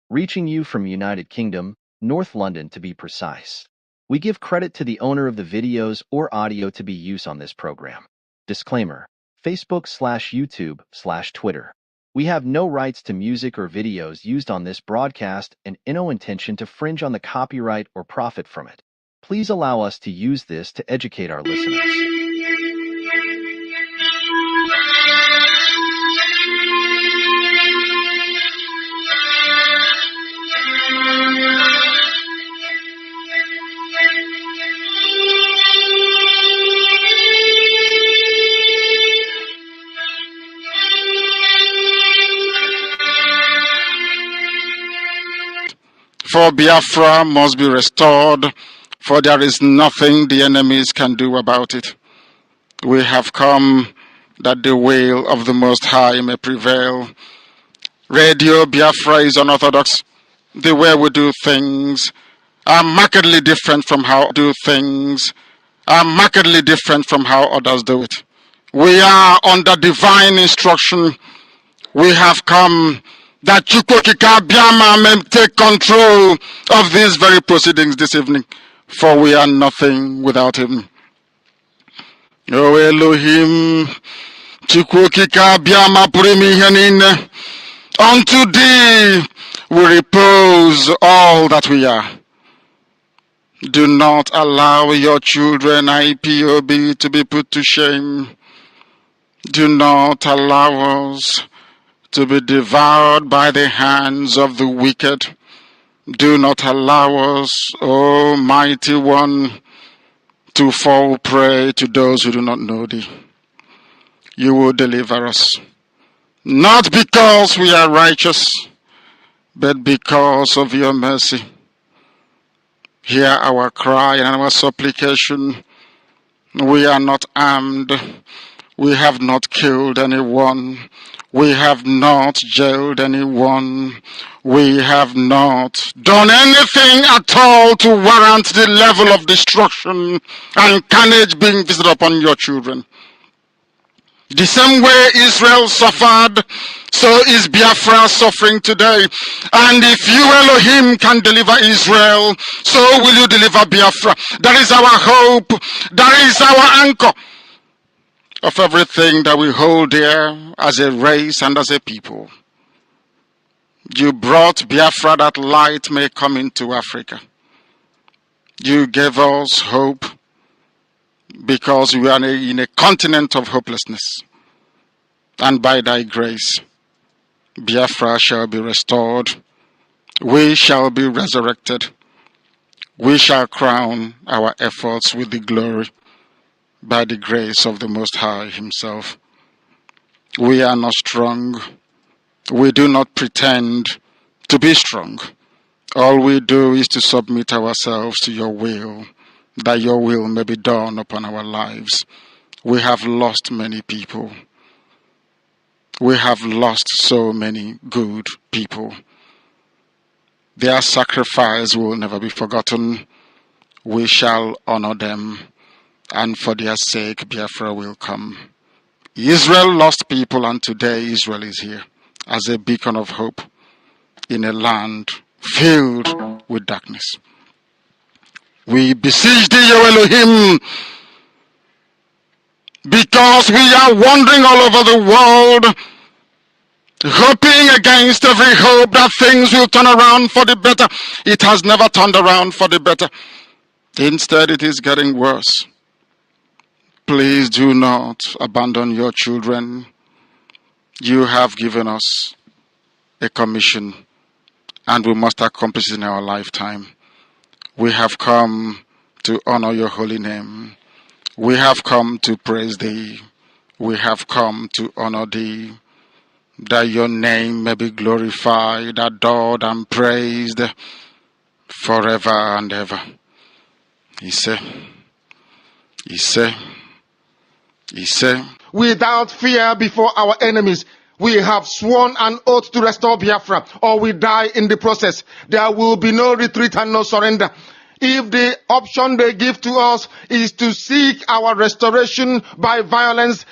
reaching you from United Kingdom, North London to be precise. We give credit to the owner of the videos or audio to be used on this program. Disclaimer: Facebook/YouTube/Twitter. We have no rights to music or videos used on this broadcast and no intention to infringe on the copyright or profit from it. Please allow us to use this to educate our listeners. For Biafra must be restored, for there is nothing the enemies can do about it. We have come that the will of the Most High may prevail. Radio Biafra is unorthodox. The way we do things are markedly different from how others do it. We are under divine instruction. We have come that Chukwokika Biama may take control of these very proceedings this evening, for we are nothing without him. O Elohim, Chukwokika Biama Purimi Henine, unto thee we repose all that we are. Do not allow your children IPOB to be put to shame. Do not allow us to be devoured by the hands of the wicked. Do not allow us, O mighty one, to fall prey to those who do not know thee. You will deliver us, not because we are righteous, but because of your mercy. Hear our cry and our supplication. We are not armed. We have not killed anyone. We have not jailed anyone. We have not done anything at all to warrant the level of destruction and carnage being visited upon your children. The same way Israel suffered, so is Biafra suffering today. And if you, Elohim, can deliver Israel, so will you deliver Biafra. That is our hope. That is our anchor of everything that we hold dear as a race and as a people. You brought Biafra that light may come into Africa. You gave us hope because we are in a continent of hopelessness. And by thy grace, Biafra shall be restored. We shall be resurrected. We shall crown our efforts with the glory by the grace of the Most High himself. We are not strong. We do not pretend to be strong. All we do is to submit ourselves to your will, that your will may be done upon our lives. We have lost many people. We have lost so many good people. Their sacrifice will never be forgotten. We shall honor them, and for their sake Biafra will come. Israel lost people, and today Israel is here as a beacon of hope in a land filled with darkness. We beseech thee, O Elohim, because we are wandering all over the world, hoping against every hope that things will turn around for the better. It has never turned around for the better. Instead, it is getting worse. Please do not abandon your children. You have given us a commission, and we must accomplish it in our lifetime. We have come to honor your holy name. We have come to praise thee. We have come to honor thee, that your name may be glorified, adored, and praised forever and ever. He said, without fear before our enemies, we have sworn an oath to restore Biafra, or we die in the process. There will be no retreat and no surrender. If the option they give to us is to seek our restoration by violence,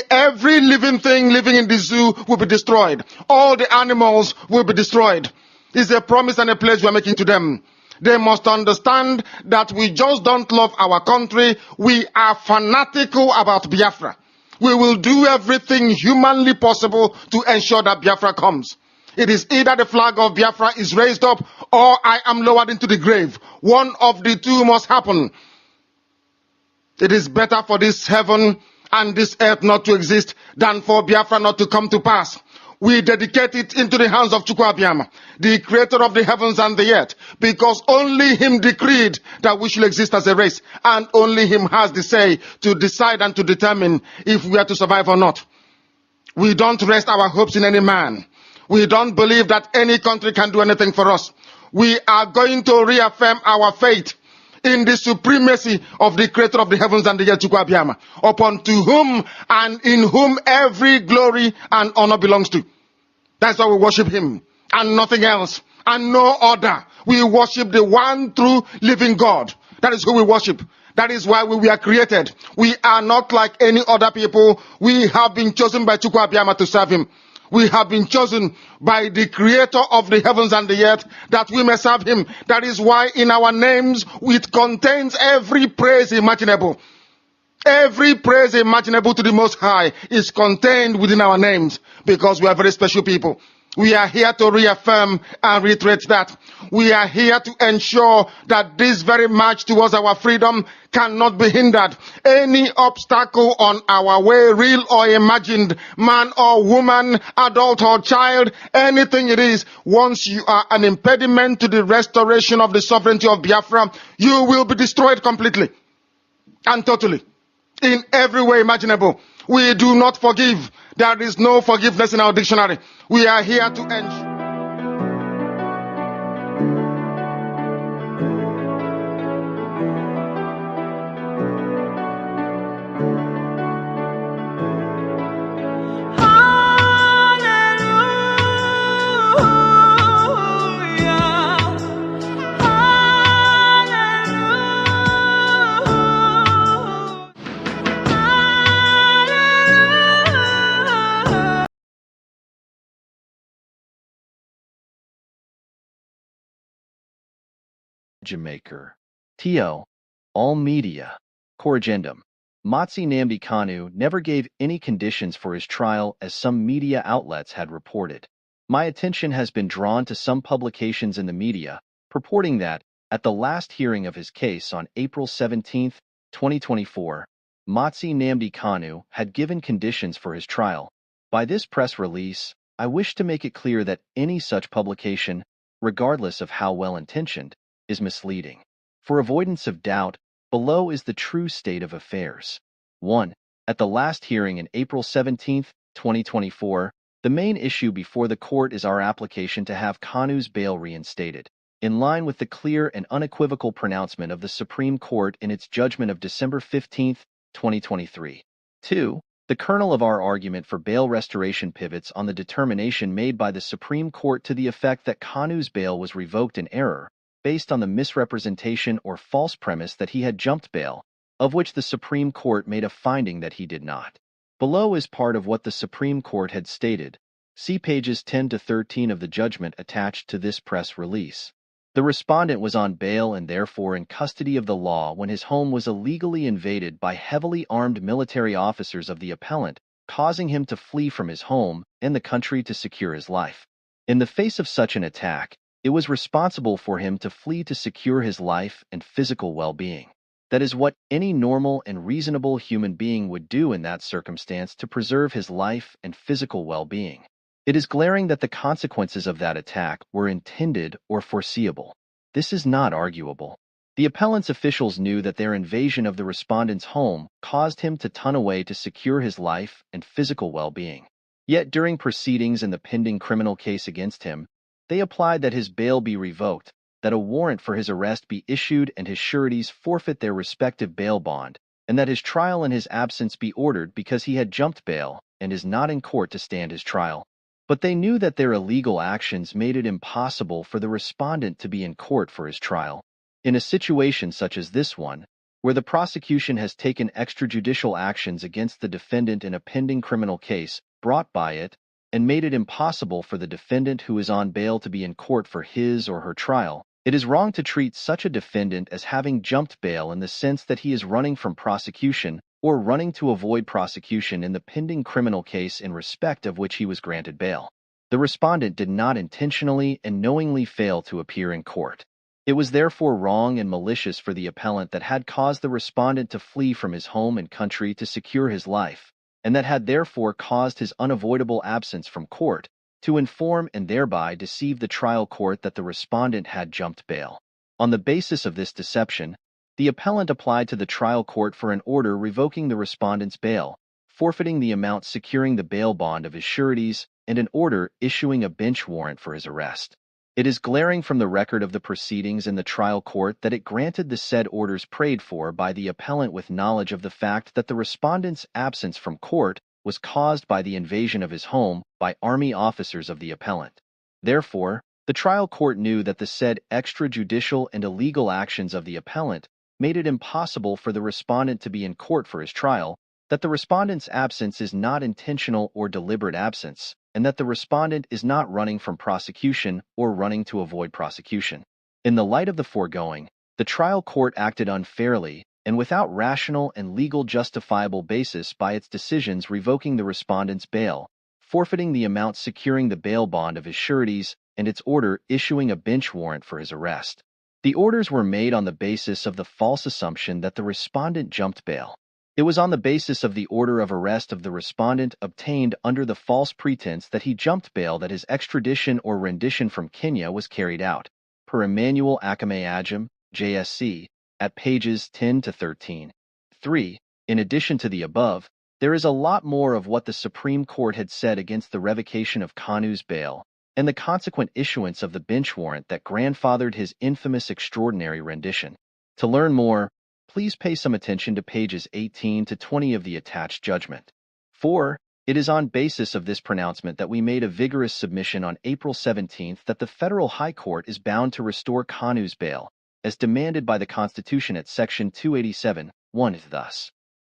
every living thing living in the zoo will be destroyed. All the animals will be destroyed. It's a promise and a pledge we are making to them. They must understand that we just don't love our country. We are fanatical about Biafra. We will do everything humanly possible to ensure that Biafra comes. It is either the flag of Biafra is raised up or I am lowered into the grave. One of the two must happen. It is better for this heaven and this earth not to exist than for Biafra not to come to pass. We dedicate it into the hands of Chukwu Abiyama, the creator of the heavens and the earth, because only him decreed that we should exist as a race, and only him has the say to decide and to determine if we are to survive or not. We don't rest our hopes in any man. We don't believe that any country can do anything for us. We are going to reaffirm our faith in the supremacy of the creator of the heavens and the earth, Chukwu Abiyama, upon to whom and in whom every glory and honor belongs to. That's why we worship him and nothing else and no other. We worship the one true living God. That is who we worship. That is why we were created. We are not like any other people. We have been chosen by Chukwu Abiyama to serve him. We have been chosen by the creator of the heavens and the earth that we may serve him. That is why in our names it contains every praise imaginable. Every praise imaginable to the Most High is contained within our names because we are very special people. We are here to reaffirm and reiterate that. We are here to ensure that this very march towards our freedom cannot be hindered. Any obstacle on our way, real or imagined, man or woman, adult or child, anything it is, once you are an impediment to the restoration of the sovereignty of Biafra, you will be destroyed completely and totally. In every way imaginable. We do not forgive. There is no forgiveness in our dictionary. We are here to ensure. Maker. T.O. All Media. Corrigendum. Mazzi NNAMDI KANU never gave any conditions for his trial as some media outlets had reported. My attention has been drawn to some publications in the media purporting that, at the last hearing of his case on April 17, 2024, Mazzi NNAMDI KANU had given conditions for his trial. By this press release, I wish to make it clear that any such publication, regardless of how well-intentioned, is misleading. For avoidance of doubt, below is the true state of affairs. 1. At the last hearing in April 17, 2024, the main issue before the court is our application to have KANU's bail reinstated, in line with the clear and unequivocal pronouncement of the Supreme Court in its judgment of December 15, 2023. 2. The kernel of our argument for bail restoration pivots on the determination made by the Supreme Court to the effect that KANU's bail was revoked in error, based on the misrepresentation or false premise that he had jumped bail, of which the Supreme Court made a finding that he did not. Below is part of what the Supreme Court had stated. See pages 10 to 13 of the judgment attached to this press release. The respondent was on bail and therefore in custody of the law when his home was illegally invaded by heavily armed military officers of the appellant, causing him to flee from his home and the country to secure his life. In the face of such an attack, it was responsible for him to flee to secure his life and physical well-being. That is what any normal and reasonable human being would do in that circumstance to preserve his life and physical well-being. It is glaring that the consequences of that attack were intended or foreseeable. This is not arguable. The appellant's officials knew that their invasion of the respondent's home caused him to turn away to secure his life and physical well-being. Yet during proceedings in the pending criminal case against him, they applied that his bail be revoked, that a warrant for his arrest be issued and his sureties forfeit their respective bail bond, and that his trial in his absence be ordered because he had jumped bail and is not in court to stand his trial. But they knew that their illegal actions made it impossible for the respondent to be in court for his trial. In a situation such as this one, where the prosecution has taken extrajudicial actions against the defendant in a pending criminal case brought by it, and made it impossible for the defendant who is on bail to be in court for his or her trial, it is wrong to treat such a defendant as having jumped bail in the sense that he is running from prosecution or running to avoid prosecution in the pending criminal case in respect of which he was granted bail. The respondent did not intentionally and knowingly fail to appear in court. It was therefore wrong and malicious for the appellant that had caused the respondent to flee from his home and country to secure his life, and that had therefore caused his unavoidable absence from court, to inform and thereby deceive the trial court that the respondent had jumped bail. On the basis of this deception, the appellant applied to the trial court for an order revoking the respondent's bail, forfeiting the amount securing the bail bond of his sureties, and an order issuing a bench warrant for his arrest. It is glaring from the record of the proceedings in the trial court that it granted the said orders prayed for by the appellant with knowledge of the fact that the respondent's absence from court was caused by the invasion of his home by army officers of the appellant. Therefore, the trial court knew that the said extrajudicial and illegal actions of the appellant made it impossible for the respondent to be in court for his trial, that the respondent's absence is not intentional or deliberate absence, and that the respondent is not running from prosecution or running to avoid prosecution. In the light of the foregoing, the trial court acted unfairly and without rational and legal justifiable basis by its decisions revoking the respondent's bail, forfeiting the amount securing the bail bond of his sureties, and its order issuing a bench warrant for his arrest. The orders were made on the basis of the false assumption that the respondent jumped bail. It was on the basis of the order of arrest of the respondent obtained under the false pretense that he jumped bail that his extradition or rendition from Kenya was carried out, per Emmanuel Akame Ajim, JSC, at pages 10 to 13. 3. In addition to the above, there is a lot more of what the Supreme Court had said against the revocation of KANU's bail, and the consequent issuance of the bench warrant that grandfathered his infamous extraordinary rendition. To learn more, please pay some attention to pages 18 to 20 of the attached judgment. 4. It is on basis of this pronouncement that we made a vigorous submission on April 17 that the Federal High Court is bound to restore KANU's bail, as demanded by the Constitution at Section 287(1). Thus,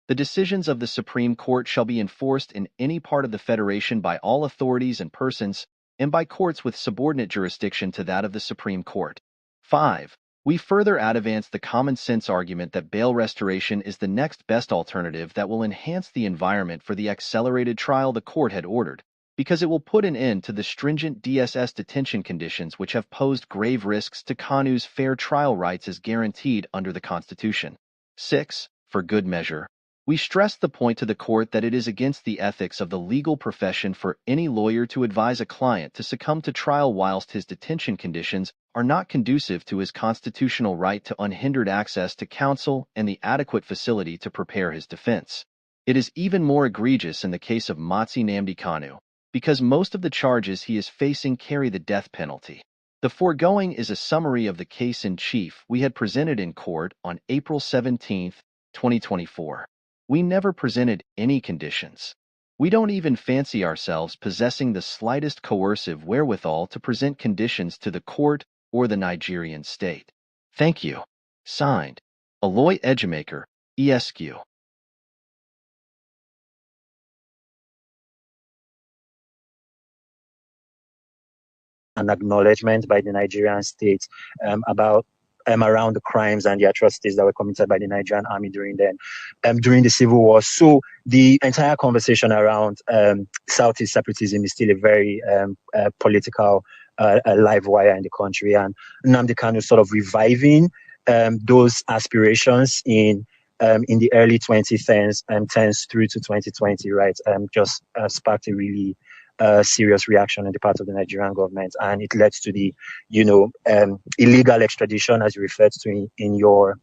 the decisions of the Supreme Court shall be enforced in any part of the Federation by all authorities and persons, and by courts with subordinate jurisdiction to that of the Supreme Court. 5. We further advance the common sense argument that bail restoration is the next best alternative that will enhance the environment for the accelerated trial the court had ordered, because it will put an end to the stringent DSS detention conditions which have posed grave risks to KANU's fair trial rights as guaranteed under the Constitution. 6. For good measure, we stress the point to the court that it is against the ethics of the legal profession for any lawyer to advise a client to succumb to trial whilst his detention conditions are not conducive to his constitutional right to unhindered access to counsel and the adequate facility to prepare his defense. It is even more egregious in the case of Mazzi NNAMDI KANU, because most of the charges he is facing carry the death penalty. The foregoing is a summary of the case in chief we had presented in court on April 17, 2024. We never presented any conditions. We don't even fancy ourselves possessing the slightest coercive wherewithal to present conditions to the court or the Nigerian state. Thank you. Signed, Aloy Edgemaker, ESQ. An acknowledgement by the Nigerian state about around the crimes and the atrocities that were committed by the Nigerian army during the civil war. So the entire conversation around Southeast separatism is still a very political live wire in the country, and NNAMDI KANU sort of reviving those aspirations in the early 2010s through to 2020, right? Just sparked a really serious reaction on the part of the Nigerian government, and it led to the, illegal extradition, as you referred to in your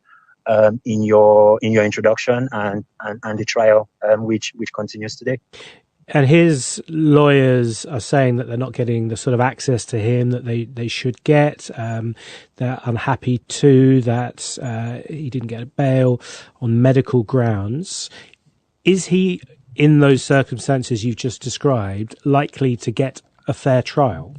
introduction, and the trial, which continues today. And his lawyers are saying that they're not getting the sort of access to him that they should get. They're unhappy too that he didn't get a bail on medical grounds. Is he, in those circumstances you've just described, likely to get a fair trial?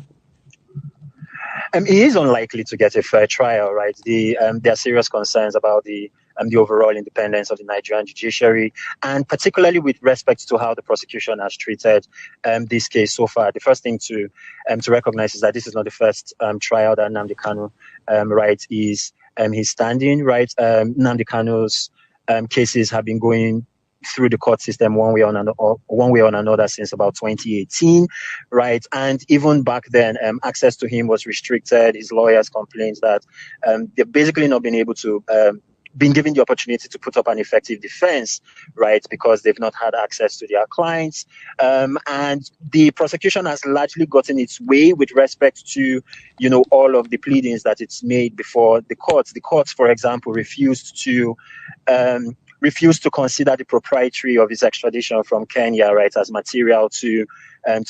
He is unlikely to get a fair trial, right? There are serious concerns about the the overall independence of the Nigerian judiciary, and particularly with respect to how the prosecution has treated this case so far. The first thing to recognize is that this is not the first trial that NNAMDI KANU is he's standing, right? NNAMDI KANU's cases have been going through the court system one way or another since about 2018, right? And even back then, access to him was restricted. His lawyers complained that they've basically not been able to been given the opportunity to put up an effective defense, right? Because they've not had access to their clients. And the prosecution has largely gotten its way with respect to, all of the pleadings that it's made before the courts. The courts, for example, refused to consider the propriety of his extradition from Kenya, right, as material to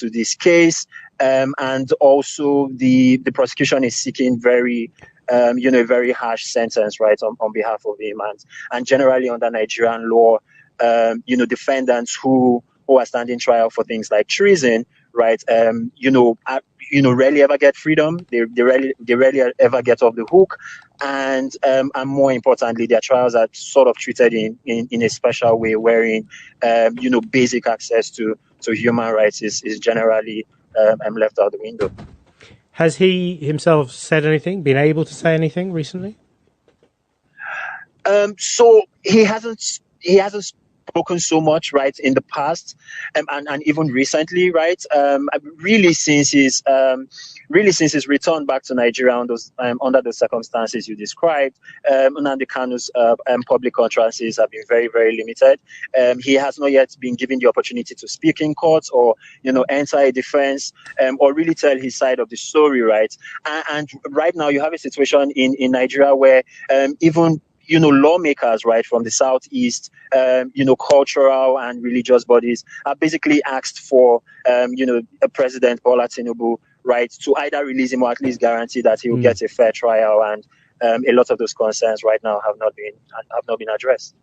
this case. And also the prosecution is seeking very very harsh sentence, right, on behalf of him. And generally under Nigerian law, defendants who are standing trial for things like treason, right, rarely ever get freedom. They rarely ever get off the hook. And more importantly, their trials are sort of treated in a special way, wherein basic access to human rights is generally left out the window. Has he himself said anything, been able to say anything recently? So he hasn't spoken so much, right, in the past, and even recently, right? Really since his return back to Nigeria under the circumstances you described, NNAMDI KANU's public utterances have been very, very limited. He has not yet been given the opportunity to speak in court or enter a defense or really tell his side of the story, right? And right now you have a situation in Nigeria where even lawmakers, right, from the southeast, cultural and religious bodies have basically asked for, President Bola Tinubu, right, to either release him or at least guarantee that he will get a fair trial. And a lot of those concerns right now have not been addressed.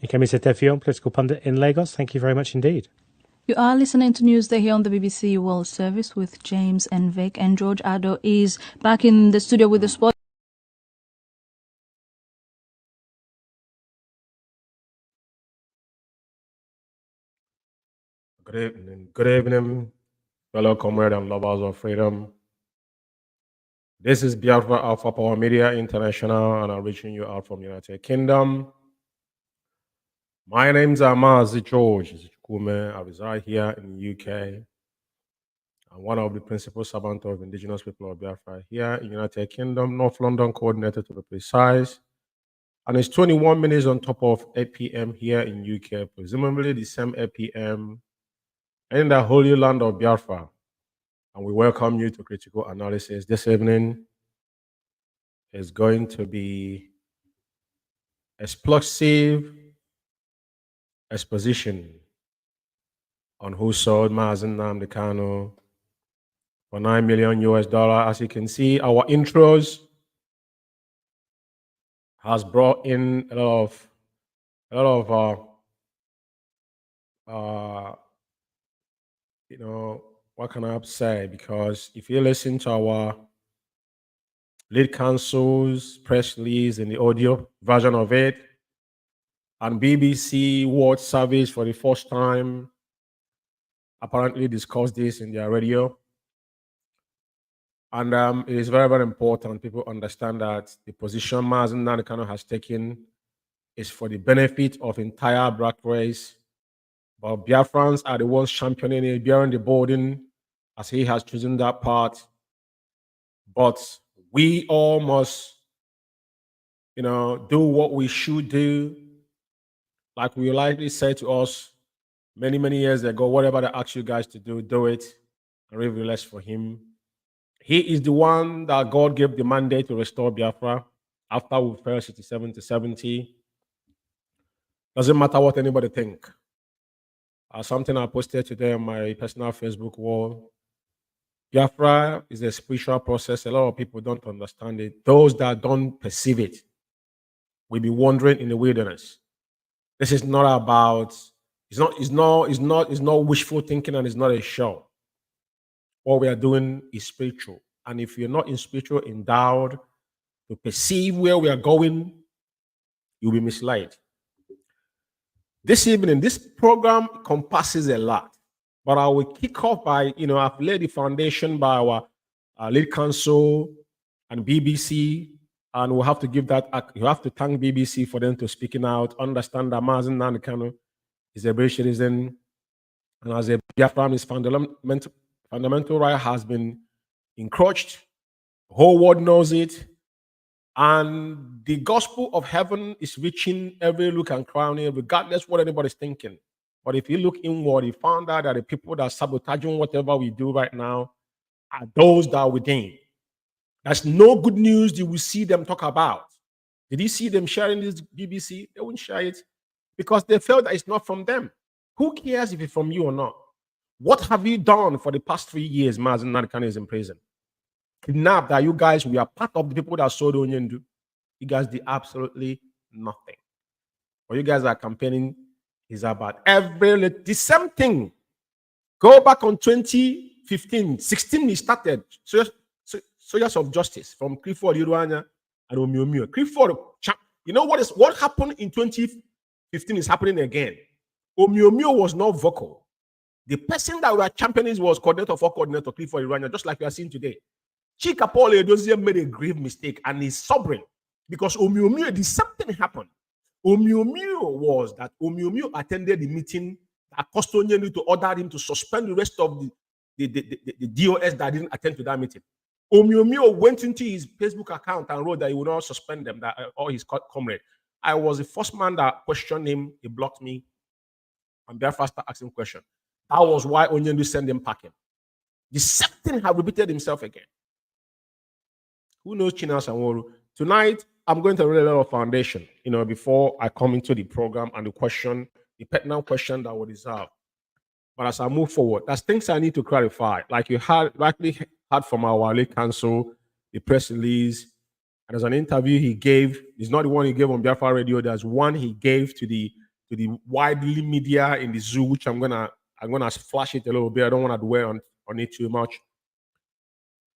Ikemi Setefion, political pundit in Lagos. Thank you very much indeed. You are listening to Newsday here on the BBC World Service with James and Vic, and George Addo is back in the studio with the sport. Good evening, fellow comrades and lovers of freedom. This is Biafra Alpha Power Media International, and I'm reaching you out from the United Kingdom. My name's MAZI George Umeh. I reside here in the UK. I'm one of the principal servants of indigenous people of Biafra here in the United Kingdom, North London coordinator to be precise. And it's 21 minutes on top of 8 p.m. here in UK, presumably the same 8 p.m. in the holy land of Biafra. And we welcome you to Critical Analysis. This evening is going to be explosive exposition on who sold NNAMDI KANU for $9 million US. As you can see, our intros has brought in a lot of what can I say? Because if you listen to our lead counsel's press release in the audio version of it, and BBC World Service for the first time apparently discussed this in their radio. And it is very, very important people understand that the position NNAMDI KANU has taken is for the benefit of entire black race. But Biafrans are the ones championing it, bearing the burden, as he has chosen that part. But we all must, do what we should do. Like we likely said to us many, many years ago, whatever they ask you guys to do, do it and leave the rest for him. He is the one that God gave the mandate to restore Biafra after we fell 67 to 70. Doesn't matter what anybody think. Something I posted today on my personal Facebook wall. Biafra is a spiritual process. A lot of people don't understand it. Those that don't perceive it will be wandering in the wilderness. This is not about, it's not wishful thinking, and it's not a show. What we are doing is spiritual. And if you're not in spiritual endowed to perceive where we are going, you'll be misled. This evening, this program encompasses a lot, but I will kick off by, I've laid the foundation by our lead counsel and BBC, and we'll have to give that, you have to thank BBC for them to speaking out, understand that Mazzi Nnamdi Kanu is a British citizen, and as a Biafra, his fundamental right has been encroached. The whole world knows it. And the gospel of heaven is reaching every look and cranny, regardless what anybody's thinking. But if you look inward, you found out that the people that are sabotaging whatever we do right now are those that are within. There's no good news you will see them talk about. Did you see them sharing this BBC? They won't share it because they felt that it's not from them. Who cares if it's from you or not? What have you done for the past 3 years? Mazzi Nnamdi Kanu is in prison. Kidnapped, that you guys, we are part of the people that sold Onyendu. You guys did absolutely nothing. What you guys are campaigning is about the same thing. Go back on 2015, 16, he started Soldiers of Justice from Clifford Iruanya and Omiyomio. Clifford, what happened in 2015 is happening again. Omiyomio was not vocal. The person that we were championing was coordinator Clifford Iruanya, just like we are seeing today. Chika Paul Edozie made a grave mistake and he's sovereign because Omiyomio did something happen. Omiyomio was that Omiyomio attended the meeting that caused Onyendu to order him to suspend the rest of the DOS that didn't attend to that meeting. Omiyomio went into his Facebook account and wrote that he would not suspend them, that all his comrades. I was the first man that questioned him. He blocked me, and therefore started asking questions. That was why Onyendu sent him packing. The same thing has repeated himself again. Who knows Chinas and Woru? Tonight, I'm going to read a lot of foundation, before I come into the program and the pertinent question that would deserve. But as I move forward, there's things I need to clarify. Like you likely heard from our lead counsel, the press release, and there's an interview he gave. It's not the one he gave on Biafra Radio. There's one he gave to the widely media in the zoo, which I'm gonna flash it a little bit. I don't want to dwell on it too much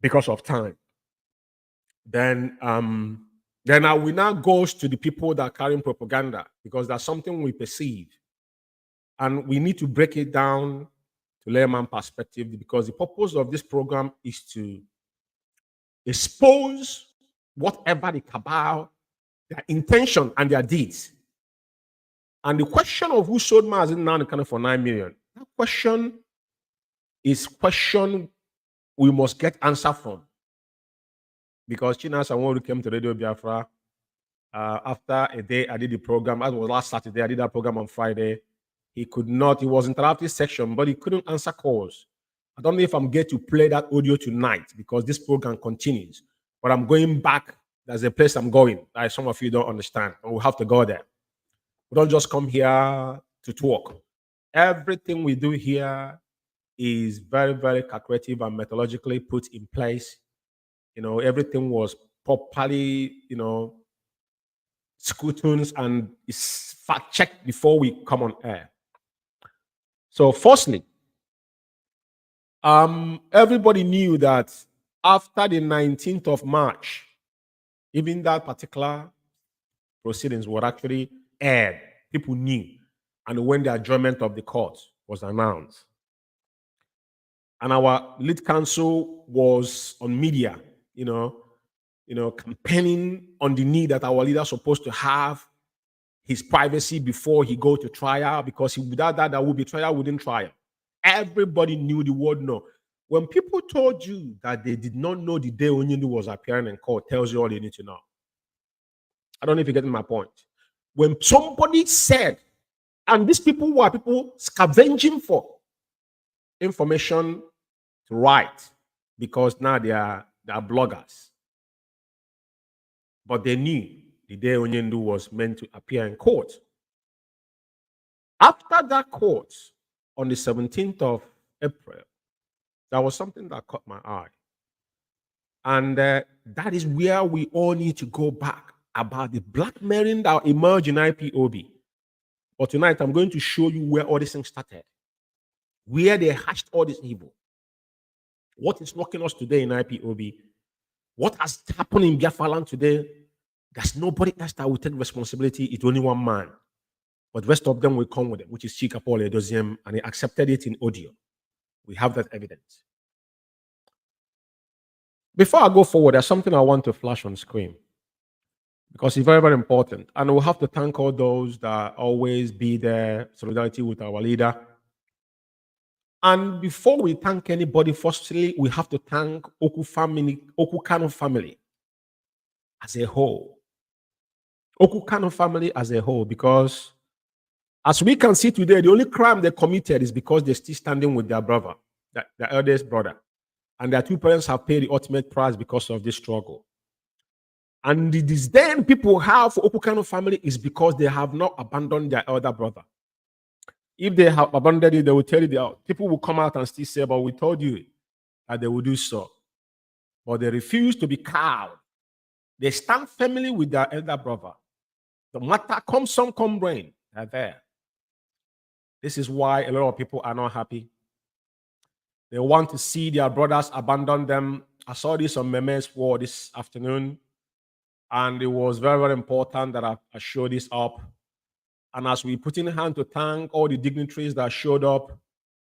because of time. Then I will now go to the people that are carrying propaganda because that's something we perceive. And we need to break it down to layman perspective because the purpose of this program is to expose whatever the cabal, their intention and their deeds. And the question of who sold Mazzi Nnamdi Kanu for 9 million, that question is question we must get answer from. Because Chinas and Woru came to Radio Biafra after a day I did the program. That was last Saturday. I did that program on Friday. He could not. He was interrupted section, but he couldn't answer calls. I don't know if I'm going to play that audio tonight because this program continues. But I'm going back. There's a place I'm going that some of you don't understand. And we'll have to go there. We don't just come here to talk. Everything we do here is very, very calculative and methodologically put in place. Everything was properly, scrutinized and is fact-checked before we come on air. So, firstly, everybody knew that after the 19th of March, even that particular proceedings were actually aired. People knew. And when the adjournment of the court was announced. And our lead counsel was on media, campaigning on the need that our leader is supposed to have his privacy before he go to trial, because without that, there will be trial within trial. Everybody knew the word no. When people told you that they did not know the day Onyendu was appearing in court, tells you all you need to know. I don't know if you're getting my point. When somebody said, and these people were people scavenging for information to write, because now they are bloggers. But they knew the day Onyendu was meant to appear in court. After that court, on the 17th of April, there was something that caught my eye. And that is where we all need to go back about the blackmailing that emerged in IPOB. But tonight, I'm going to show you where all these things started, where they hatched all this evil. What is knocking us today in IPOB? What has happened in Biafra land today? There's nobody else that will take responsibility. It's only one man. But the rest of them will come with it, which is Chika Paul Edoziem, and he accepted it in audio. We have that evidence. Before I go forward, there's something I want to flash on screen because it's very, very important. And we'll have to thank all those that always be there, solidarity with our leader. And before we thank anybody, firstly, we have to thank KANU family as a whole. KANU family as a whole, because as we can see today, the only crime they committed is because they're still standing with their brother, their eldest brother. And their two parents have paid the ultimate price because of this struggle. And the disdain people have for KANU family is because they have not abandoned their elder brother. If they have abandoned it, they will tell you, people will come out and still say, but we told you that they will do so. But they refuse to be cowed. They stand firmly with their elder brother. No matter come sun, come rain, they're there. This is why a lot of people are not happy. They want to see their brothers abandon them. I saw this on Meme's wall this afternoon, and it was very, very important that I show this up. And as we put in hand to thank all the dignitaries that showed up,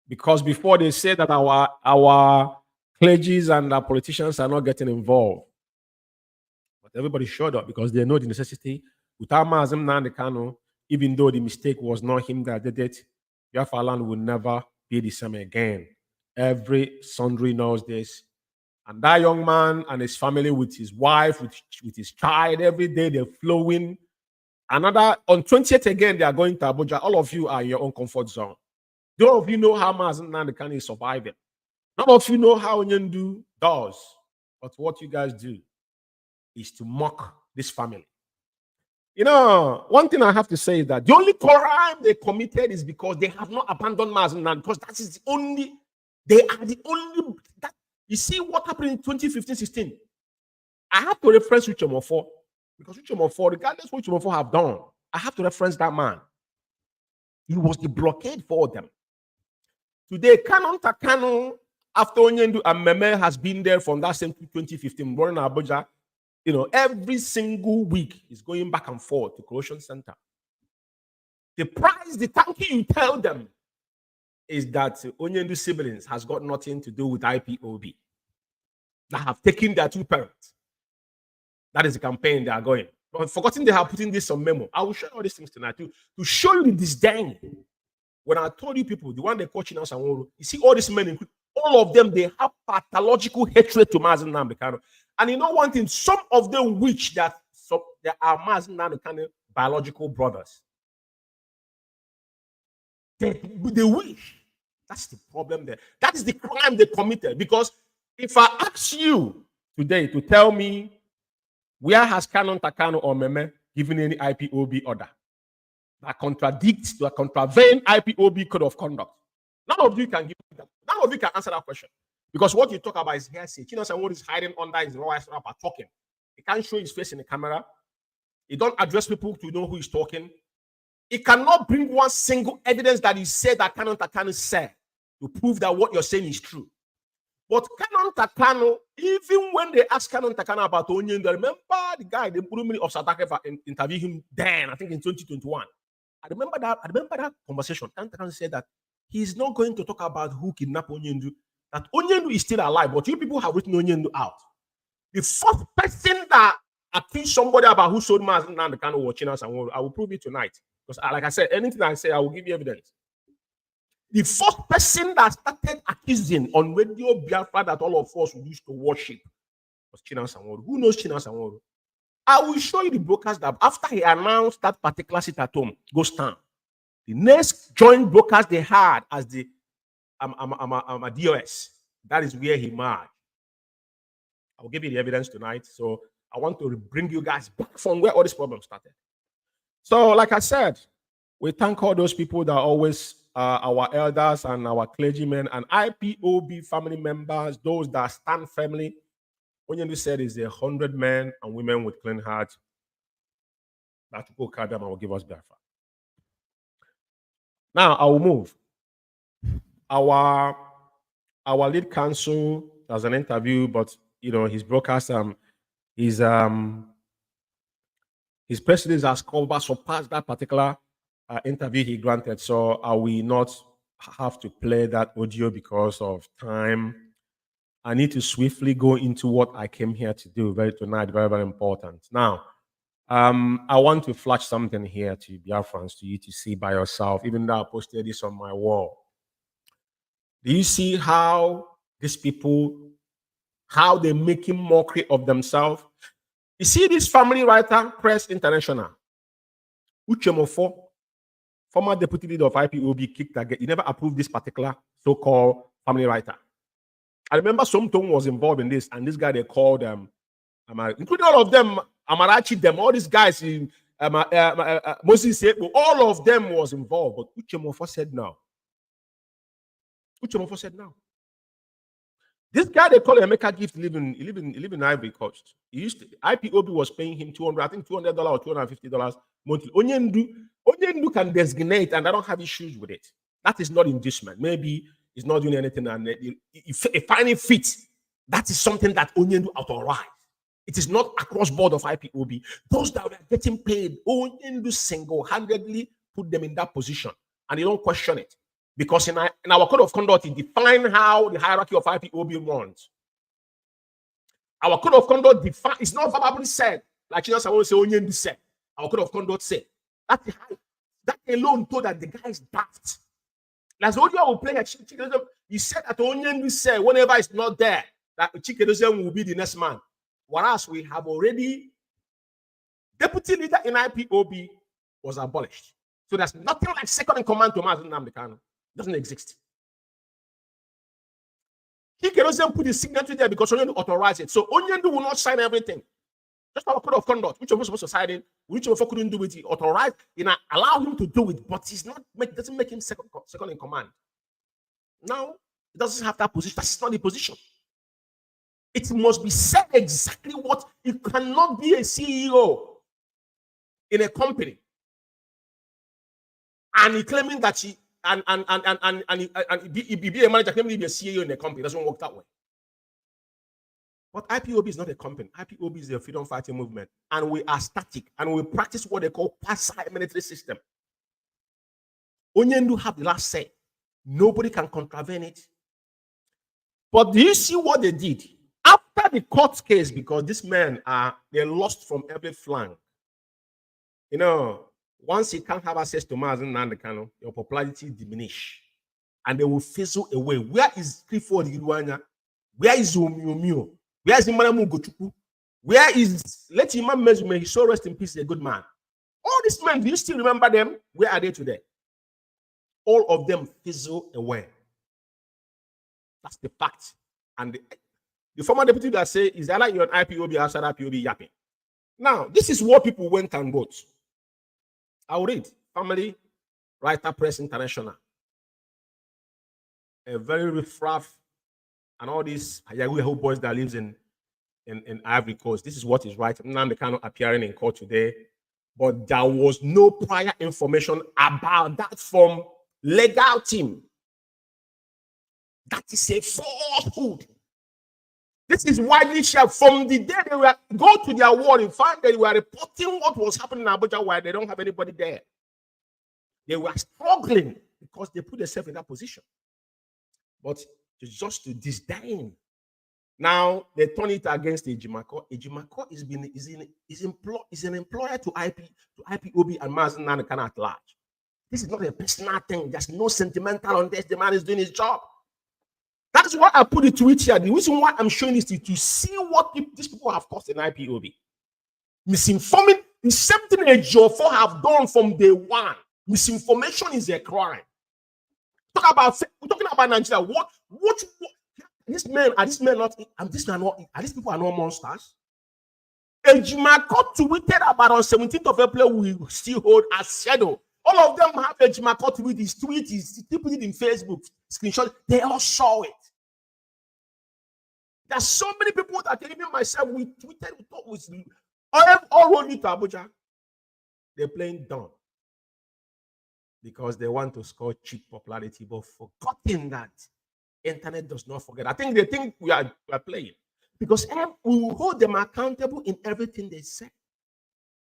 because before they said that our clergies and our politicians are not getting involved, but everybody showed up because they know the necessity. Without Mazi Nnamdi Kanu, even though the mistake was not him that did it, Biafra land will never be the same again. Every sundry knows this. And that young man and his family with his wife, with his child, every day they're flowing. Another, on 20th again, they are going to Abuja. All of you are in your own comfort zone. None of you know how Mazi Nnamdi Kanu is surviving. None of you know how Onyendu does. But what you guys do is to mock this family. You know, one thing I have to say is that the only crime they committed is because they have not abandoned Mazi Nnamdi, because that is the only, they are the only, that, you see what happened in 2015-16. I have to reference Uchomofo, because Uchomofo, regardless of what Uchomofo have done, I have to reference that man. He was the blockade for them. Today, KANU, after Onyendu and Meme has been there from that same 2015, running Abuja, you know, every single week is going back and forth to Corrosion Center. The price, the thank you tell them is that Onyendu siblings has got nothing to do with IPOB. That have taken their two parents. That is the campaign they are going. But forgetting they have put in this on memo. I will show you all these things tonight too, to show you the disdain. When I told you people, the one they coaching us, you see all these men, all of them, they have pathological hatred to Mazi Nnamdi Kanu. And you know one thing, some of them wish that they are Mazi Nnamdi Kanu biological brothers. They wish. That's the problem there. That is the crime they committed. Because if I ask you today to tell me where has KANU or Meme given any IPOB order that contradicts, that contravene IPOB code of conduct, none of you can give that. None of you can answer that question. Because what you talk about is hearsay. Chino Sanwo is hiding under his voice rapper talking. He can't show his face in the camera. He don't address people to know who is talking. He cannot bring one single evidence that he said that KANU said to prove that what you're saying is true. But KANU, even when they asked KANU about Onyendu, remember the guy, the Burumi of South Africa, interviewed him then, I think in 2021. I remember that conversation. KANU said that he's not going to talk about who kidnapped Onyendu, that Onyendu is still alive, but you people have written Onyendu out. The first person that accused somebody about who sold Mazi Nnamdi Kanu was China Sanwo. I will prove it tonight. Because like I said, anything I say, I will give you evidence. The first person that started accusing on Radio Biafra that all of us used to worship was China Sanwo. Who knows China Sanwo? I will show you the brokers that after he announced that particular sit at home, Ghost Town, the next joint brokers they had as the a DOS. That is where he marched. I will give you the evidence tonight. So I want to bring you guys back from where all this problem started. So, like I said, we thank all those people that are always our elders and our clergymen and IPOB family members, those that stand firmly. Onyendu said is 100 men and women with clean hearts that will carry them and will give us Biafra. Now I will move. Our lead counsel does an interview, but you know his broadcast his his precedence has surpassed that particular interview he granted. So I will not have to play that audio because of time. I need to swiftly go into what I came here to do tonight. Very, very important. Now, I want to flash something here to Biafrans, to you to see by yourself, even though I posted this on my wall. Do you see how these people, how they're making mockery of themselves? You see this family writer, Press International, Uchemofo, former deputy leader of IPOB, kicked again. He never approved this particular so-called family writer. I remember Somton was involved in this, and this guy they called including all of them, Amarachi, them, all these guys in Moses, all of them was involved. But Uchemofo said no. Uchemofo said no. This guy they call Emeka Gift live in Ivory Coast. IPOB was paying him $200 or $250 monthly. Onyendu can designate, and I don't have issues with it. That is not inducement. Maybe he's not doing anything, and if finding fit, that is something that Onyendu authorized. It is not across board of IPOB. Those that were getting paid, Onyendu single-handedly put them in that position, and they don't question it. Because in our code of conduct, it defines how the hierarchy of IPOB runs. Our code of conduct defines, it's not verbally said, like I want to say Onyendu said. Our code of conduct said. That alone told that the guy is daft. Like Zodia will play a Chikedozen. He said that Onyendu said, whenever it's not there, that Chikedozen will be the next man. Whereas we have already, deputy leader in IPOB was abolished. So there's nothing like second in command to Mazzi NNAMDI. Doesn't exist. He cannot put his signature there because Onyendu authorized it. So Onyendu will not sign everything. Just our code of conduct, which was supposed to sign it, which of couldn't do it, he authorized, allow him to do it, but he's not doesn't make him second in command. Now, he doesn't have that position. That's not the position. It must be said exactly what you cannot be a CEO in a company. And he claiming that he be a manager, claiming to be a CEO in a company. It doesn't work that way. But IPOB is not a company. IPOB is a freedom fighting movement. And we are static. And we practice what they call passive military system. Onyendu have the last say. Nobody can contravene it. But do you see what they did? After the court case, because these men they're lost from every flank. You know, once you can't have access to Mazzi NNAMDI, your popularity diminish. And they will fizzle away. Where is Clifford Iruanya? Where is Umeh? Where is Imanamu Gochuku? Where is let Imam Mezume? He so rest in peace, a good man. All these men, do you still remember them? Where are they today? All of them fizzle away. That's the fact. And the former deputy that say, is that like you're an IPOB outside IPOB yapping? Now, this is what people went and wrote. I'll read. Family Writer Press International. A very riffraff and all these Ayahuasca boys that lives in Ivory Coast. This is what is right. NNAMDI KANU appearing in court today. But there was no prior information about that from legal team. That is a falsehood. This is widely shared from the day they were go to their ward and find that they were reporting what was happening in Abuja while they don't have anybody there. They were struggling because they put themselves in that position. But just to disdain. Now they turn it against Ejimako. Ejimako is an employer to IPOB and Mazzi NNAMDI at large. This is not a personal thing. There's no sentimental on this. The man is doing his job. That is why I put the tweet here. The reason why I'm showing this to see what these people have caused in IPOB. Misinforming is something Ejiofor have done from day one. Misinformation is a crime. We're talking about Nigeria. What these men are these men not? Are these people are not monsters? Ejimako tweeted about on 17th of April. We still hold as shadow. All of them have Ejimako tweet. His tweet is still put it in Facebook screenshot. They all saw it. There's so many people that even myself we tweeted. We thought was all road to Abuja. They're playing dumb. Because they want to score cheap popularity, but forgetting that internet does not forget. I think they think we are playing. Because we will hold them accountable in everything they say.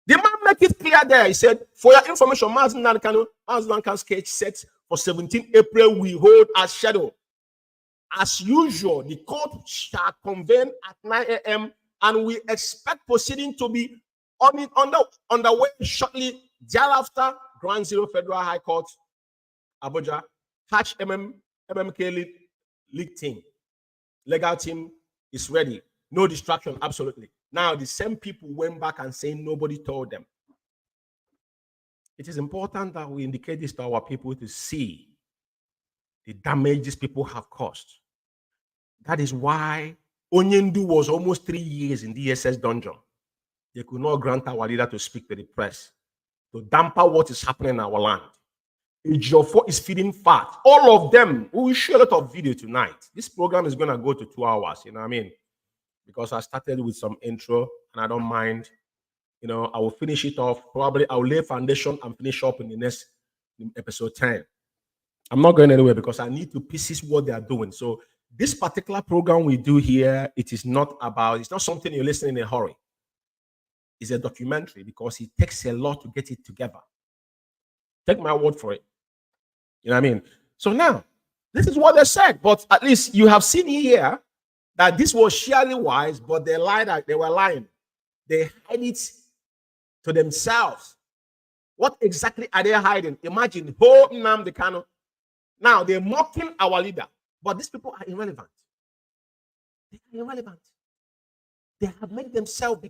The man make it clear there. He said, for your information, Mazzi case set for 17 April we hold as scheduled. As usual, the court shall convene at 9 a.m. and we expect proceeding to be underway shortly thereafter. Ground Zero Federal High Court, Abuja, Hatch MMK league team, legal team is ready. No distraction, absolutely. Now, the same people went back and saying nobody told them. It is important that we indicate this to our people to see the damage these people have caused. That is why Onyendu was almost 3 years in the DSS dungeon. They could not grant our leader to speak to the press, to damper what is happening in our land. Ejiofor is feeding fat. All of them, we will show a lot of video tonight. This program is going to go to 2 hours, you know what I mean? Because I started with some intro, and I don't mind. You know, I will finish it off. Probably I will lay foundation and finish up in the next episode 10. I'm not going anywhere because I need to pieces what they are doing. So this particular program we do here, it's not something you listen in a hurry. It's a documentary because it takes a lot to get it together. Take my word for it. You know what I mean? So now, this is what they said, but at least you have seen here that this was surely wise, but they lied. They were lying. They hide it to themselves. What exactly are they hiding? Imagine, NNAMDI KANU. Now they're mocking our leader, but these people are irrelevant. They are irrelevant. They have made themselves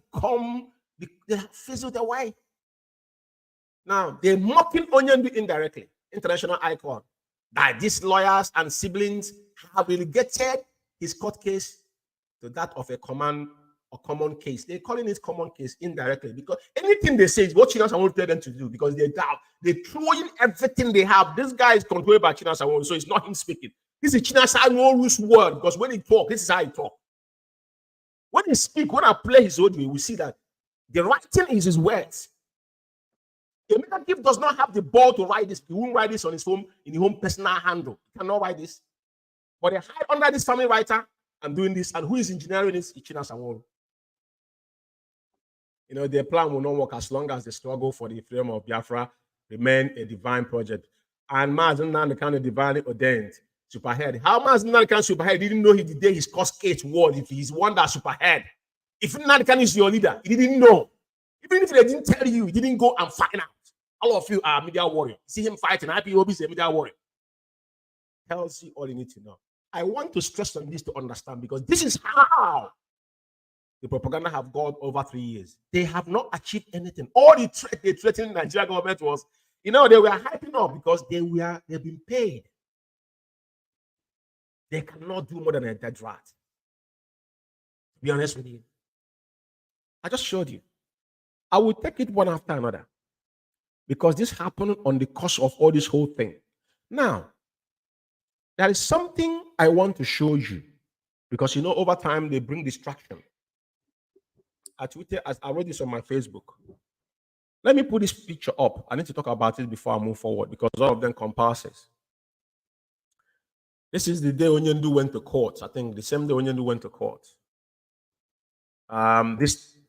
they have fizzled away. Now they're mocking Onyendu indirectly, international icon, that these lawyers and siblings have relegated his court case to that of a common case. They're calling it common case indirectly because anything they say is what Chinas won't tell them to do because they're throwing everything they have. This guy is controlled by Chinas, so it's not him speaking. This is Chinas Aworu's word because when he talks, this is how he talks. When he speaks, when I play his audio, we see that the writing is his words. Emeka Gift does not have the ball to write this. He won't write this on his phone in his own personal handle. He cannot write this. But they hide under this family writer and doing this. And who is engineering this? Chinas Aworu. You know, their plan will not work as long as the struggle for the freedom of Biafra remain a divine project. And Mazzi KANU divinely ordained superhead. How Mazzi KANU superhead didn't know the day his court case was, if he's one that superhead. If Nnamdi KANU is your leader, he didn't know. Even if they didn't tell you, he didn't go and find out. All of you are media warrior. See him fighting. IPOB is a media warrior. Tells you all you need to know. I want to stress on this to understand because this is how the propaganda have gone over 3 years. They have not achieved anything. All the threat they threatened the Nigerian government was, you know, they were hyping up because they've been paid. They cannot do more than a dead rat. To be honest with you. I just showed you. I will take it one after another. Because this happened on the course of all this whole thing. Now, there is something I want to show you. Because, you know, over time, they bring distraction. I wrote this on my Facebook. Let me put this picture up. I need to talk about it before I move forward because all of them compasses. This is the day Onyendu went to court. I think the same day Onyendu went to court.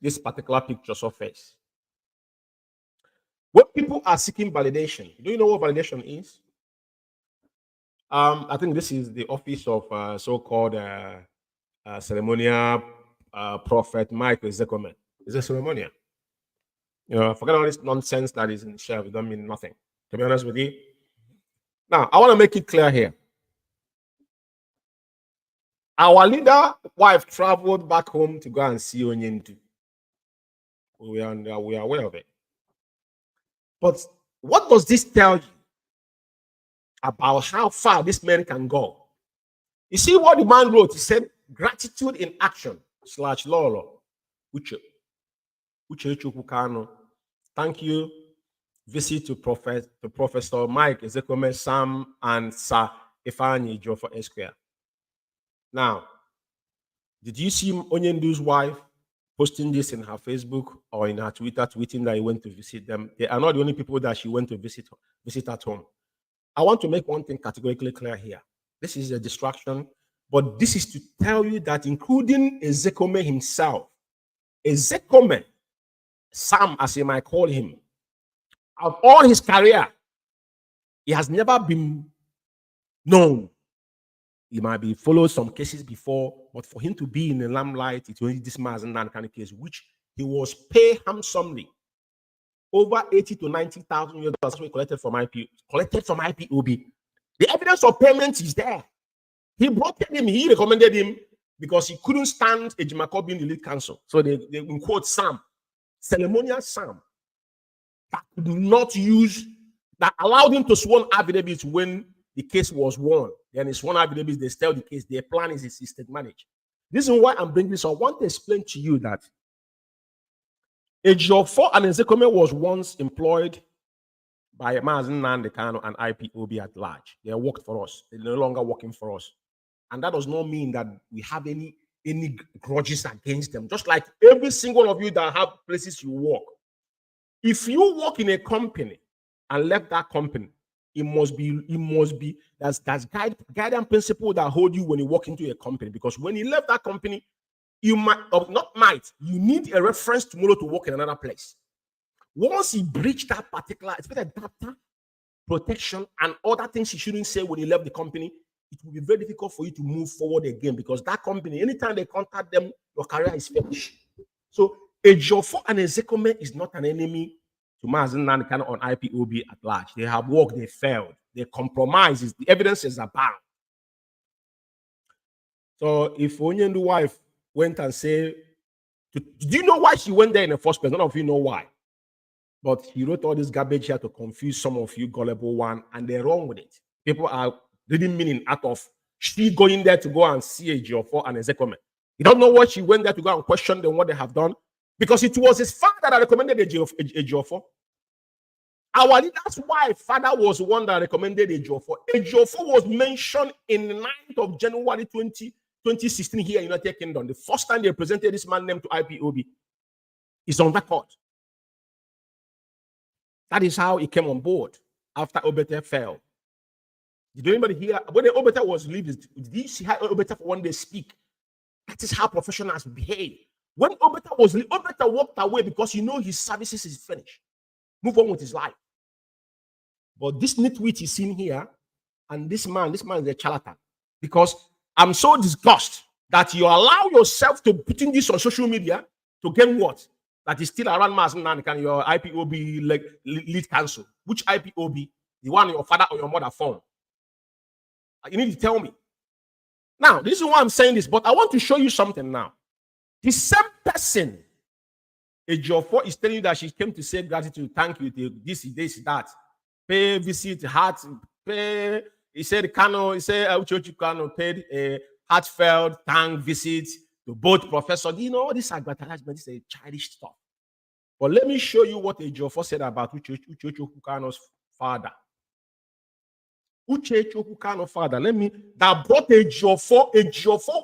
This particular picture surfaced. When people are seeking validation, do you know what validation is? I think this is the office of so-called ceremonial prophet Mike Ezekomen. It's a ceremonial. You know, forget all this nonsense that is in the shelf. It don't mean nothing. To be honest with you. Now, I want to make it clear here. Our leader wife traveled back home to go and see Onyendu. We are aware of it. But what does this tell you about how far this man can go? You see what the man wrote? He said, gratitude in action / Lolo. Uche KANU. Thank you. Visit to Professor Mike Ezekomen Sam and Sir Ifeanyi Ejiofor Esquire. Now, did you see Onyendu's wife posting this in her Facebook or in her Twitter, tweeting that he went to visit them? They are not the only people that she went to visit at home. I want to make one thing categorically clear here. This is a distraction, but this is to tell you that including Ezekomen himself, Ezekomen Sam, as he might call him, of all his career, he has never been known. He might be followed some cases before, but for him to be in the limelight, it's only this Mazi Nnamdi Kanu case, which he was paid handsomely, over 80 to 90,000 US dollars collected from IPOB. The evidence of payment is there. He brought him, he recommended him because he couldn't stand Ejimako being the lead counsel. So they quote Sam, ceremonial Sam, that could not use, that allowed him to sworn affidavits when the case was won. Then his sworn affidavits, they stay the case. Their plan is state managed. This is why I'm bringing this. I want to explain to you that Ejiofor and Ezekome was once employed by Mazi Nnamdi Kanu and IPOB at large. They worked for us. They're no longer working for us. And that does not mean that we have any grudges against them. Just like every single of you that have places you work. If you work in a company and left that company, it must be that's guiding principle that hold you when you walk into a company. Because when you left that company, you you need a reference tomorrow to work in another place. Once you breach that particular, it's better data protection and other things you shouldn't say when you left the company, it will be very difficult for you to move forward again, because that company, anytime they contact them, your career is finished. So Ejiofor and Ezekome is not an enemy to Mazi Nnamdi Kanu on IPOB at large. They have worked, they failed, they compromised. The evidence is abound. So if Onyendu wife went and said, do you know why she went there in the first place? None of you know why. But he wrote all this garbage here to confuse some of you gullible one, and they're wrong with it. People are reading meaning out of she going there to go and see Ejiofor and Ezekome. You don't know what she went there to go and question them what they have done, because it was his father that recommended Ejiofor. Our leader's wife, father was the one that recommended Ejiofor. Ejiofor was mentioned in the 9th of January 2016 here in the United Kingdom. The first time they presented this man name to IPOB is on record. That is how he came on board after Obete fell. Did anybody hear when Obete was leaving? Did you see how Obete for one day speak? That is how professionals behave. When Obete was leaving, Obete walked away because you know his services is finished. Move on with his life. But this nitwit is seen here, and this man is a charlatan. Because I'm so disgusted that you allow yourself to put in this on social media to get what? That is still around Mazi Nnamdi Kanu, your IPOB lead counsel. Which IPOB? The one your father or your mother formed. You need to tell me. Now, this is why I'm saying this, but I want to show you something now. The same person, Ejiofor, is telling you that she came to say gratitude, thank you, this, that. Pay, visit, heart, pay. He said, Kanu, he said, Uchechi Kanu paid a heartfelt thank visit to both professors. You know, this advertisement is a childish stuff. But let me show you what Ejiofor said about Uchechi Kanu's father. Uchechi Kanu's father, that brought Ejiofor,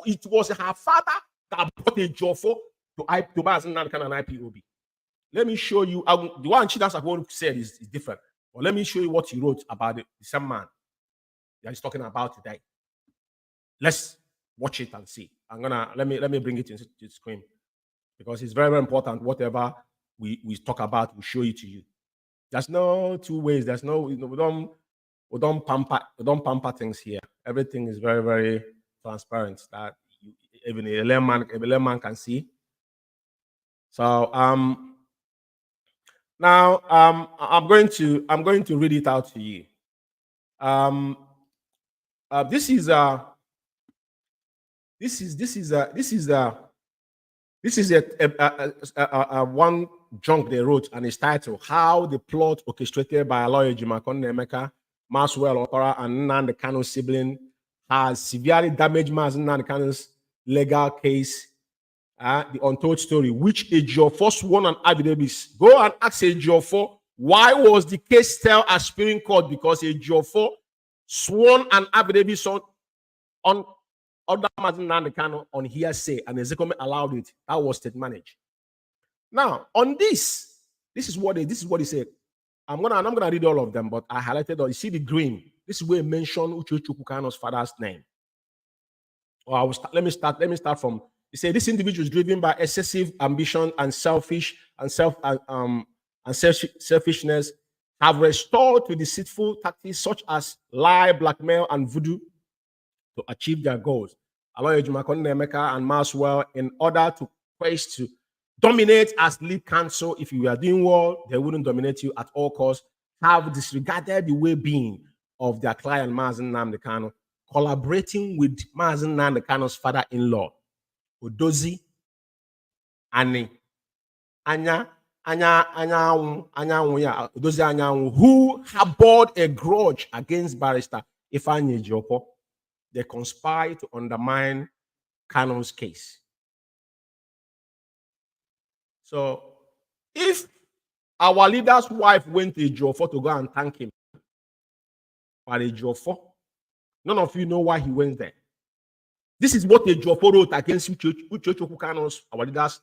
it was her father that brought Ejiofor to Mazi Nnamdi Kanu and IPOB. Let me show you, the one that's what said is different. But let me show you what he wrote about the same man that he's talking about today. Let's watch it and see. Let me bring it into the screen, because it's very, very important. Whatever we talk about, we show it to you. There's no two ways. There's no, we don't pamper things here. Everything is very, very transparent that even a layman can see. So now I'm going to read it out to you. This is one junk they wrote, and it's titled "How the Plot Orchestrated by a Lawyer Jimakon Emeka, Maxwell Okora, and Nnamdi Kanu sibling has severely damaged Mazi Nnamdi Kanu's legal case." The untold story, which Ejiofor sworn an affidavit. Go and ask Ejiofor, why was the case still at Supreme Court? Because Ejiofor sworn an affidavit on other Mazi Nnamdi Kanu on hearsay, and Ezekome allowed it. That was state managed. Now, on this is what he said. I'm gonna read all of them, but I highlighted all. You see the green. This is where he mentioned Uchechi Kanu's father's name. Or let me start from He said this individual is driven by excessive ambition and selfishness have restored to deceitful tactics such as lie, blackmail, and voodoo to achieve their goals. Allow Emeka and Maswell in order to quest to dominate as lead counsel. If you are doing well, they wouldn't dominate you at all costs. Have disregarded the well-being of their client, Mazzi NNAMDI KANU, collaborating with Mazzi NNAMDI KANU's father-in-law, Odozi, Ani, who harbored a grudge against barrister Ifeanyi Ejiofor. They conspired to undermine KANU's case. So, if our leader's wife went to Ejiofor to go and thank him for Ejiofor, none of you know why he went there. This is what Ejiofor wrote against Uche KANU's, our leader's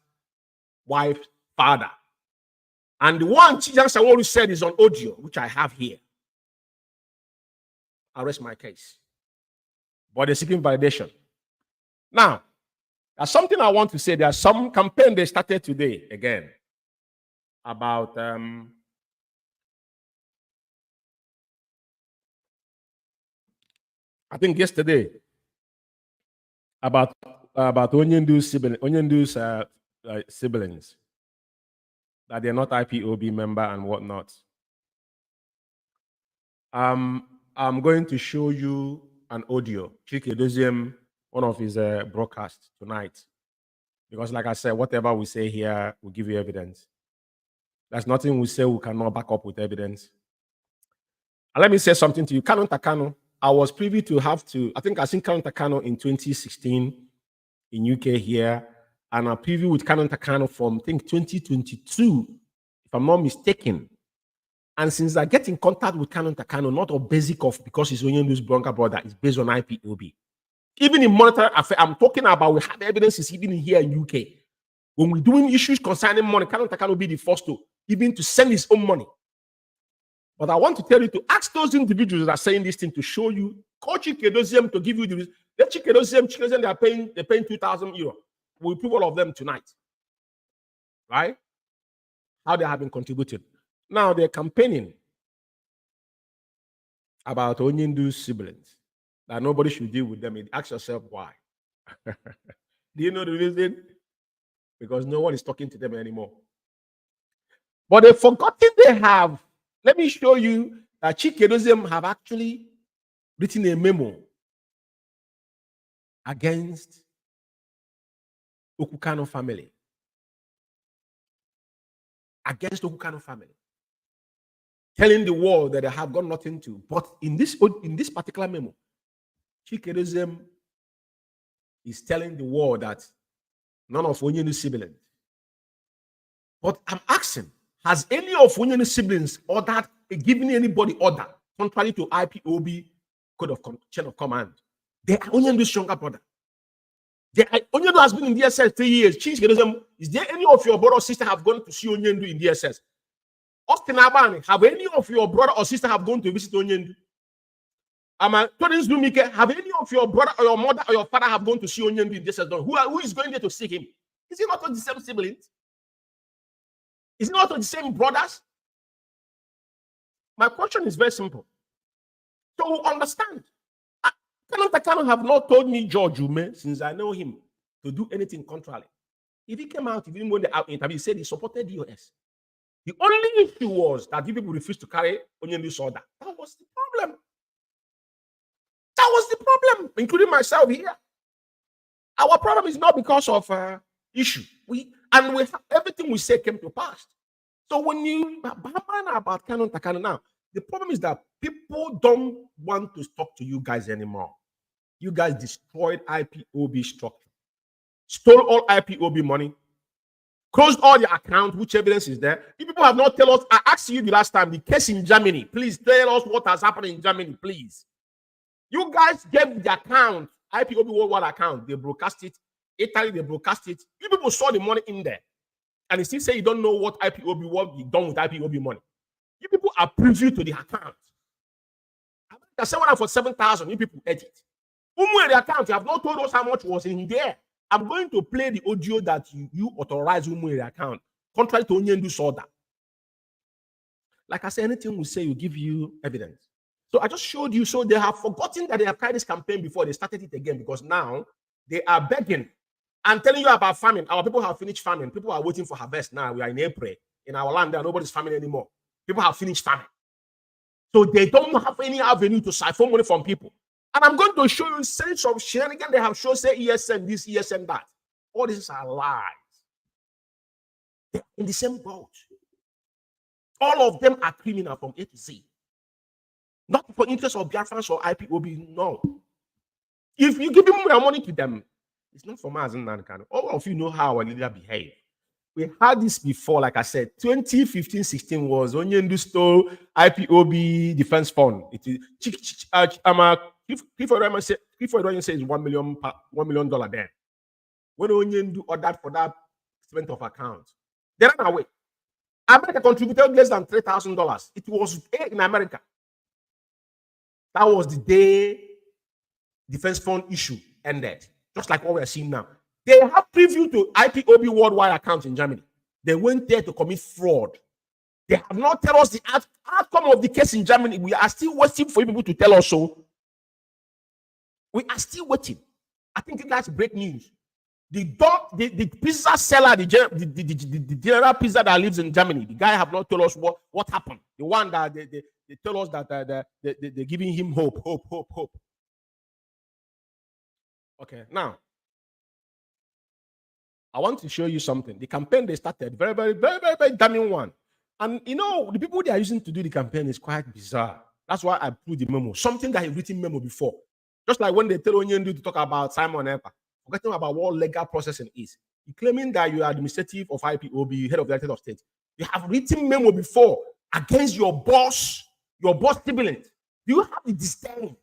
wife, father. And the one Chijan Sanwo-Olu said is on audio, which I have here. I'll rest my case. But they're seeking validation. Now, there's something I want to say. There's some campaign they started today again about I think yesterday about Onyendu's siblings, that they're not IPOB member and whatnot. I'm going to show you an audio. Chike Doziem, one of his broadcasts tonight. Because like I said, whatever we say here, we'll give you evidence. There's nothing we say we cannot back up with evidence. And let me say something to you. KANU Takano, I was privy to I think I seen KANU Takano in 2016 in UK here. And I preview with KANU Takano from, I think, 2022, if I'm not mistaken. And since I get in contact with KANU Takano, not a basic of because he's Onyendu's Bronca brother, it's based on IPOB. Even in monetary affairs, I'm talking about we have evidence even here in UK. When we're doing issues concerning money, KANU Takano will be the first to even to send his own money. But I want to tell you to ask those individuals that are saying this thing to show you, call Chikedoziem to give you the reason. Let Chikedoziem, they're paying 2,000 euro. We'll prove all of them tonight. Right? How they have been contributed. Now they're campaigning about Onyendu's siblings, that nobody should deal with them. Ask yourself why. Do you know the reason? Because no one is talking to them anymore. But they've forgotten they have. Let me show you that Chikedoziem have actually written a memo against Okukano family. Against Okukano family. Telling the world that they have got nothing to. But in this particular memo, Chikedoziem is telling the world that none of Onyendu's siblings. But I'm asking, has any of Onyendu's siblings ordered, given anybody order, contrary to IPOB code of chain of command? They are Onyendu's stronger brother. Onyendu has been in DSS 3 years. Chikedoziem, is there any of your brother or sister have gone to see Onyendu in DSS? Austin Abani, have any of your brother or sister have gone to visit Onyendu? Have any of your brother or your mother or your father have gone to see Onyendu in DSS? Who is going there to see him? Is he not the same siblings? Is he not the same brothers? My question is very simple. So understand. KANU Takano have not told me George Umeh, since I know him, to do anything contrary. If he came out, if he didn't go in the interview, he said he supported DOS. The only issue was that people refused to carry Onyendu's order. That was the problem. That was the problem, including myself here. Our problem is not because of issue. Everything we say came to pass. So when you about KANU Takano now, the problem is that people don't want to talk to you guys anymore. You guys destroyed IPOB structure, stole all IPOB money, closed all your accounts, which evidence is there. You people have not told us. I asked you the last time, the case in Germany. Please tell us what has happened in Germany, please. You guys gave the account, IPOB worldwide account. They broadcast it. Italy, they broadcast it. You people saw the money in there. And you still say you don't know what IPOB, what you done with IPOB money. You people are privy to the account. I said one for 7,000. You people ate it. Umeh, the account, you have not told us how much was in there. I'm going to play the audio that you authorize Umeh account, contrary to Onyendu's order. Like I said, anything we say will give you evidence. So I just showed you. So they have forgotten that they have tried this campaign before. They started it again because now they are begging and telling you about farming. Our people have finished farming. People are waiting for harvest now. We are in April. In our land, there nobody's farming anymore. People have finished farming. So they don't have any avenue to siphon money from people. And I'm going to show you sense of shenanigans they have shown, say ESN this, ESN that. All these are lies. They're in the same boat. All of them are criminal from A to Z. Not for interest of Biafrans or IPOB, no. If you give more money to them, it's not for Mazzi and KANU. All of you know how a leader behave. We had this before, like I said, 2015-16 was Onyendu stole IPOB defense fund. It is Clifford says $1 million then. When Onyendu ordered for that statement of account, they ran away. America contributed less than $3,000. It was in America. That was the day defense fund issue ended, just like what we are seeing now. They have preview to IPOB worldwide accounts in Germany. They went there to commit fraud. They have not tell us the outcome of the case in Germany. We are still waiting for people to tell us so. We are still waiting. I think you guys break news. The pizza seller, the general pizza that lives in Germany, the guy have not told us what happened. The one that they tell us that they're giving him hope. Okay, now I want to show you something. The campaign they started, very damning one. And you know, the people they are using to do the campaign is quite bizarre. That's why I put the memo. Something that I've written memo before. Just like when they tell Onyendu to talk about Simon Epa, forgetting about what legal processing is. You're claiming that you are administrative of IPOB, head of the United of States. You have written memo before against your boss siblings. Do you have the disdain?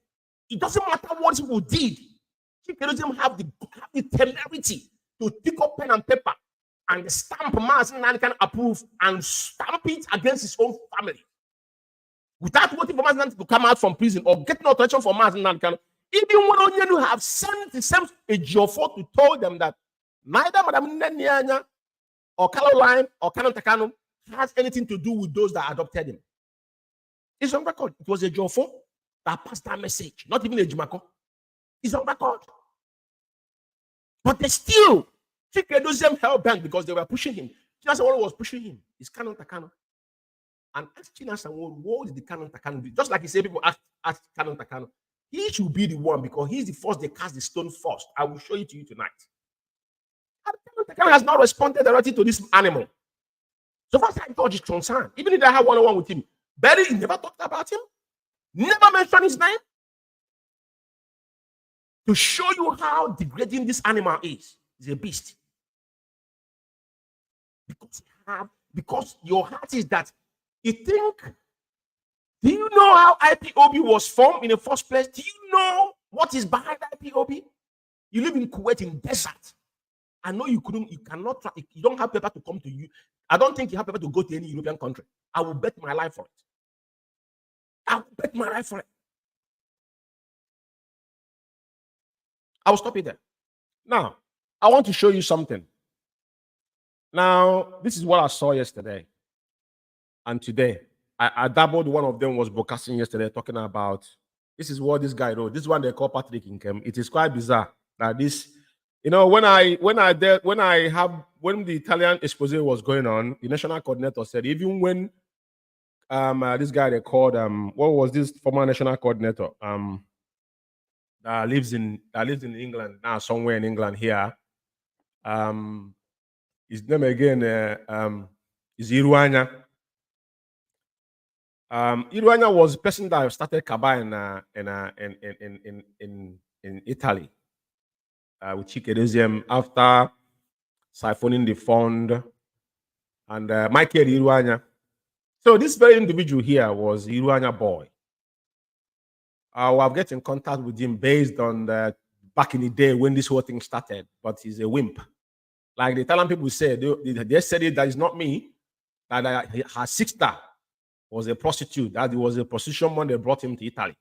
It doesn't matter what people did. They don't have the temerity to pick up pen and paper and stamp Mazzi can approve and stamp it against his own family. Without waiting for Mazzi to come out from prison or getting authorization for Mazzi can. Even when Onyendu have sent a Geoffo to tell them that neither Madam Nanyanya or Caroline or KANU has anything to do with those that adopted him. It's on record. It was a Geoffo that passed that message, not even a Jimako. It's on record. But they still those them hell bent because they were pushing him. Chinasa was pushing him. It's KANU. And ask Chinasa what is the KANU? Just like he said, people ask KANU. He should be the one because he's the first they cast the stone first. I will show it to you tonight. And KANU has not responded directly to this animal. So far as I thought is concerned, even if I have one-on-one with him, Barry never talked about him, never mentioned his name. To show you how degrading this animal is. He's a beast. Because your heart is that you think, do you know how IPOB was formed in the first place? Do you know what is behind IPOB? You live in Kuwait in desert. I know you cannot, you don't have paper to come to you. I don't think you have paper to go to any European country. I will bet my life for it. I will bet my life for it. I will stop it there. Now, I want to show you something. Now, this is what I saw yesterday and today. I doubled one of them was broadcasting yesterday talking about, this is what this guy wrote. This one they call Patrick Inkem. It is quite bizarre that this, you know, when the Italian expose was going on, the national coordinator said, even when this guy they called, what was this former national coordinator? That lives in England now, somewhere in England here. His name again is Iruanya. Iruanya was the person that started Kaba in Italy with Chikerezium after siphoning the fund and Michael Iruanya. So this very individual here was Iruanya boy. I'll get in contact with him based on back in the day when this whole thing started, but he's a wimp. Like the Italian people say, they said it, that is not me, that her sister was a prostitute, that it was a prostitution when they brought him to Italy.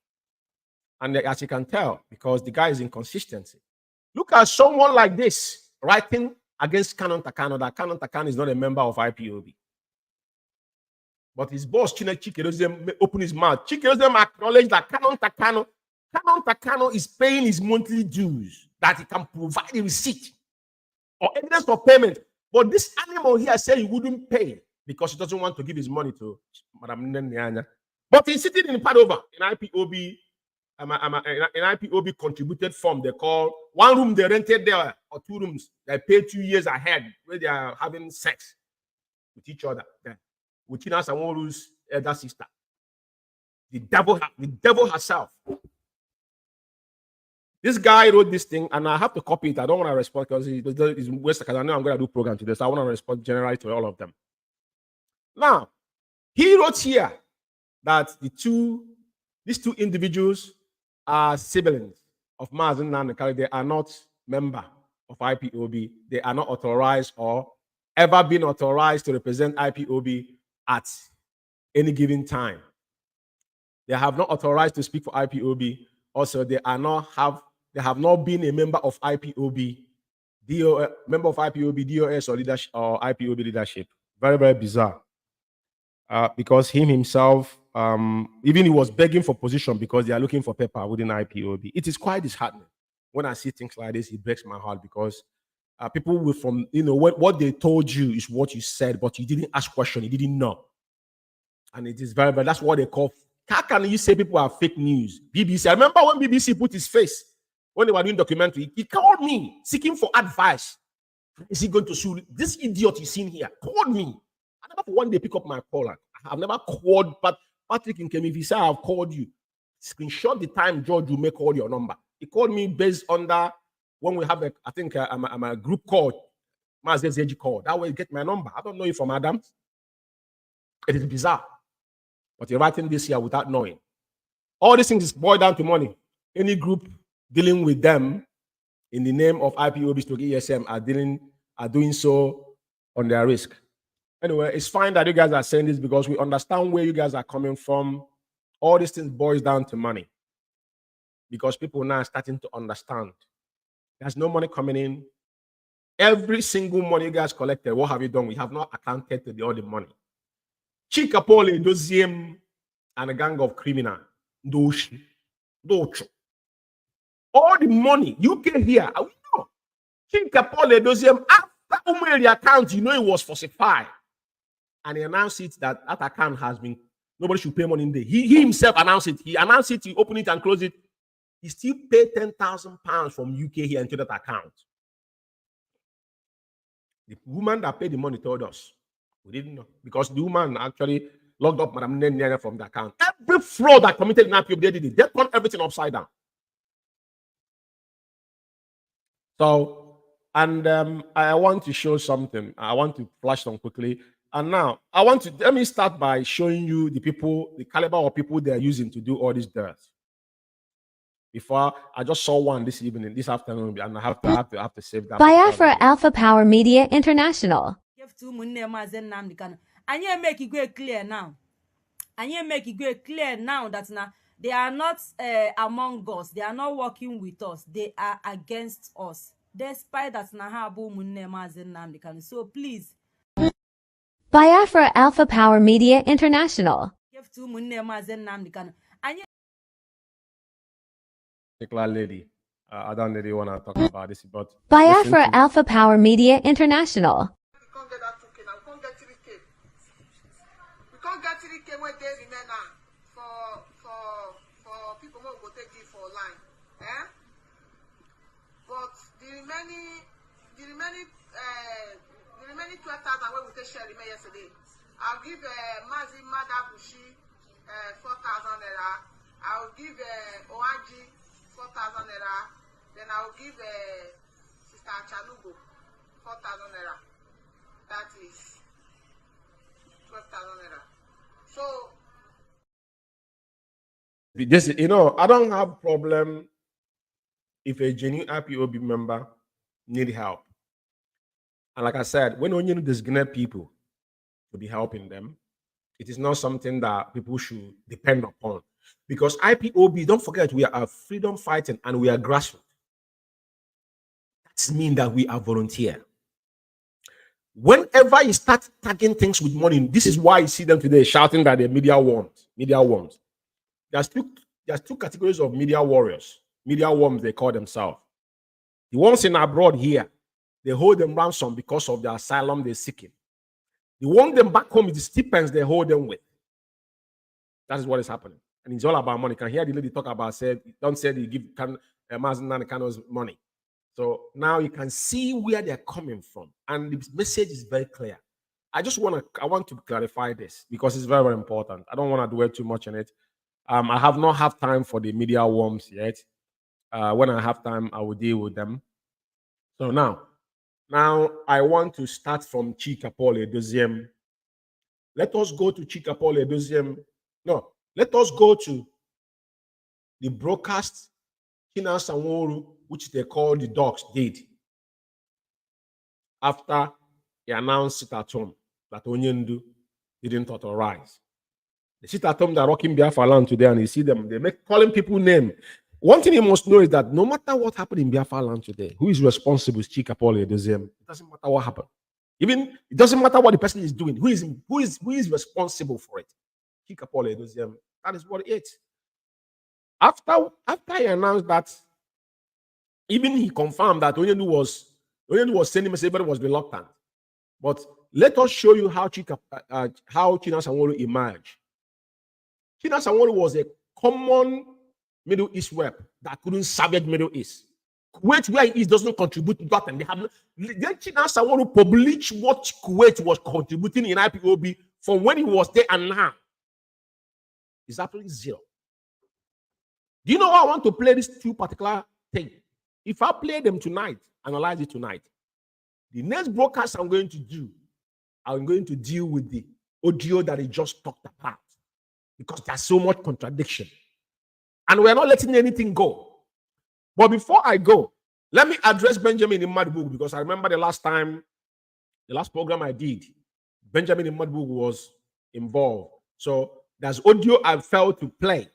And as you can tell, because the guy is inconsistency. Look at someone like this writing against KANU that KANU is not a member of IPOB. But his boss, Chikerozem, opened his mouth. Chikerozem acknowledged that KANU is paying his monthly dues, that he can provide a receipt or evidence of payment. But this animal here said he wouldn't pay because he doesn't want to give his money to Madam Nyanya. But he's sitting in Padova in IPOB. In IPOB contributed form. They call one room they rented there or 2 rooms. They pay 2 years ahead where they are having sex with each other. Yeah. With Tina Samoru's elder sister. The devil herself. This guy wrote this thing, and I have to copy it. I don't want to respond because it's wasted, because I know I'm going to do program today, so I want to respond generally to all of them. Now, he wrote here that these two individuals are siblings of Mazzi and NNAMDI. They are not member of IPOB. They are not authorized or ever been authorized to represent IPOB at any given time. They have not authorized to speak for IPOB. Also, they have not been a member of IPOB, member of IPOB, DOS or leadership or IPOB leadership. Very, very bizarre. Because himself, even he was begging for position because they are looking for paper within IPOB. It is quite disheartening. When I see things like this, it breaks my heart because people will from, what they told you is what you said, but you didn't ask question, you didn't know. And it is very, very, that's what they call, how can you say people are fake news? BBC, I remember when BBC put his face, when they were doing documentary, he called me seeking for advice. Is he going to sue this idiot you seen here? Called me. I never for one day pick up my call. I've never called, but Patrick in Kemi said I've called you. Screenshot the time George will make all your number. He called me based on that when we have I'm a group call, Mazzi call. That way you get my number. I don't know you from Adams. It is bizarre. But you're writing this here without knowing. All these things boil down to money. Any group dealing with them in the name of IPOB to ESM are doing so on their risk. Anyway, it's fine that you guys are saying this because we understand where you guys are coming from. All these things boils down to money. Because people now are starting to understand. There's no money coming in. Every single money you guys collected, what have you done? We have not accounted to all the money. Chikapole, Doziem, and a gang of criminals. All the money you can hear, we know. Chikapole, Doziem, after Umeh the account, it was falsified. And he announced it that account has been, nobody should pay money in there. He himself announced it. He announced it, he opened it and closed it. He still paid £10,000 from UK here into that account. The woman that paid the money told us. We didn't know. Because the woman actually logged up Madam Nyanya from the account. Every fraud that committed in IPOB, they did it. They turned everything upside down. So, and I want to show something. I want to flash them quickly. And now, let me start by showing you the caliber of people they're using to do all this dirt. Before, I just saw one this afternoon, and I have to save that. Biafra Alpha Power Media International. And you make it clear now. And you make it clear now that now they are not among us. They are not working with us. They are against us. Despite that, so please. Biafra Alpha Power Media International. Particular lady, I don't really want to talk about this, but Biafra Alpha Power Media International. We can't get that 2K now. We can't get 3K. We can't get 3K when they remain now for people who go take it for line. But the remaining 12,000 when we take share remain yesterday. I'll give Mazzi Madabushi 4,000 naira. I'll give Oanji 4,000 naira. Then I'll give Sister Chalugo 4,000 naira. That is 12,000 naira. So this, I don't have problem if a genuine IPOB member need help. And like I said, when you designate people to be helping them, it is not something that people should depend upon. Because IPOB, don't forget, we are freedom fighting and we are grassroots. That means that we are volunteer. Whenever you start tagging things with money, this is why you see them today shouting that the media worms. Media worms. There's two categories of media warriors. Media worms, they call themselves. The ones in abroad here, they hold them ransom because of the asylum they're seeking. They want them back home with the stipends they hold them with. That is what is happening. And it's all about money. You can hear the lady talk about, don't say they give Mazzi and KANU's money. So now you can see where they're coming from. And the message is very clear. I want to clarify this because it's very, very important. I don't want to dwell too much on it. I have not had time for the media worms yet. When I have time, I will deal with them. So now I want to start from Chika Paul Edoziem. Let us go to Chika Paul Edoziem. No, let us go to the broadcast Kina Sanworu, which they call the docs, did after he announced sit at home that Onyendu didn't authorize. They sit at home that rocking Biafra land today, and you see them, they make calling people name. One thing you must know is that no matter what happened in Biafra land today, who is responsible is Chika Paul Edoziem. It doesn't matter what happened. Even it doesn't matter what the person is doing. Who is responsible for it? Chika Paul Edoziem. That is what it is. After he announced that, even he confirmed that Onyendu was sending message, everybody was reluctant. But let us show you how China Sanwo-Olu emerged. China Sanwo-Olu was a common Middle East rep that couldn't savage Middle East. Kuwait, where he is, doesn't contribute to that, and then China Sanwo-Olu published what Kuwait was contributing in IPOB from when he was there and now. It's absolutely zero. Do you know why I want to play these two particular things? If I play them tonight, analyze it tonight, the next broadcast I'm going to do, I'm going to deal with the audio that he just talked about because there's so much contradiction. And we're not letting anything go. But before I go, let me address Benjamin Imadibu because I remember the last program I did, Benjamin Imadibu was involved. So there's audio I failed to play.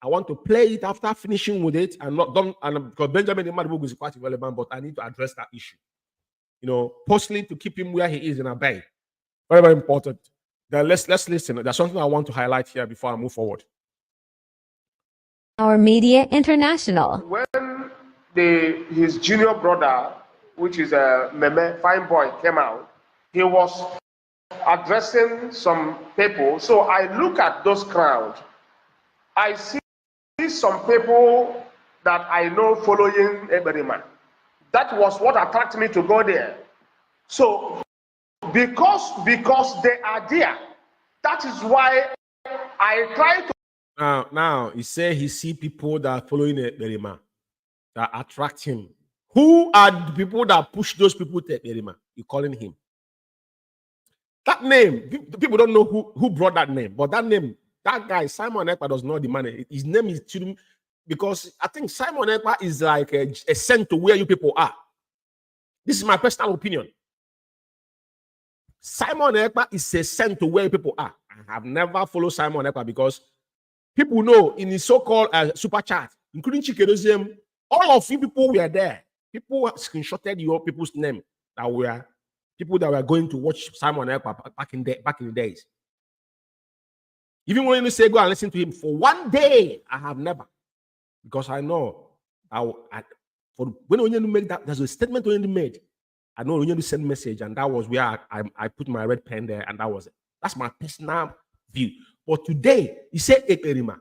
I want to play it after finishing with it and because Benjamin Imadibu is quite relevant, but I need to address that issue. You know, personally to keep him where he is in a bay. Very, very important. Then let's listen. There's something I want to highlight here before I move forward. Our Media International. When his junior brother, which is a Meme fine boy, came out, he was addressing some people. So I look at those crowds. I see some people that I know following Eberiman. That was what attracted me to go there. So because they are there, that is why I try to. Now he say he see people that are following Eberiman that attract him. Who are the people that push those people to Eberiman? You're calling him. That name, people don't know who brought that name, but that name. That guy, Simon Ekpa, does not demand it. His name is Chidum because I think Simon Ekpa is like a scent to where you people are. This is my personal opinion. Simon Ekpa is a scent to where you people are. I have never followed Simon Ekpa because people know in his so-called super chat, including Chikedoziem, all of you people were there. People screenshotted your people's name that were people that were going to watch Simon Ekpa back in the days. Even when you say go and listen to him for one day, I have never. Because I know when Onyendu made that, there's a statement Onyendu made. I know Onyendu sent message, and that was where I put my red pen there, and that was it. That's my personal view. But today, he said Eperima.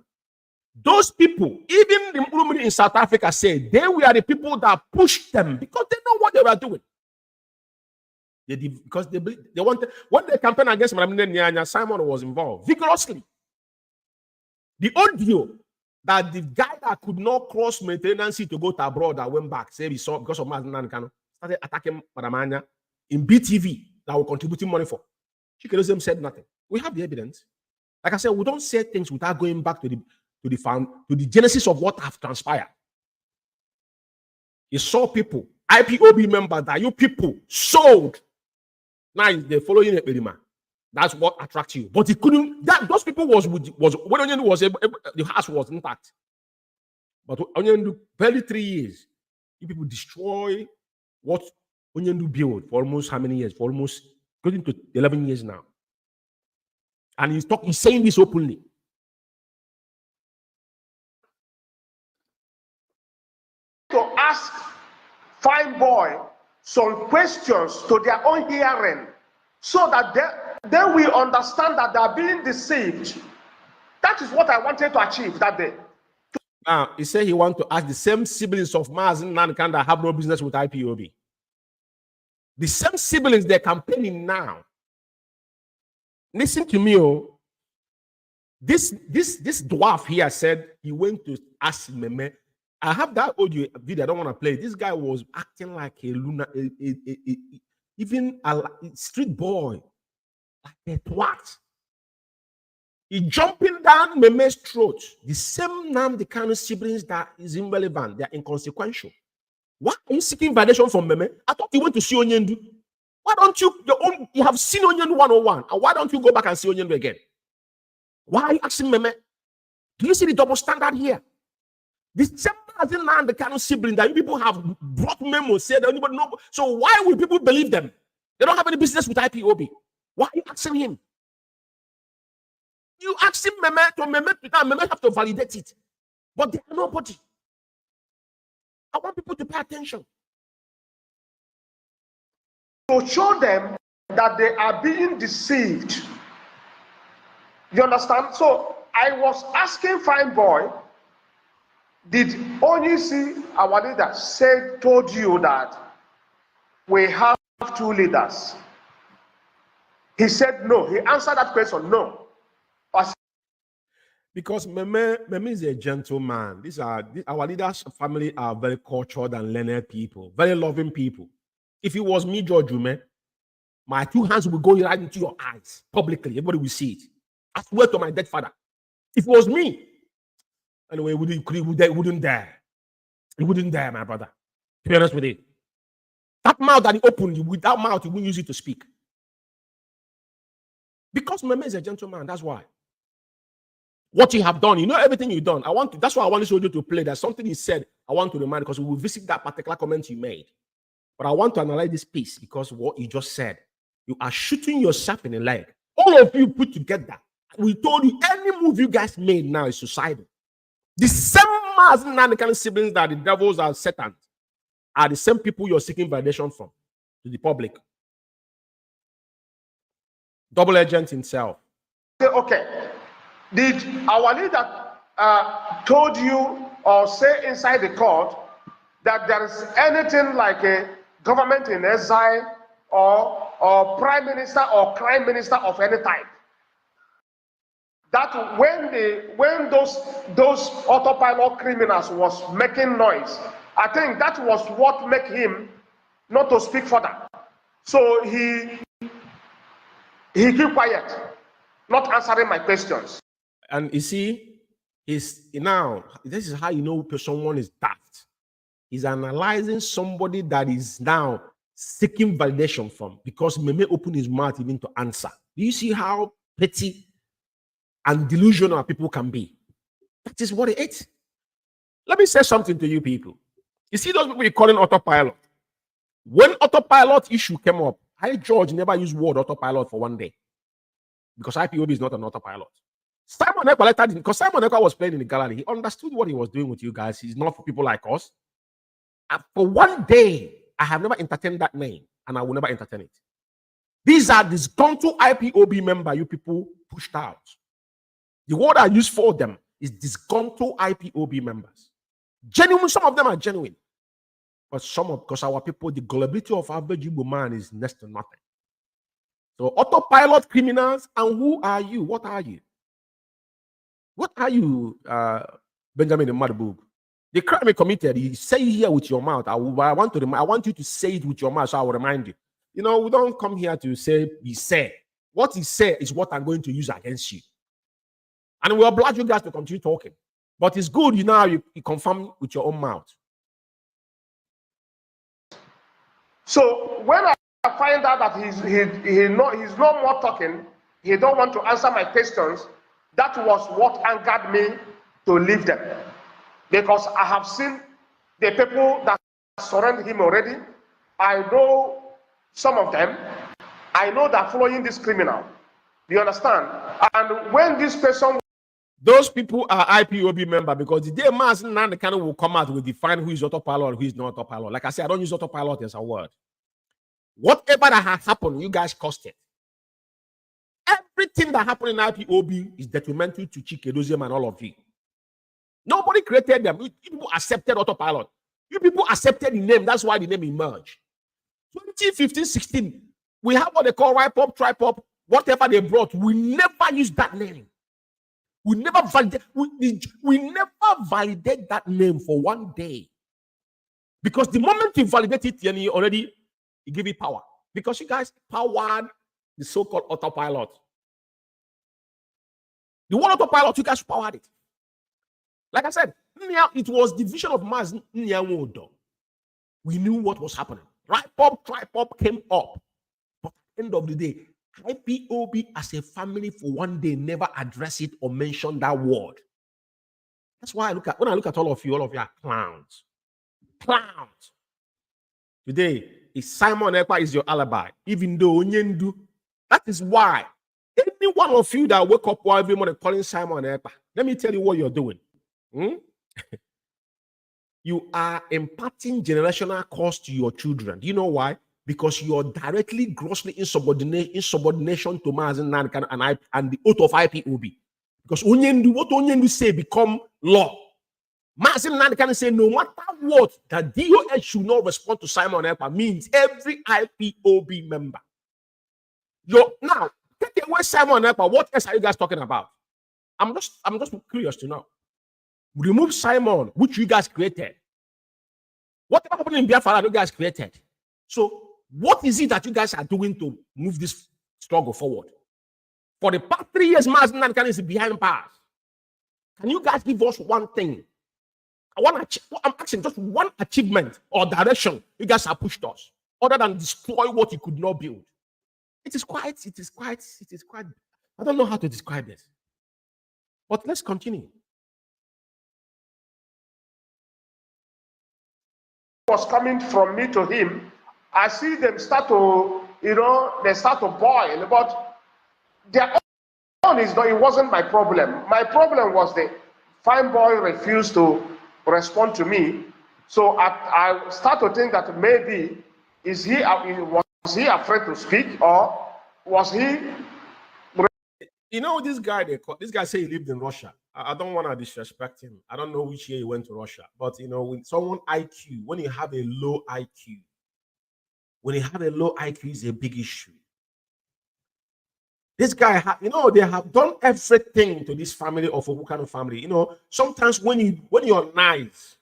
Those people, even the Umeh in South Africa, said they were the people that pushed them because they know what they were doing. Because they wanted, when they campaigned against Madam Nyanya, Simon was involved vigorously. The audio that the guy that could not cross maintenance to go to abroad that went back, say he saw because of Mazzi KANU, started attacking Madam Nyanya in BTV that were contributing money for. Chikedoziem said nothing. We have the evidence. Like I said, we don't say things without going back to the genesis of what have transpired. He saw people, IPOB members that you people sold. Now they're following Eberiman. That's what attracts you. But he couldn't. Those people was when Onyendu was able, the house was intact. But Onyendu, barely 3 years, you people destroy what Onyendu built for almost how many years? For almost going to 11 years now. And he's saying this openly. To ask Fine Boy some questions to their own hearing so that they will understand that they are being deceived. That is what I wanted to achieve that day. Now, he said he wants to ask the same siblings of Mazzi Nankan that have no business with IPOB. The same siblings they're campaigning now. Listen to me, oh. This dwarf here said he went to ask Meme. I have that audio video. I don't want to play. This guy was acting like a lunar, even a street boy, like a twat. He jumping down Meme's throat. The same NNAMDI KANU siblings that is irrelevant. They are inconsequential. Why are you seeking validation from Meme? I thought you went to see Onyendu. Why don't you have seen Onyendu 101? And why don't you go back and see Onyendu again? Why are you asking Meme? Do you see the double standard here? The same NNAMDI KANU sibling that you people have brought memos, said anybody know. So why will people believe them? They don't have any business with IPOB. Why are you asking him? You ask him Meme have to validate it. But they are nobody. I want people to pay attention. To show them that they are being deceived. You understand? So I was asking Fine Boy, did Onyisi, our leader, told you that we have two leaders? He said no. He answered that question, no. Because Meme is a gentleman. Our leaders' family are very cultured and learned people, very loving people. If it was me, George Umeh, my two hands will go right into your eyes publicly. Everybody will see it. I swear to my dead father. If it was me, anyway, he wouldn't dare. He wouldn't dare, my brother. To be honest with you. That mouth that he opened, with that mouth, he wouldn't use it to speak. Because Meme is a gentleman, that's why. What you have done, you know everything you've done. That's why I want this audio to play. There's something he said I want to remind, because we will visit that particular comment you made. But I want to analyze this piece because what you just said. You are shooting yourself in the leg. All of you put together. We told you any move you guys made now is suicidal. The same NNAMDI siblings that the devils are Satan are the same people you're seeking validation from to the public. Double agent himself. Okay. Did our leader told you or say inside the court that there is anything like a government in exile or prime minister or crime minister of any type? That when those autopilot criminals was making noise, I think that was what made him not to speak further. So he keep quiet, not answering my questions. And you see, this is how you know someone is daft. He's analyzing somebody that is now seeking validation from, because Meme opened his mouth even to answer. Do you see how petty and delusional people can be? That is what it is. Let me say something to you people. You see those people you're calling autopilot. When autopilot issue came up, George never used word autopilot for one day, because IPOB is not an autopilot. Simon Ekpa didn't, because Simon Ekpa was playing in the gallery. He understood what he was doing with you guys. He's not for people like us. And for one day, I have never entertained that name, and I will never entertain it. These are disgruntled IPOB member you people pushed out. The word I use for them is disgruntled IPOB members. Genuine, some of them are genuine. But because our people, the gullibility of average Igbo man is next to nothing. So autopilot criminals, and who are you? What are you? What are you, Benjamin Madbug? The crime he committed, you say it here with your mouth. I want you to say it with your mouth, so I will remind you. You know, we don't come here to say he said. What he said is what I'm going to use against you. And we oblige you guys to continue talking. But it's good, you know, you confirm with your own mouth. So when I find out that he's no more talking, he don't want to answer my questions, that was what angered me to leave them. Because I have seen the people that surround him already. I know some of them. I know they're following this criminal. Do you understand? And when this person, those people are IPOB member, because the day Mazzi Nnamdi Kanu will come out will define who is autopilot and who is not autopilot. Like I said, I don't use autopilot as a word. Whatever that has happened, you guys caused it. Everything that happened in IPOB is detrimental to Chikedozium and all of you. Nobody created them. You people accepted autopilot. You people accepted the name. That's why the name emerged. 2015, 16, we have what they call RIPOP, TRIPOP, whatever they brought. We never used that name. We never validate. We never validate that name for one day. Because the moment you validate it, you already give it power. Because you guys powered the so-called autopilot. The one autopilot, you guys powered it. Like I said, it was the vision of Mazzi. We knew what was happening. RIPOP, TRIPOP came up. But at the end of the day, IPOB as a family for one day never address it or mention that word. That's why when I look at all of you are clowns. Clowns. Today, Simon Ekpa is your alibi, even though Onyendu. That is why any one of you that wake up every morning calling Simon Ekpa, let me tell you what you're doing. You are imparting generational cost to your children. Do you know why? Because you're directly grossly insubordination to Mazzi Nnamdi Kanu and the oath of IPOB. Because what Onyendu say become law. Mazzi Nnamdi Kanu say no matter what, that DOS should not respond to Simon Ekpa means every IPOB member. Now take away Simon Ekpa. What else are you guys talking about? I'm just curious to know. Remove Simon, which you guys created. What happened in Biafra, you guys created. So, what is it that you guys are doing to move this struggle forward? For the past 3 years, Mazzi Nnamdi Kanu is behind bars. Can you guys give us one thing? I'm asking just one achievement or direction you guys have pushed us, other than destroy what you could not build. It is quite, I don't know how to describe this. But let's continue. was coming from me to him, I see them start to, they start to boil. But their own is not, it wasn't my problem. My problem was the fine boy refused to respond to me. So I start to think that maybe was he afraid to speak, or was he? This guy say he lived in Russia. I don't want to disrespect him. I don't know which year he went to Russia. But, when someone IQ, when you have a low IQ, is a big issue. This guy, they have done everything to this family of a kind of family. Sometimes when you're nice,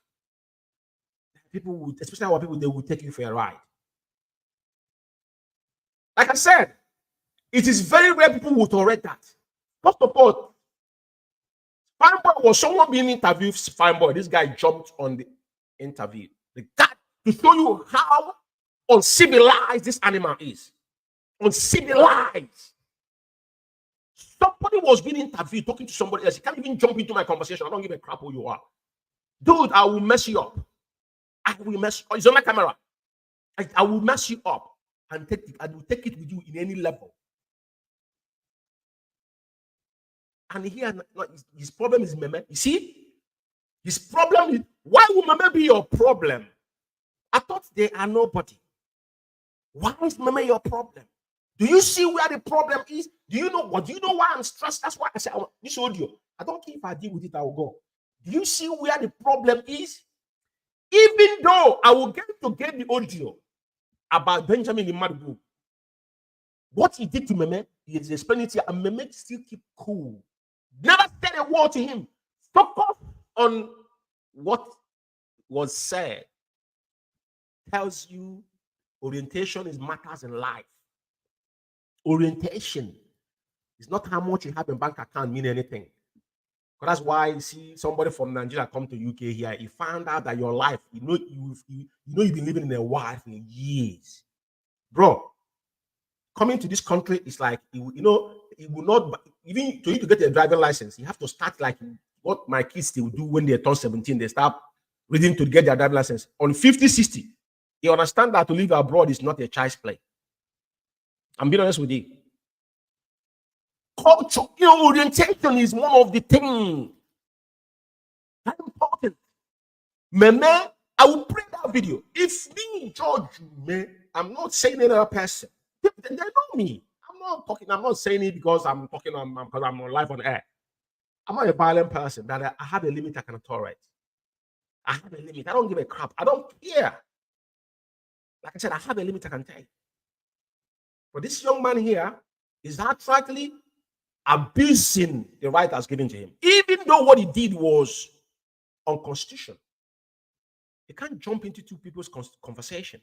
people would, especially our people, they will take you for a ride. Like I said, it is very rare people will tolerate that. First of all, Fine Boy was someone being interviewed. Fine Boy, this guy jumped on the interview. The guy, to show you how uncivilized this animal is. Uncivilized. Somebody was being interviewed, talking to somebody else. You can't even jump into my conversation. I don't give a crap who you are. Dude, I will mess you up. It's on my camera. I will mess you up and I will take it with you in any level. And here, his problem is Meme. You see? His problem is, why would Meme be your problem? I thought they are nobody. Why is Meme your problem? Do you see where the problem is? Do you know why I'm stressed? That's why I said, this audio, I don't care if I deal with it, I will go. Do you see where the problem is? Even though I will get the audio about Benjamin Imadu, what he did to Meme, he is explaining it here, and Meme still keep cool. Never said a word to him. Focus on what was said. Tells you orientation is matters in life. Orientation is not how much you have in bank account mean anything. That's why you see somebody from Nigeria come to UK here. He found out that your life, you've been living in a while for years, bro. Coming to this country is like, it will not, even to you to get a driving license, you have to start like what my kids still do when they turn 17. They start reading to get their driving license on 50, 60. He understands that to live abroad is not a child's play. I'm being honest with you. Culture, orientation is one of the things that's important. Meme, I will bring that video. If me, George, I'm not saying any other person. They know me. I'm not saying it because I'm talking on because I'm on live on air. I'm not a violent person. That I have a limit I can tolerate. I have a limit. I don't give a crap. I don't care. Like I said, I have a limit I can take. But this young man here is actually abusing the right that's given to him, even though what he did was unconstitutional. You can't jump into two people's conversation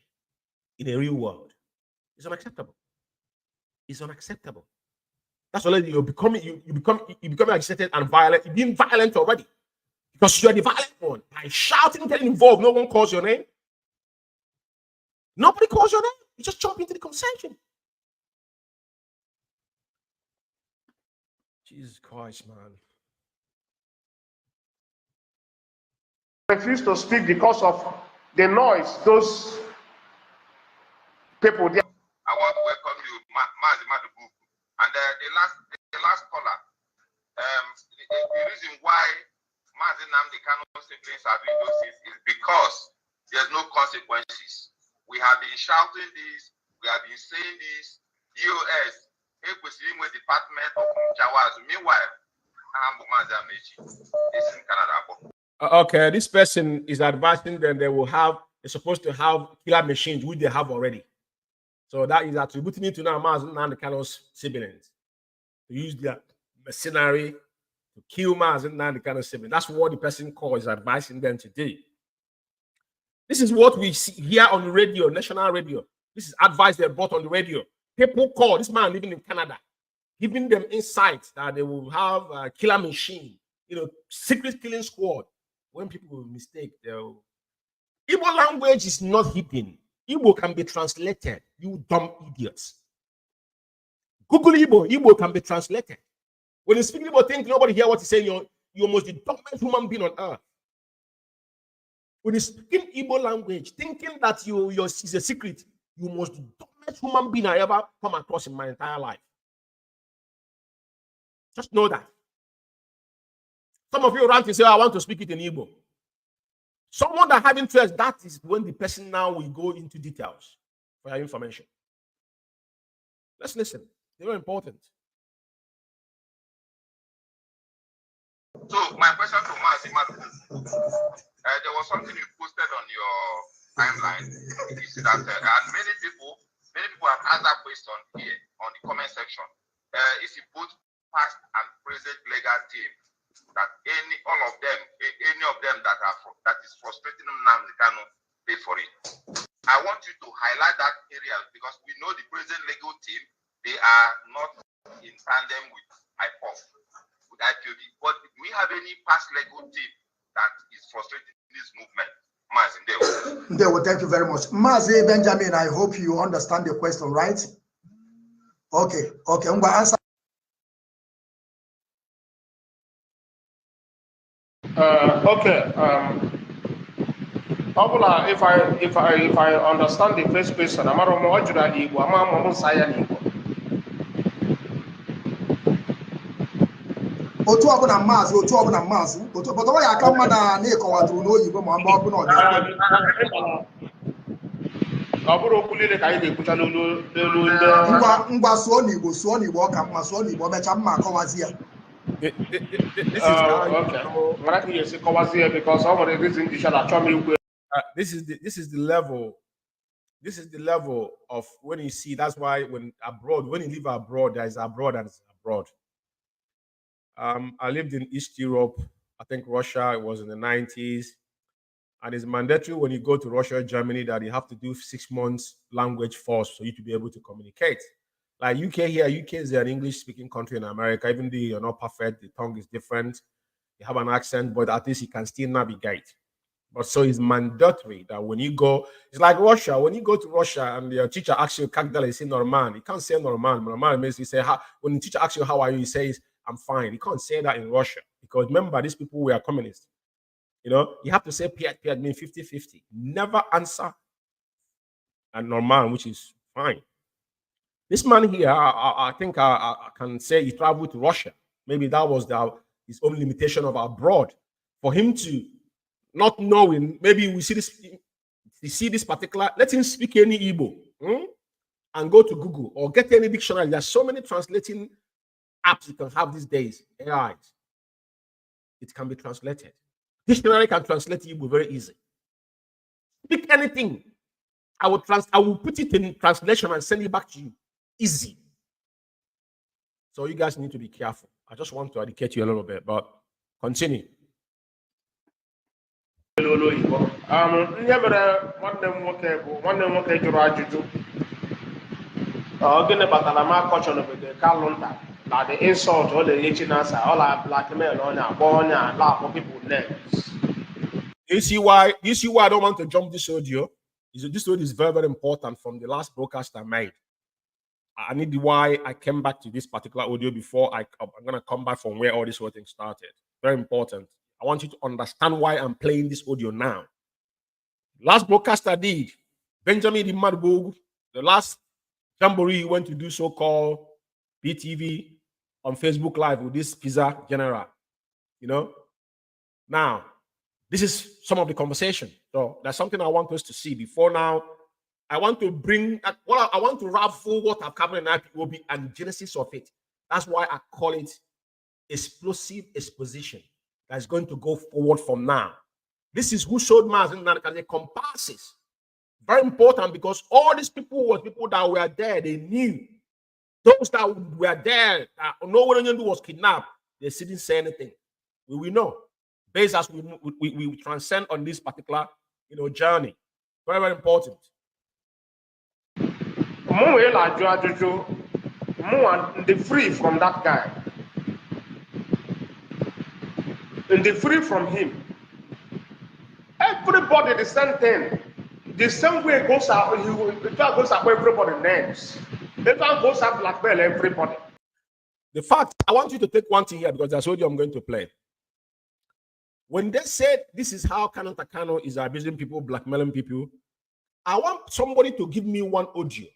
in a real world. It's unacceptable. It's unacceptable. That's already you become agitated and violent. You're being violent already because you're the violent one. By shouting, getting involved, no one calls your name. Nobody calls your name. You just jump into the conversation. Jesus Christ, man. Refuse to speak because of the noise those people there. I want to welcome you, Mazzi Madubu. And the last caller, the reason why Mazzi NNAMDI KANU siblings are doing those things is because there's no consequences. We have been shouting this, we have been saying this, DOS, Exposition Department of Jawaz. Meanwhile, this in Canada. Okay, this person is advising them they're supposed to have killer machines, which they have already. So that is attributing it to now Mazzi NNAMDI KANU's siblings to use their mercenary to kill Mazzi NNAMDI KANU's siblings. That's what the person is advising them to do. This is what we see here on the radio, national radio. This is advice they brought on the radio. People call this man living in Canada, giving them insight that they will have a killer machine, secret killing squad. When people will mistake, Igbo language is not hidden. Igbo can be translated, you dumb idiots. Google Igbo. Igbo can be translated. When you speak Igbo, think nobody hear what you say. You're almost the dumbest human being on earth. When you speak Igbo language, thinking that is a secret, you must be the dumbest human being I ever come across in my entire life. Just know that. Some of you rant and say, I want to speak it in Igbo. Someone that have interest, that is when the person now will go into details for your information. Let's listen. They're very important. So my question to Mazzi Madubu, there was something you posted on your timeline. You see that, and many people have asked that question here on the comment section. Is it both past and present legal team that any of them that is frustrating NNAMDI KANU pay for it? I want you to highlight that area because we know the present legal team, they are not in tandem with IPOB, with IPOB. But do we have any past legal team that is frustrating this movement? Mazzi, thank you very much. Mazzi Benjamin, I hope you understand the question, right? Okay. I'm going to answer. If I understand the first question, I'm not otu ọbụla maazị but ọ ya aka mma na ịkọwatụrụ n'oyibo ma mgbe ọbụla ọ dị ọ bụrụ okwu niile ka anyị ga-ekwucha n'olu ngwa sụọ n'Igbo ọ ka mma sụọ n'Igbo mecha mma akọwazi ya. This is the level. This is the level of when you see. That's why when you live abroad, there is abroad and abroad. I lived in East Europe. I think Russia. It was in the 90s, and it's mandatory when you go to Russia, Germany, that you have to do 6 months language course for you to be able to communicate. Like UK here, UK is an English-speaking country in America. Even though you're not perfect, the tongue is different. You have an accent, but at least you can still navigate. But so it's mandatory that when you go, it's like Russia. When you go to Russia and your teacher asks you, you say normal. You can't say normal. Normal means you say, when the teacher asks you, how are you? He says, I'm fine. You can't say that in Russia because remember, these people were communists. You have to say, Piat means 50-50. Never answer and Norman, which is fine. This man here, I think I can say he traveled to Russia. Maybe that was his own limitation of abroad. For him to not knowing, maybe we see this particular, let him speak any Igbo and go to Google or get any dictionary. There's so many translating apps you can have these days, AIs. It can be translated. Dictionary can translate Igbo very easy. Speak anything. I will put it in translation and send it back to you. Easy. So you guys need to be careful. I just want to educate you a little bit, but continue. Ihe mere nwanne m nwoke jụrụ ajụjụ gịnị kpatara m akọchọ n'obodo kalụnta na the insult ọ na-enye Chinasa ọ la blackmail ọ na-agba onye ala akpọ people names. You see why I don't want to jump this audio? This audio is very, very important from the last broadcast I made. I need why I came back to this particular audio before I'm going to come back from where all this whole thing started. Very important. I want you to understand why I'm playing this audio now. Last broadcast I did, Benjamin Madbog, the last jamboree he went to do so-called BTV on Facebook Live with this pizza general. You know? Now, this is some of the conversation. So that's something I want us to see. Before now, I want to bring, I want to raffle what I've covered in IPOB and genesis of it. That's why I call it explosive exposition. That's going to go forward from now. This is who showed Mazzi because it compasses. Very important because all these people were people that were there. They knew. Those that were there, no one was kidnapped. They didn't say anything. We will know. Based as we transcend on this particular, journey. Very, very important. And free from that guy. And they free from him. Everybody the same thing. The same way goes out, it goes out everybody names. It goes out blackmail everybody. The fact, I want you to take one thing here because that's what I'm going to play. When they said this is how KANU is abusing people, blackmailing people, I want somebody to give me one audio.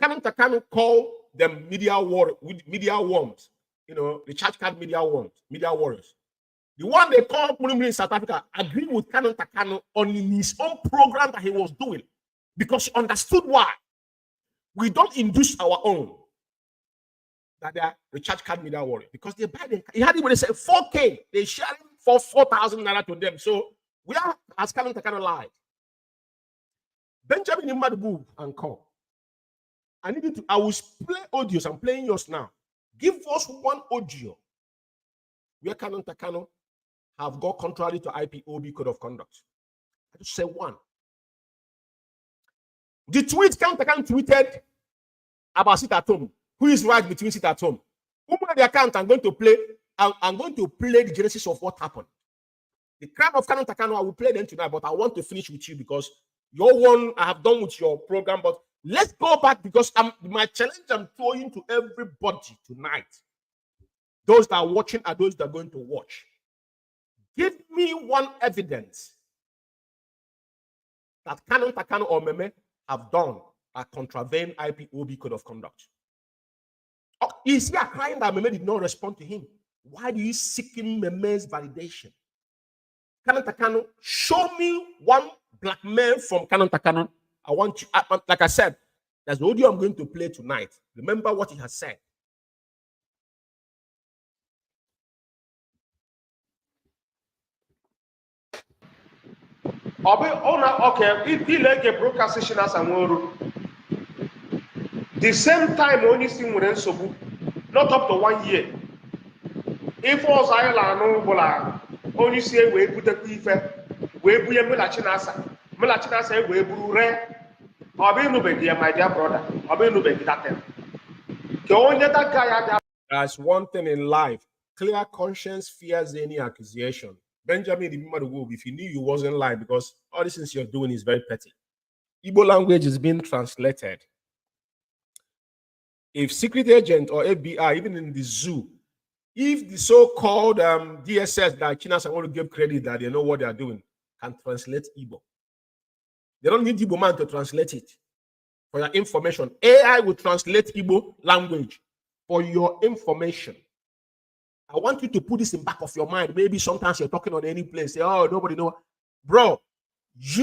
KANU call them media worms. The church card media warriors. The one they call in South Africa agreed with KANU on his own program that he was doing because he understood why. We don't induce our own. That they are the church card media warriors because they buy them. He had even said 4K, they share it for 4,000 naira to them. So we are as KANU lied. Benjamin Madbug and Co. I will play audios. I'm playing yours now. Give us one audio where KANU have got contrary to IPOB code of conduct. I just say one. The tweet KANU tweeted about sit at home. Who is right between sit at home? Open the account. I'm going to play the genesis of what happened. The crime of KANU, I will play them tonight, but I want to finish with you because your one I have done with your program, but let's go back because my challenge I'm throwing to everybody tonight. Those that are watching are those that are going to watch. Give me one evidence that KANU or Umeh have done that contravene IPOB code of conduct. Oh, is he a crime that Umeh did not respond to him? Why do you seek Umeh's validation? KANU, show me one blackmail from KANU. I want you, like I said, there's the audio I'm going to play tonight. Remember what he has said. Okay, if he like a broadcast session as the same time only thing with Ensobu, not up to 1 year. If was I only say we put a thief, we put a Melachinasa, we brew rare. My dear brother, that's one thing in life. Clear conscience fears any accusation. Benjamin, if he knew you wasn't lying, because all the things you're doing is very petty. Igbo language is being translated. If secret agent or FBI, even in the zoo, if the so-called DSS that Chinasa want to give credit that they know what they are doing, can translate Igbo, They don't need Igbo man to translate it. For your information, AI will translate Igbo language for your information. I want you to put this in back of your mind. Maybe sometimes you're talking on any place, say, oh, nobody know. Bro, if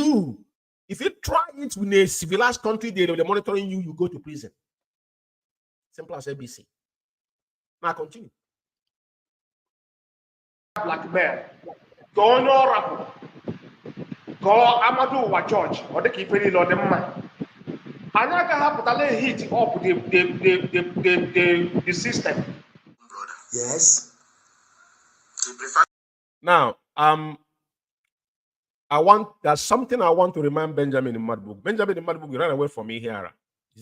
you try it in a civilized country, they're monitoring you, you go to prison. Simple as ABC. Now continue. Blackmail. Go no rap. Go Amadu wa George. Or the keep any Lord man. Anaga have to hit up the system. Yes. Now, there's something I want to remind Benjamin in Madbook. Benjamin in Madbook, you ran away from Ihiara.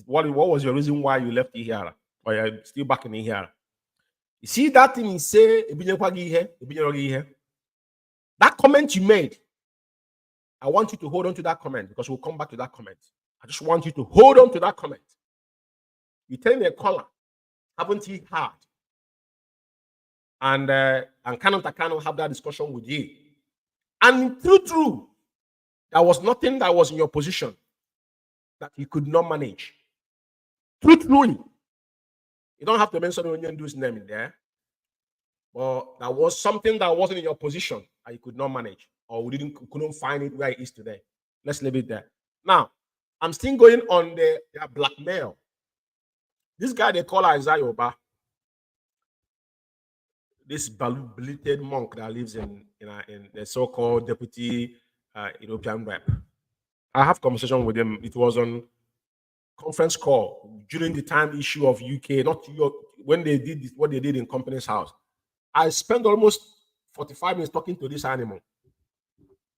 What was your reason why you left Ihiara? Or you're still back in Ihiara? You see that thing he say, that comment you made, I want you to hold on to that comment because we'll come back to that comment. I just want you to hold on to that comment. You tell me a caller, haven't he heard? And KANU have that discussion with you. And true, there was nothing that was in your position that you could not manage. Truly. You don't have to mention Onyendu's name in there. But there was something that wasn't in your position that you could not manage. Or couldn't find it where it is today. Let's leave it there. Now, I'm still going on their blackmail. This guy they call Isaiah Oba. This belated monk that lives in the so-called deputy European rep. I have conversation with him. It was on conference call during the time issue of UK, not when they did what they did in Company's House. I spent almost 45 minutes talking to this animal.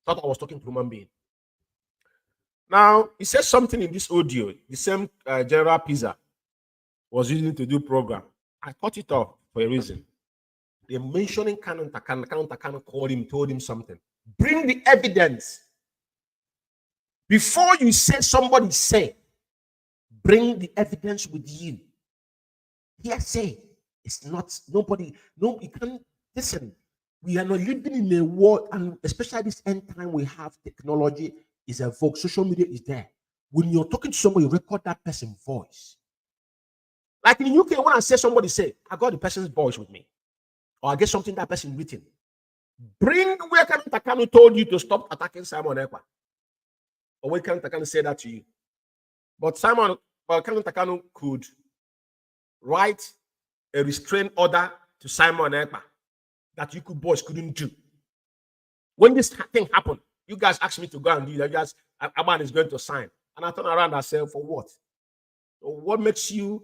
Thought I was talking to a human being. Now, he said something in this audio, the same General Pizza was using to do program. I cut it off for a reason. They're mentioning KANU called him, told him something. Bring the evidence. Before you say somebody say, bring the evidence with you. Hearsay. It's not, you can't, listen, we are not living in a world, and especially this end time we have technology is a vogue, social media is there. When you're talking to somebody, you record that person's voice. Like in the UK, when I say somebody say, I got the person's voice with me, or I get something that person written. Bring where KANU told you to stop attacking Simon Ekpa. Or where KANU say that to you. But KANU could write a restraint order to Simon Ekpa that you boys couldn't do. When this thing happened, you guys asked me to go and do that. You guys, Aman is going to sign. And I turn around and say, for what? So what makes you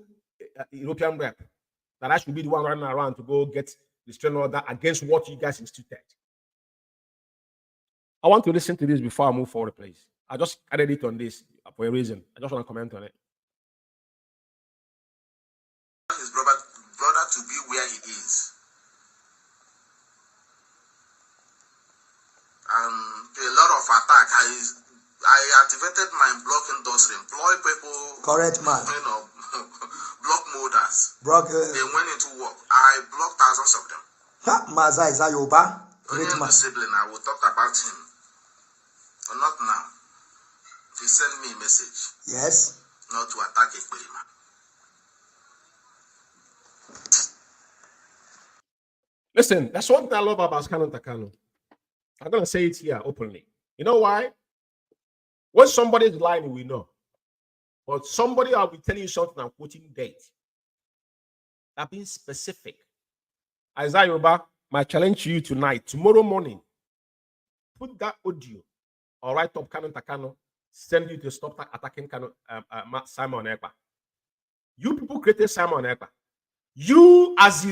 European rep? That I should be the one running around to go get restraint order against what you guys instituted. I want to listen to this before I move forward, please. I just added it on this for a reason. I just want to comment on it. His brother to be where he is. And a lot of attack. I activated my block industry, employ people. Correct, man. You know, block molders. They went into work. I blocked thousands of them. Mazzi is Ayoba. Great man. Discipline. I will talk about him. But not now. He sent me a message. Yes. Not to attack a man. Listen, that's one thing I love about KANU. I'm going to say it here openly. You know why? When somebody is lying, we know. But somebody will be telling you something and quoting date. That being specific. Isaiah Yoruba, my challenge to you tonight, tomorrow morning, put that audio or write up KANU, send you to stop attacking Simon Ekpa. You people created Simon Ekpa. You, as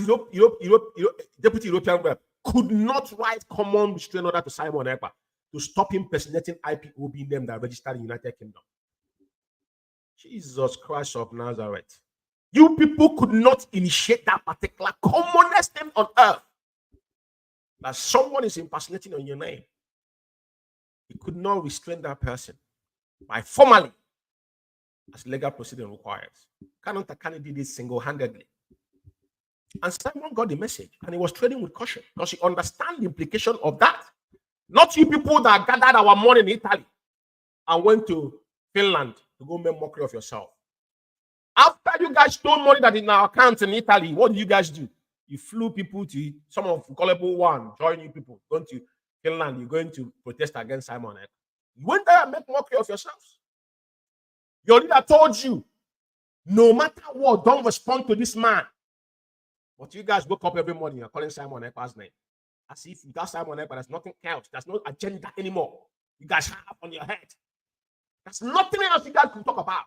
Deputy European Rep, could not write common restraint order to Simon Ekpa to stop him personating IPOB name that registered in United Kingdom. Jesus Christ of Nazareth. You people could not initiate that particular commonest name on earth. That someone is impersonating on your name. You could not restrain that person by formally, as legal proceeding requires. KANU did it single-handedly. And Simon got the message, and he was trading with caution because he understands the implication of that. Not you people that gathered our money in Italy and went to Finland to go make mockery of yourself. After you guys stole money that is in our account in Italy, what do you guys do? You flew people to some of gullible one, join you people, going to Finland, you're going to protest against Simon Ekpa. You went there and make mockery of yourselves. Your leader told you, no matter what, don't respond to this man. But you guys wake up every morning, you're calling Simon Ekpa's name. As if without Simon Ekpa, there's nothing else. There's no agenda anymore. You guys have on your head. There's nothing else you guys can talk about.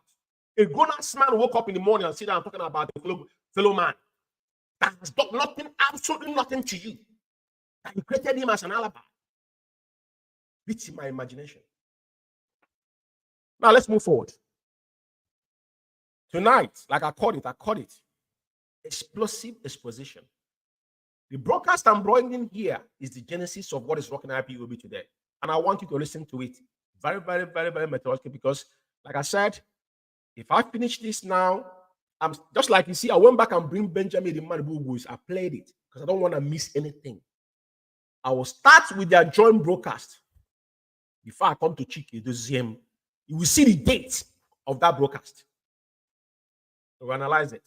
A grown-ass man woke up in the morning and sit down talking about a fellow man. That has done nothing, absolutely nothing to you. That you created him as an alibi. It's in my imagination. Now let's move forward. Tonight, like I called it explosive exposition. The broadcast I'm bringing here is the genesis of what is rocking IPOB today. And I want you to listen to it very, very, very, very methodically, because, like I said, if I finish this now, I'm just like you see, I went back and bring Benjamin the man who was. I played it because I don't want to miss anything. I will start with their joint broadcast. Before I come to Chiki, you will see the date of that broadcast. So analyze it.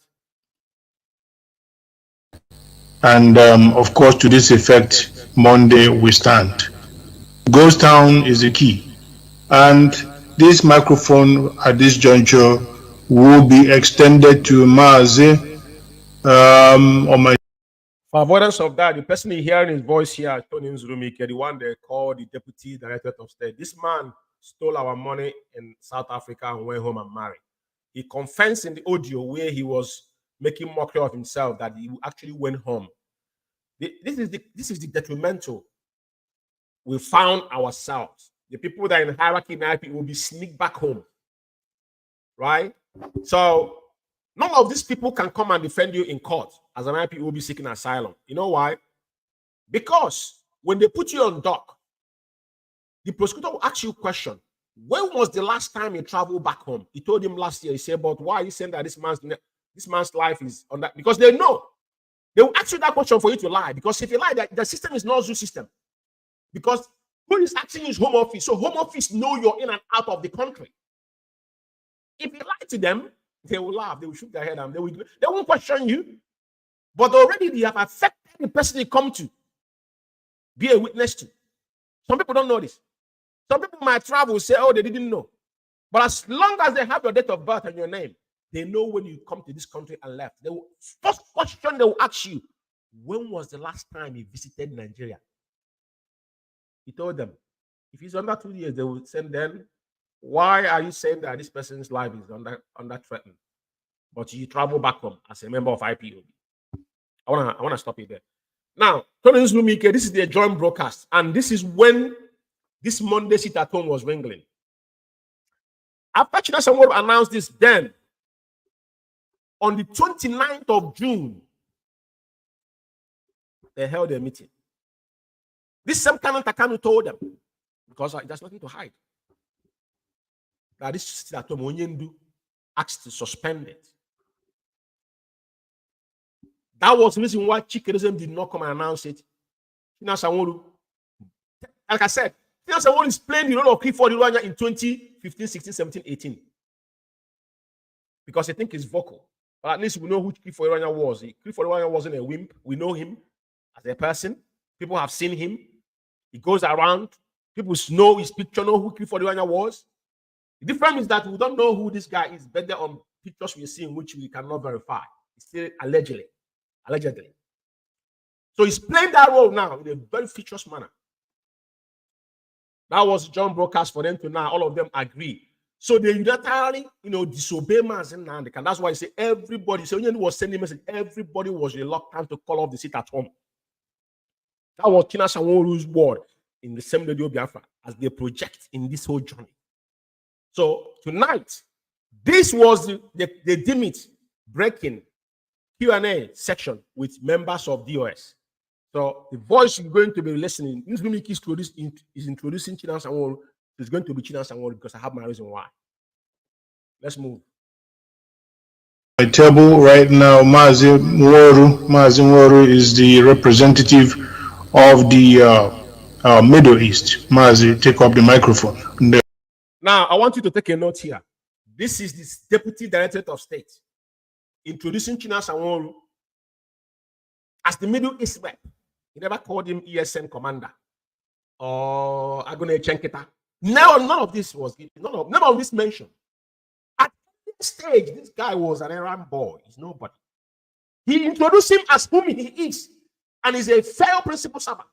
And of course, to this effect, Monday we stand. Ghost Town is the key. And this microphone at this juncture will be extended to Mazzi. On my For avoidance of that, the person hearing his voice here, Tony Nzurumike, the one they called the deputy director of state. This man stole our money in South Africa and went home and married. He confessed in the audio where he was making mockery of himself that he actually went home. This is the detrimental we found ourselves. The people that are in hierarchy in IP will be sneaked back home. Right? So none of these people can come and defend you in court as an IP will be seeking asylum. You know why? Because when they put you on dock, the prosecutor will ask you a question. When was the last time you traveled back home? He told him last year. He said, but why are you saying that this man's life is on that? Because they know. They will ask you that question for you to lie. Because if you lie, the system is not a system. Because who is asking you is Home Office. So Home Office know you're in and out of the country. If you lie to them, they will laugh. They will shoot their head and they won't question you. But already they have affected the person they come to be a witness to. Some people don't know this. Some people might travel say, oh, they didn't know. But as long as they have your date of birth and your name, they know when you come to this country and left. They will, first question they will ask you, when was the last time you visited Nigeria? He told them, if he's under 2 years, they will send them, why are you saying that this person's life is under threatened? But you travel back home as a member of IPOB. I wanna stop it there. Now, Tony Nzurumike, this is the joint broadcast, and this is when this Monday sit at home was wrangling. After China Sanwo announced this, then on the 29th of June, they held a meeting. This same KANU told them, because there's nothing to hide, that this sit at home Onyendu asked to suspend it. That was the reason why Chikerism did not come and announce it. China Sanwo, like I said, China Sanwo is playing the role of Clifford Irwanya in 2015, 16, 17, 18. Because I think he's vocal. But at least we know who Clifford Irwanya was. Clifford Irwanya wasn't a wimp. We know him as a person. People have seen him. He goes around. People know his picture, know who Clifford Irwanya was. The difference is that we don't know who this guy is, but there on pictures we see in which we cannot verify. It's still allegedly. So he's playing that role now in a very features manner. That was John broadcast for them to now. All of them agree. So they unilaterally, disobey Mazzi and NNAMDI. That's why I say everybody. So when he was sending a message, everybody was reluctant to call off the seat at home. That was China Sanwo-Olu's word in the same radio Biafra as they project in this whole journey. So tonight, this was the deem it breaking Q&A section with members of DOS. So the voice you're going to be listening, Nzurumike is introducing China Sanwo. It's going to be China Sanwo because I have my reason why. Let's move. My table right now, Mazzi Nworu is the representative of the Middle East. Mazzi, take up the microphone. Now, I want you to take a note here. This is the Deputy Directorate of State introducing China Sanwo-Olu as the Middle East rep. He never called him ESN commander or Agone Chenketa. None of this was none of this mentioned. At this stage, this guy was an errand boy. He's nobody. He introduced him as whom he is, and is a fair principal servant.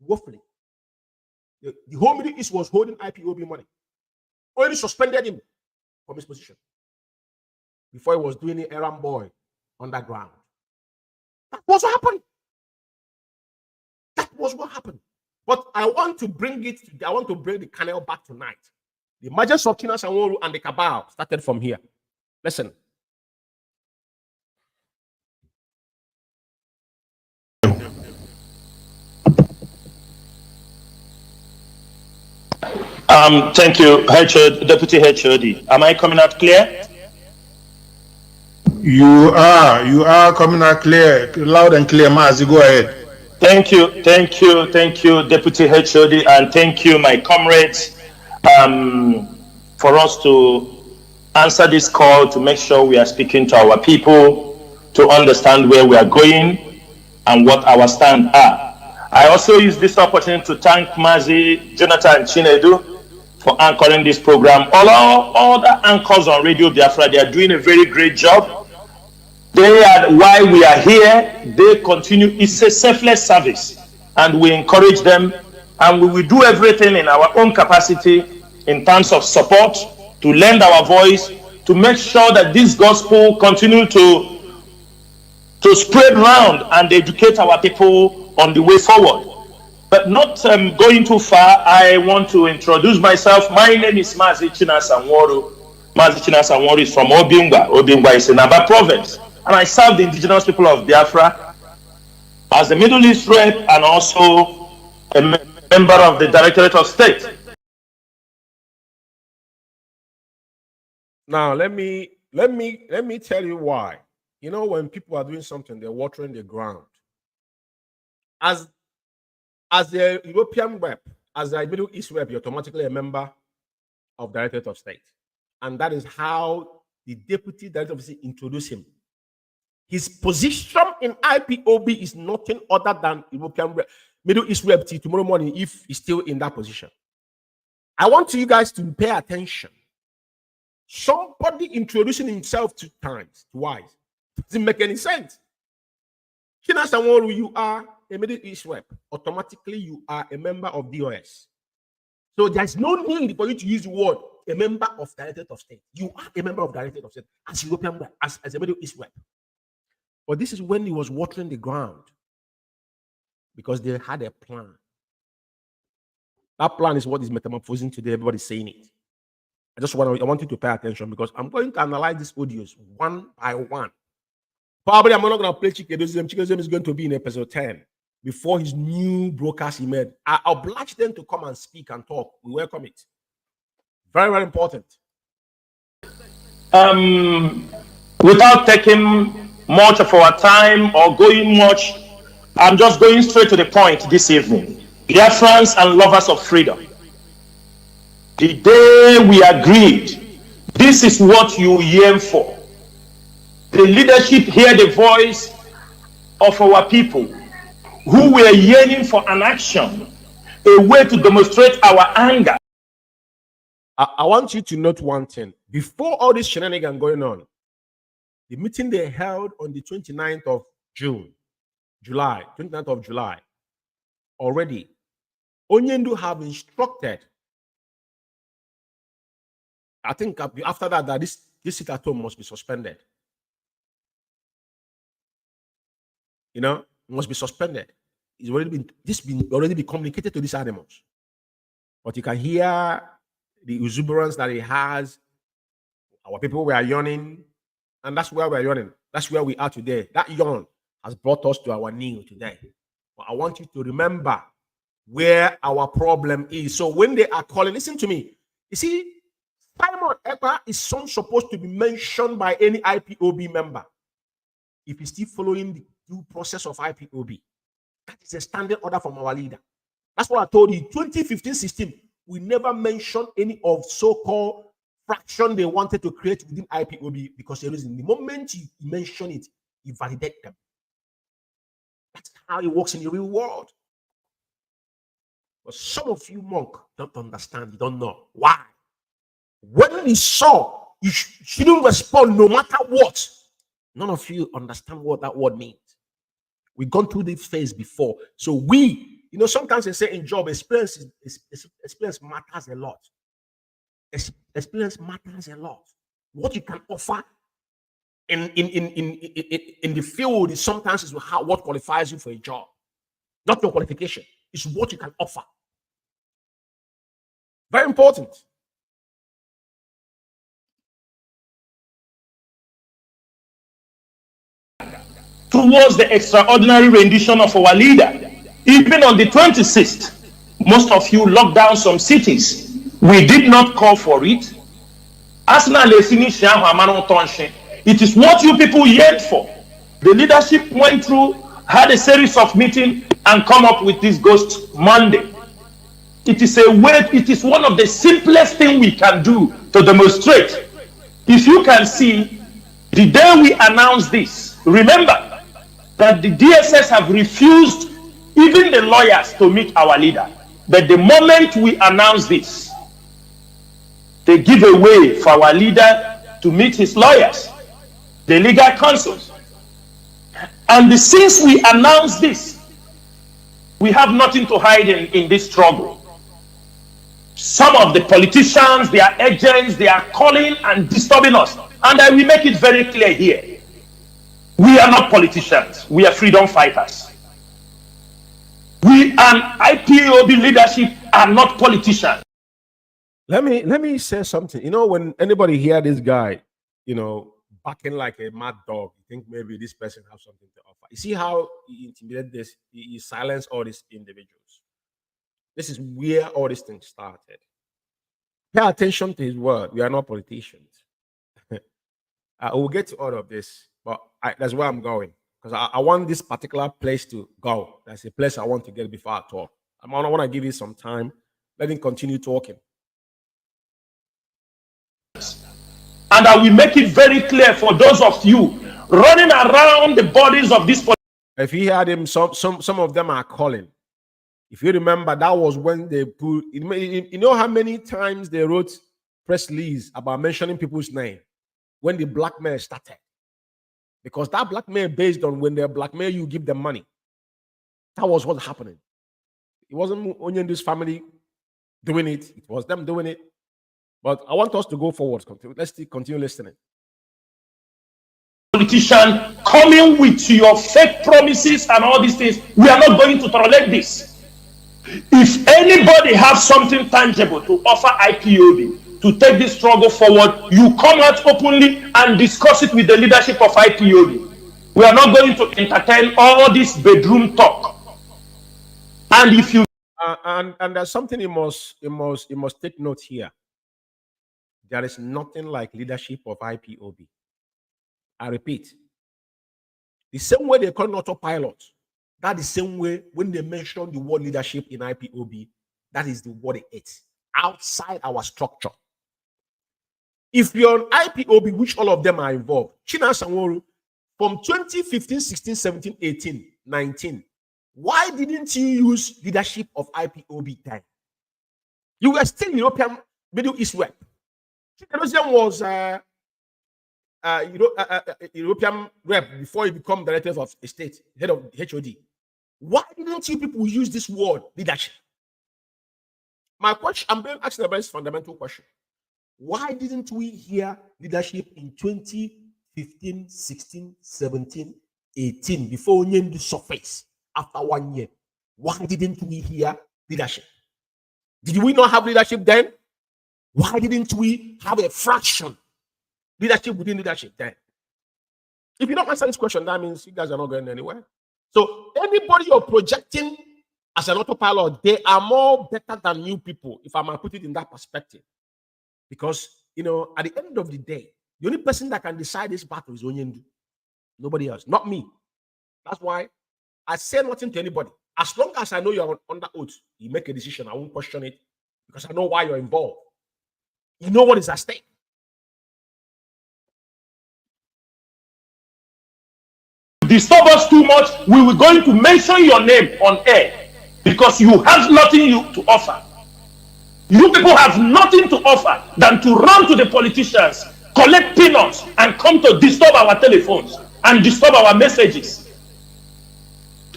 Woefully. The whole Middle East was holding IPOB money. Already suspended him from his position before he was doing the errand boy underground. That was what happened. That was what happened. But I want to bring the canal back tonight. The emergence of China Sanwo-Olu and the cabal started from here. Listen. Thank you, Deputy HOD. Am I coming out clear? You are coming out clear, loud and clear, Mazzi. Go ahead. Thank you, Deputy HOD, and thank you, my comrades, for us to answer this call to make sure we are speaking to our people, to understand where we are going and what our stand are. I also use this opportunity to thank Mazzi, Jonathan Chinedu for anchoring this program. All the anchors on Radio Biafra, they are doing a very great job. They are why we are here. They continue. It's a selfless service, and we encourage them, and we will do everything in our own capacity in terms of support to lend our voice to make sure that this gospel continue to spread around and educate our people on the way forward. But not going too far, I want to introduce myself. My name is Mazzi China Sanwo-Olu. Mazzi China Sanwo-Olu is from Obingwa. Obingwa is in Aba province. And I serve the indigenous people of Biafra as the Middle East rep and also a member of the Directorate of State. Now, let me tell you why. You know, when people are doing something, they're watering the ground. As a European rep, as a Middle East rep, you're automatically a member of Directorate of State. And that is how the Deputy Director of State introduced him. His position in IPOB is nothing other than European rep, Middle East rep till tomorrow morning if he's still in that position. I want you guys to pay attention. Somebody introducing himself twice. Doesn't make any sense. China Sanwo-Olu, you are a Middle East rep. Automatically, you are a member of DOS. So there's no need for you to use the word a member of Directorate of State. You are a member of Directorate of State as European rep, as a Middle East rep. But this is when he was watering the ground because they had a plan. That plan is what is metamorphosing today. Everybody's saying it. I want you to pay attention because I'm going to analyze these audios one by one. Probably I'm not going to play Chikedozem. Chikedozem is going to be in episode 10 before his new broadcast he made. I oblige them to come and speak and talk. We welcome it. Very, very important. Without taking much of our time or going much, I'm just going straight to the point this evening. Biafrans and lovers of freedom. The day we agreed, this is what you yearn for. The leadership hear the voice of our people who were yearning for an action, a way to demonstrate our anger. I want you to note one thing. Before all this shenanigans going on, the meeting they held on the 29th of July, already, Onyendu have instructed, I think after that this sit at home must be suspended. You know, it must be suspended. It's already been communicated to these animals. But you can hear the exuberance that it has. Our people were yawning, and that's where we're yawning. That's where we are today. That yawn has brought us to our knee today. But I want you to remember where our problem is. So when they are calling, listen to me. You see, Simon Ekpa is not supposed to be mentioned by any IPOB member if he's still following the due process of IPOB. That is a standing order from our leader. That's what I told you. 2015-16, we never mentioned any of so-called fraction they wanted to create within IPOB because there is the moment you mention it, you validate them. That's how it works in the real world. But some of you monk don't understand, you don't know why. When you saw, you shouldn't respond no matter what. None of you understand what that word means. We've gone through this phase before. So we, sometimes they say in job, experience matters a lot. Experience matters a lot. What you can offer in the field is sometimes what qualifies you for a job. Not your qualification. It's what you can offer. Very important. Towards the extraordinary rendition of our leader. Even on the 26th, most of you locked down some cities. We did not call for it. It is what you people yearned for. The leadership went through, had a series of meetings, and come up with this Ghost Monday. It is a way, it is one of the simplest things we can do to demonstrate. If you can see, the day we announced this, remember that the DSS have refused even the lawyers to meet our leader. But the moment we announce this, they give a way for our leader to meet his lawyers, the legal counsels. And since we announced this, we have nothing to hide in this struggle. Some of the politicians, their agents, they are calling and disturbing us. And I will make it very clear here. We are not politicians. We are freedom fighters. We and IPOB leadership are not politicians. Let me say something. When anybody hear this guy, barking like a mad dog, you think maybe this person has something to offer. You see how he intimidated this, he silenced all these individuals. This is where all these things started. Pay attention to his word. We are not politicians. We'll get to all of this, but that's where I'm going. Because I want this particular place to go. That's a place I want to get before I talk. I want to give you some time. Let him continue talking. And I will make it very clear for those of you running around the bodies of this. If you heard him, some of them are calling. If you remember, that was when they put. You know how many times they wrote press release about mentioning people's name when the blackmail started, because that blackmail based on when they blackmail you, give them money. That was what's happening. It wasn't only this family doing it; it was them doing it. But I want us to go forward. Let's continue listening. Politician coming with your fake promises and all these things. We are not going to tolerate this. If anybody has something tangible to offer IPOB to take this struggle forward, you come out openly and discuss it with the leadership of IPOB. We are not going to entertain all this bedroom talk. And if you and there's something you must take note here. There is nothing like leadership of IPOB. I repeat, the same way they call it autopilot, that is the same way when they mention the word leadership in IPOB, that is the word it is outside our structure. If you're on IPOB, which all of them are involved, China Sanworu, from 2015, 16, 17, 18, 19, why didn't you use leadership of IPOB then? You were still European Middle East rep. Chinerozian was European rep before he became director of a state, head of HOD. Why didn't you people use this word leadership? My question, I'm going to ask the very fundamental question. Why didn't we hear leadership in 2015, 16, 17, 18 before Onyendi surfaced after 1 year? Why didn't we hear leadership? Did we not have leadership then? Why didn't we have a fraction leadership within leadership then? If you don't answer this question, that means you guys are not going anywhere. So anybody you're projecting as an autopilot, they are more better than you people, if I might put it in that perspective. Because, at the end of the day, the only person that can decide this battle is Onyendu. Nobody else, not me. That's why I say nothing to anybody. As long as I know you're under oath, you make a decision, I won't question it. because I know why you're involved. You know what is at stake. Disturb us too much, we were going to mention your name on air because you have nothing to offer. You people have nothing to offer than to run to the politicians, collect peanuts, and come to disturb our telephones and disturb our messages.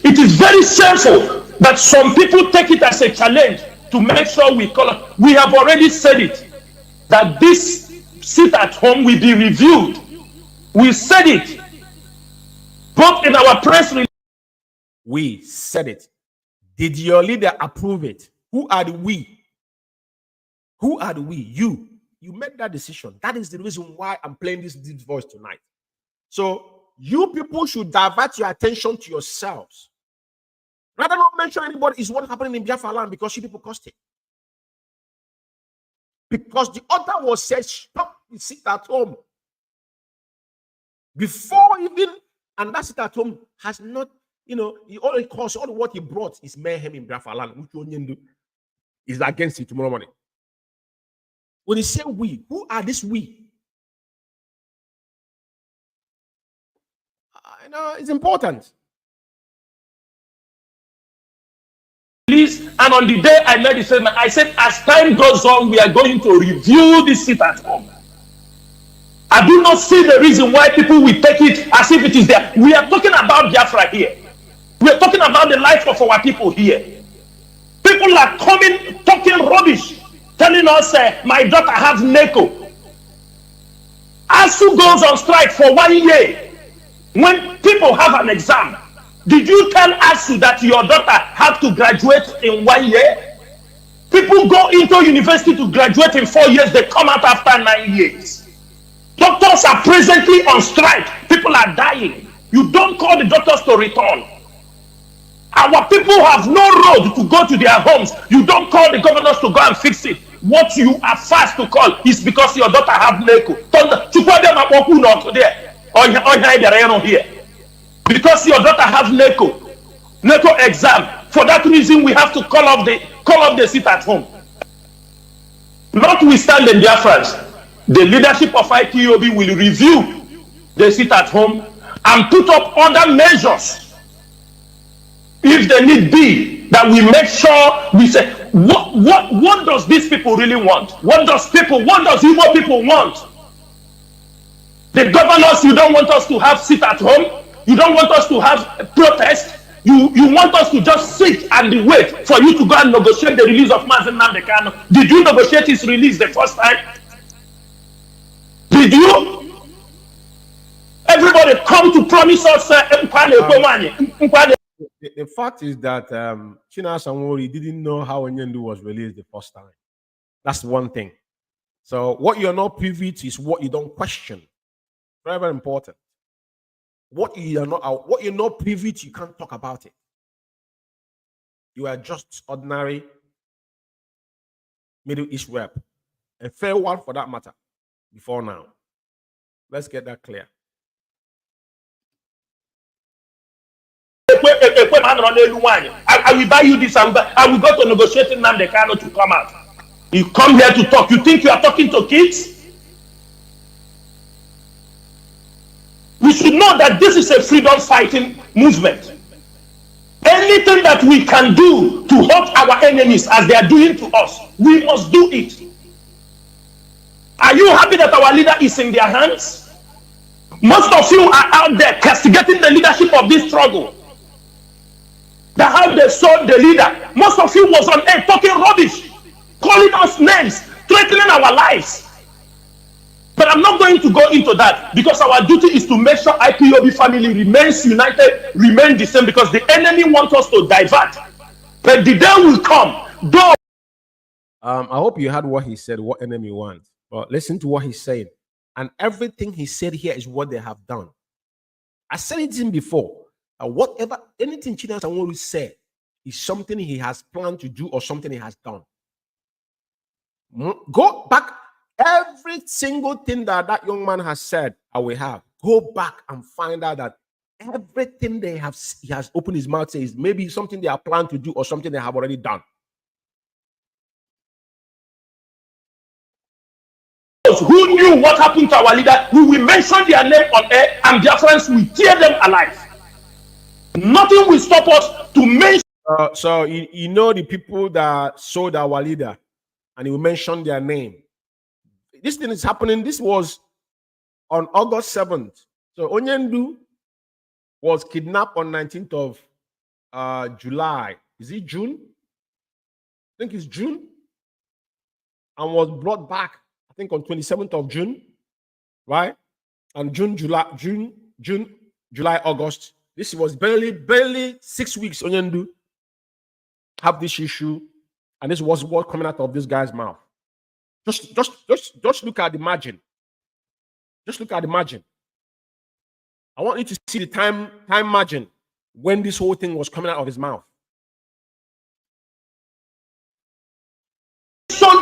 It is very shameful that some people take it as a challenge to make sure we call up. We have already said it, that this sit at home will be reviewed. We said it, both in our press release. We said it. Did your leader approve it? Who are the we? Who are the we? You. You made that decision. That is the reason why I'm playing this deep voice tonight. So you people should divert your attention to yourselves. Rather not mention anybody is what happening in Biafra land because you people caused it. Because the order was said, stop the sit at home. Before even, and that sit at home has not, you know, he only caused all what he brought is mayhem in Biafra land, which you is against it tomorrow morning. When he say we, who are this we? You know, it's important. And on the day I made the statement, I said, as time goes on, we are going to review this sit at home. I do not see the reason why people will take it as if it is there. We are talking about Biafra here. We are talking about the life of our people here. People are coming, talking rubbish, telling us, my daughter has NECO. ASU goes on strike for 1 year. When people have an exam, did you tell ASU that your daughter had to graduate in 1 year? People go into university to graduate in 4 years, they come out after 9 years. Doctors are presently on strike. People are dying. You don't call the doctors to return. Our people have no road to go to their homes. You don't call the governors to go and fix it. What you are fast to call is because your daughter have NECO. Here. Because your daughter have NECO exam. For that reason, we have to call off the sit at home. Notwithstanding their friends, the leadership of IPOB will review the sit at home and put up other measures, if they need be, that we make sure we say, what does these people really want? What does Igbo people want? The governors, you don't want us to have sit at home. You don't want us to have protest. You want us to just sit and wait for you to go and negotiate the release of Mazzi KANU. Did you negotiate his release the first time? Did you? Everybody come to promise us. The fact is that China Samori didn't know how Onyendu was released the first time. That's one thing. So what you're not privy to is what you don't question. Very, very important. What you're not privy to, you can't talk about it. You are just ordinary Middle East rep. A fair one for that matter. Before now. Let's get that clear. I will buy you this. I will go to negotiate NNAMDI KANU to come out. You come here to talk. You think you are talking to kids? We should know that this is a freedom fighting movement. Anything that we can do to hurt our enemies as they are doing to us, we must do it. Are you happy that our leader is in their hands? Most of you are out there castigating the leadership of this struggle. That how they sold the leader. Most of you was on air talking rubbish, calling us names, threatening our lives. But I'm not going to go into that because our duty is to make sure IPOB family remains united, remain the same, because the enemy wants us to divert. But the day will come. Though I hope you heard what he said, what enemy wants. But listen to what he's saying. And everything he said here is what they have done. I said it to him before. Anything China Sanwo-Olu said is something he has planned to do or something he has done. Go back. Every single thing that young man has said, I will have. Go back and find out that everything he has opened his mouth says maybe something they are planning to do or something they have already done. who knew what happened to our leader, we will mention their name on air, and their friends will tear them alive. Nothing will stop us to mention. So you know the people that sold our leader, and you mentioned their name. This thing is happening. This was on August 7th. So Onyendu was kidnapped on 19th of July. Is it June? I think it's June. And was brought back, I think, on 27th of June, right? And July, August. This was barely 6 weeks. Onyendu have this issue, and this was what coming out of this guy's mouth. Just look at the margin. Just look at the margin. I want you to see the time margin when this whole thing was coming out of his mouth.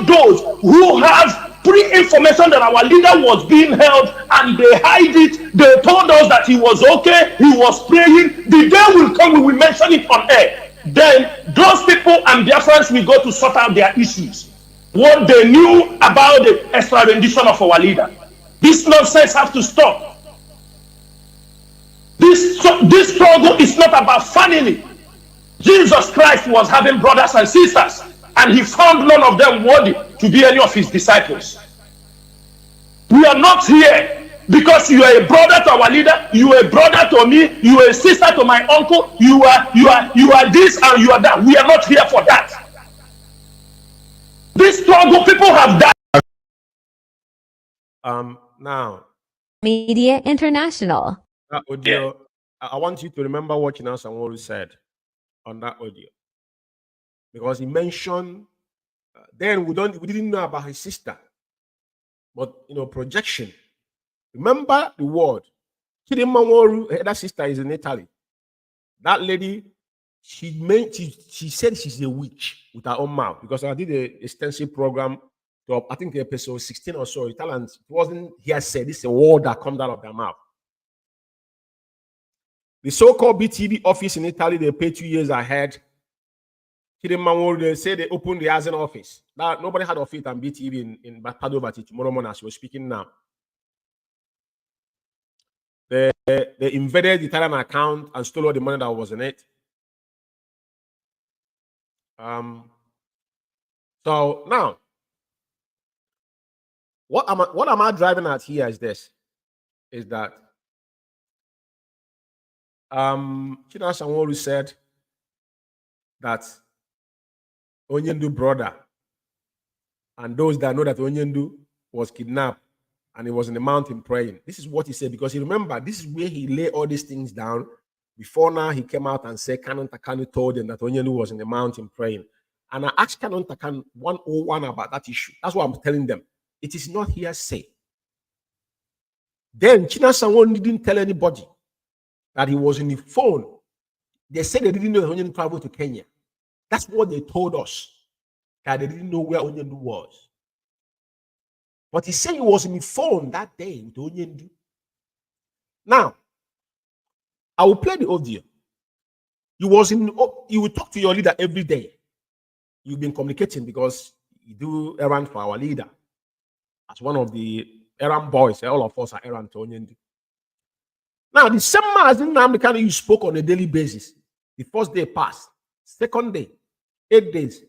Those who have pre-information that our leader was being held and they hide it, they told us that he was okay, he was praying. The day will come, we will mention it on air. Then those people and their friends will go to sort out their issues. What they knew about the extra rendition of our leader. This nonsense has to stop. This struggle is not about family. Jesus Christ was having brothers and sisters, and he found none of them worthy to be any of his disciples. We are not here because you are a brother to our leader, you are a brother to me, you are a sister to my uncle, you are this and you are that. We are not here for that. This struggle, people have died. Now, Media International. that audio, I want you to remember what Chinasa Sanwo-Olu said on that audio, because he mentioned then we didn't know about his sister, but projection. Remember the word. Chidimma, that sister is in Italy. That lady, she said she's a witch with her own mouth, because I did an extensive program to, I think, episode 16 or so. Italians, it wasn't hearsay. This is a word that comes out of their mouth. The so-called BTV office in Italy, they pay 2 years ahead. They say they opened the Asian office. That nobody had of it on BTV in Padova tomorrow morning as we're speaking now. They invaded the Italian account and stole all the money that was in it. So now, what am I driving at here is this: is that Chinasa Sanwo-Olu said that Onyendu brother and those that know that Onyendu was kidnapped and he was in the mountain praying. This is what he said, because you remember, this is where he laid all these things down. Before now, he came out and said KANU Takanu told him that Onyendu was in the mountain praying. And I asked KANU Takanu 101 about that issue. That's what I'm telling them. It is not hearsay. Then Chinasa Sanwo-Olu didn't tell anybody that he was in the phone. They said they didn't know Onyendu traveled to Kenya. That's what they told us, that they didn't know where Onyendu was. But he said he was in the phone that day with Onyendu. Now, I will play the audio. You will talk to your leader every day. You've been communicating because you do errand for our leader. As one of the errand boys, all of us are errand to Onyendu. Now, the same Mazzi NNAMDI you spoke on a daily basis. The first day passed. Second day, 8 days.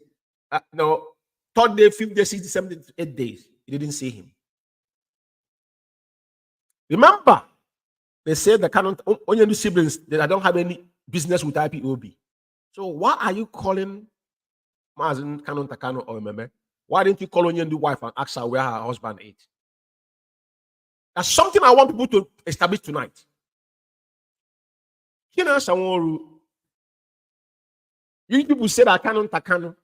Third day, 5th day, 6th, 7th, 8 days. You didn't see him. Remember, they said the Onyendu siblings that I don't have any business with IPOB. So why are you calling Mazzi KANU Takanu or Umeh? Why didn't you call Onyendu's wife and ask her where her husband is? That's something I want people to establish tonight. Chinasa Sanwo-Olu, you people say that KANU Takanu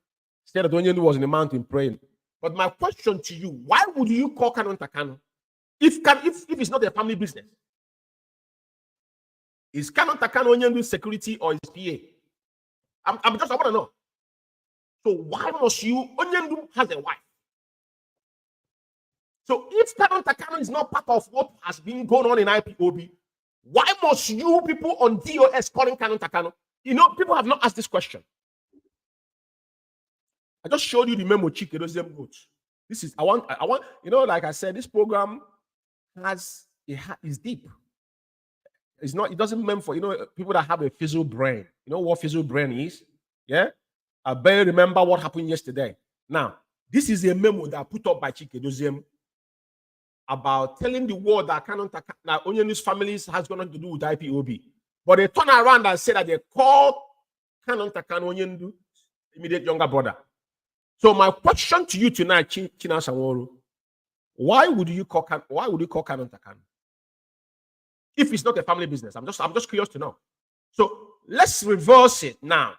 said that Onyendu was in the mountain praying. But my question to you, why would you call KANU Takanu if it's not a family business? Is KANU Takanu Onyendu's security or his PA? I want to know. So why must you? Onyendu has a wife. So if KANU Takanu is not part of what has been going on in IPOB, why must you people on DOS calling KANU Takanu? People have not asked this question. I just showed you the memo chick, those them goods. This is I want like I said, this program is deep. It's not. It doesn't mean for people that have a fizzle brain. You know what fizzle brain is? Yeah, I barely remember what happened yesterday. Now, this is a memo that put up by Chike Doziem about telling the world that Onyenu's families has got to do with IPOB, but they turn around and say that they called Canon Takano Onyendu immediate younger brother. So my question to you tonight, China Sanworu, why would you call Canon Takano? If it's not a family business, I'm just curious to know. So let's reverse it now.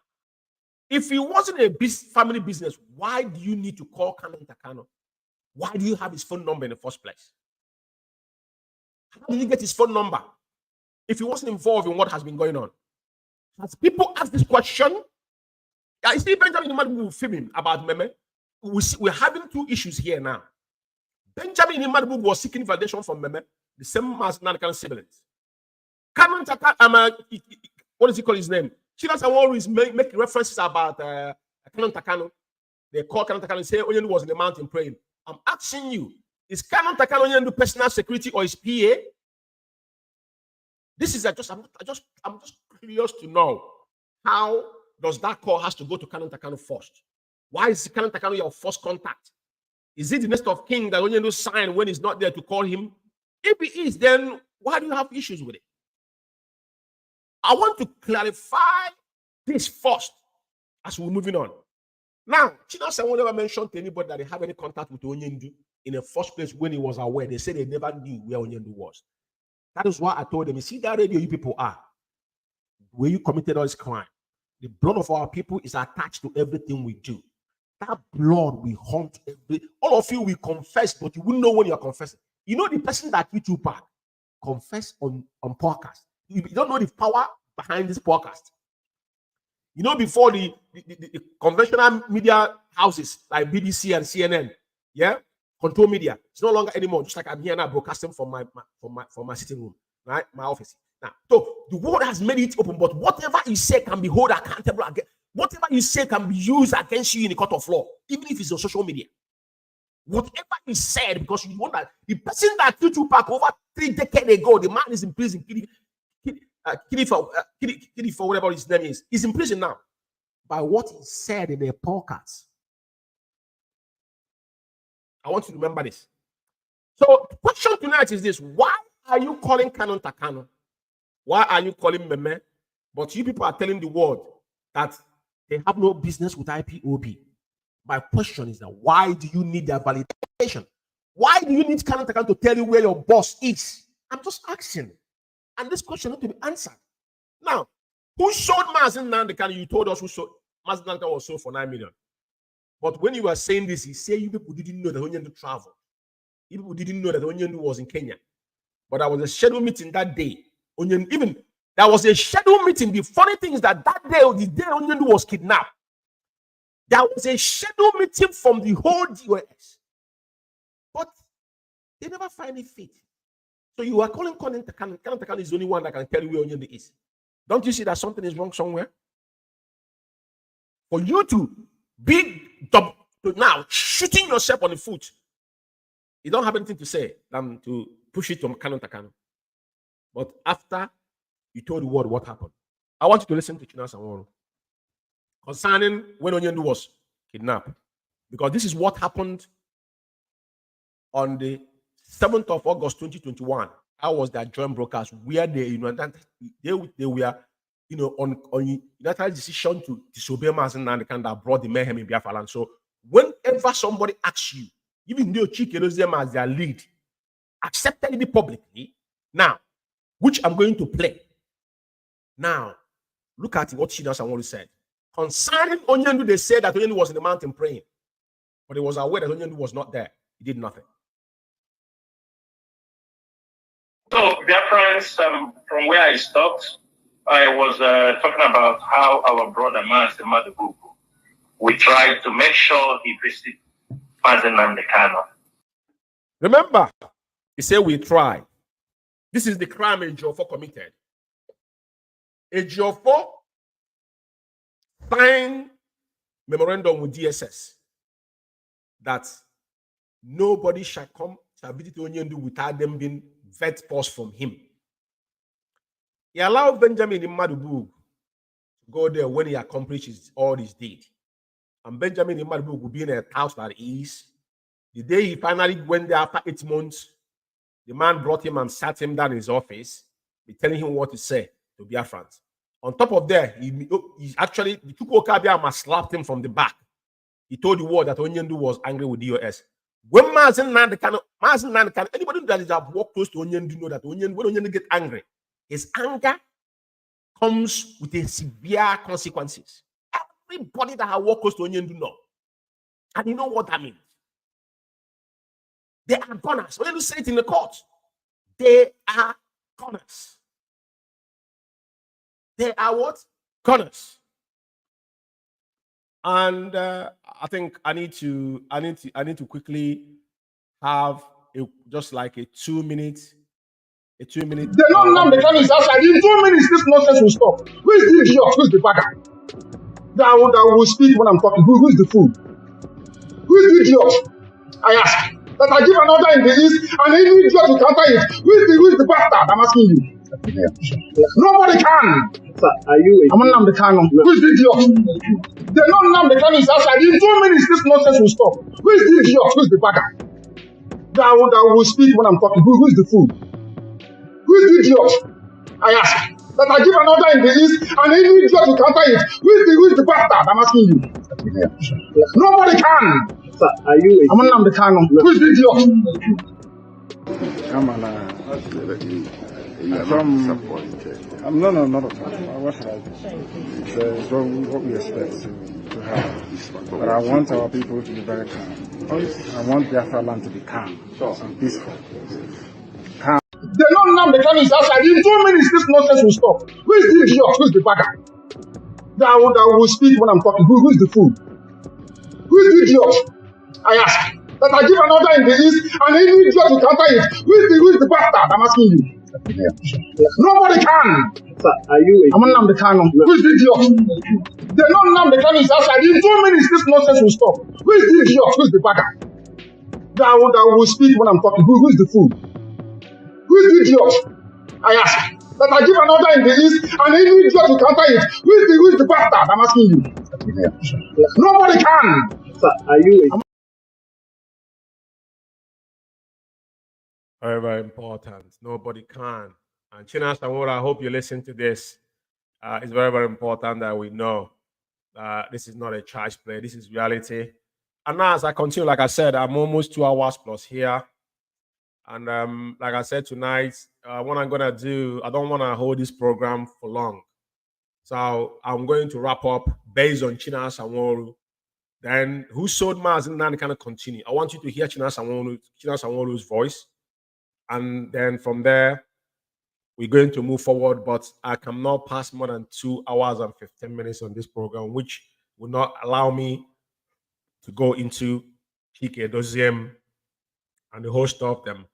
If it wasn't a family business, why do you need to call Canon Takano? Why do you have his phone number in the first place? How did you get his phone number if he wasn't involved in what has been going on? As people ask this question, I see Benjamin Imadu will film him about Meme. We're having two issues here now. Benjamin Imadu was seeking validation from Meme, the same as Nankan siblings. Canon Takano, what does he call his name? China Sanworu is making references about Canon Takano. They call Canon Takano and say Onyendu was in the mountain praying. I'm asking you, is Canon Takano Onyendu personal security or his PA? This is I'm just curious to know, how does that call has to go to Canon Takano first? Why is Canon Takano your first contact? Is it the next of kin that Onyendu signed when he's not there to call him? If it is, then why do you have issues with it? I want to clarify this first as we're moving on. Now, China Sanworu never mentioned to anybody that they have any contact with Onyendu in the first place when he was aware. They said they never knew where Onyendu was. That is why I told them, you see that radio you people are, where you committed all this crime. The blood of our people is attached to everything we do. That blood we hunt all of you will confess, but you wouldn't know when you're confessing. You know the person that you Tupac confess on podcast. You don't know the power behind this podcast. You know, before the conventional media houses like BBC and CNN, yeah, control media. It's no longer anymore. Just like I'm here now broadcasting from my sitting room, right, my office. Now, so the world has made it open, but whatever you say can be held accountable again. Whatever you say can be used against you in the court of law, even if it's on social media. Whatever you said, because you want that the person that you Tupac over 3 decades ago, the man is in prison. Kiddy for whatever his name is, he's in prison now by what he said in a podcast. I want you to remember this. So the question tonight is this: why are you calling Canon Takano? Why are you calling Meme? But you people are telling the world that they have no business with IPOB. My question is that why do you need their validation? Why do you need Canon Takano to tell you where your boss is? I'm just asking. And this question needs to be answered. Now, who sold Mazzi Nnamdi? You told us who sold Mazzi Nnamdi was sold for 9 million. But when you were saying this, you say you people didn't know that Onyendu traveled. You people didn't know that Onyendu was in Kenya. But there was a scheduled meeting that day. Even there was a scheduled meeting. The funny thing is that day, the day Onyendu was kidnapped, there was a scheduled meeting from the whole DOS. But they never find it fit. So you are calling Canon Takano. Canon Takano is the only one that can tell you where Onyendu is. Don't you see that something is wrong somewhere? For you to be now shooting yourself on the foot, you don't have anything to say than to push it to Canon Takano. But after you told the world what happened, I want you to listen to China Sanworu concerning when Onyendu was kidnapped, because this is what happened on the 7th of August 2021. I was that joint broadcast where they were, on United decision to disobey Mazzi Nnamdi that brought the mayhem in Biafra land. So whenever somebody asks you, even though Chike Doziem as their lead, accepted it publicly, now, which I'm going to play. Now, look at what China Sanworu said. Concerning Onyendu, they said that Onyendu was in the mountain praying, but he was aware that Onyendu was not there. He did nothing. So, dear friends, from where I stopped, I was talking about how our brother Mazzi Nnamdi, we tried to make sure he visited Mazzi Nnamdi. Remember, he said we tried. This is the crime Ejiofor committed. Ejiofor signed memorandum with DSS that nobody shall come to visit Onyendu without them being vet force from him. He allowed Benjamin Imadubu to go there when he accomplishes all his deed. And Benjamin Imadubu will be in a house that is. The day he finally went there after 8 months, the man brought him and sat him down in his office, telling him what to say to Biafrans. On top of that, he actually took Okabiama, slapped him from the back. He told the world that Onyendu was angry with the US. When Mazen Nandekano, anybody that is walked close to Onyendu know that when Onyendu get angry, his anger comes with a severe consequences. Everybody that has walked close to Onyendu know. And you know what that means. They are gunners. When you say it in the court, they are gunners. They are what? Gunners. And I think I need to quickly have just like a 2 minutes. They don't know the is outside. In 2 minutes, this nonsense will stop. Who is the idiot? Who is the bagger? That will speak when I'm talking. Who is the fool? Who is the idiot? I ask. That I give an order in the east, and any idiot will counter it. Who is the bastard? I'm asking you. Nobody can. Sir, are you? I'm on the KANU. Who is the idiot? They don't know the KANU is outside. In 2 minutes, this nonsense will stop. Who is the idiot? Who is the bagger? That will speak when I'm talking. Who is the fool? Who is the idiot? I ask. That I give an order in the east, and any idiot will counter it. Who is the bastard? I'm asking you. Nobody can. Sir, are you? I'm on the KANU. Who is the idiot? No, not at all. What should I do? It's what we expect to have. But I want our people to be very calm. I want Biafra land to be calm and peaceful. Calm. They don't know the KANU is outside. In 2 minutes, this nonsense will stop. Who is the idiot? Who is the bagger? That will speak when I'm talking. Who is the fool? Who is the idiot? I ask. That I give an order in the east, and any idiot will counter it. Who is the bastard? I'm asking you. Nobody can. Sir, are you? I'm on the KANU. Who is the idiot? They don't know the KANU is outside. In 2 minutes, this nonsense will stop. Who is the idiot? Who is the bagger? That will speak when I'm talking. Who is the fool? Who is the idiot? I ask. That I give an order in the east, and any idiot will counter it. Who is the bastard? I'm asking you. Nobody can. Sir, are you? Very, very important. Nobody can. And China Samora, I hope you listen to this. It's very, very important that we know this is not a child's play. This is reality. And now as I continue, like I said, I'm almost 2 hours plus here. And like I said tonight, what I'm going to do, I don't want to hold this program for long. So I'm going to wrap up based on China Samora. Then who sold Mars and then kind of continue. I want you to hear China Samora's voice. And then from there, we're going to move forward, but I cannot pass more than 2 hours and 15 minutes on this program, which will not allow me to go into PK Doziem and the host of them,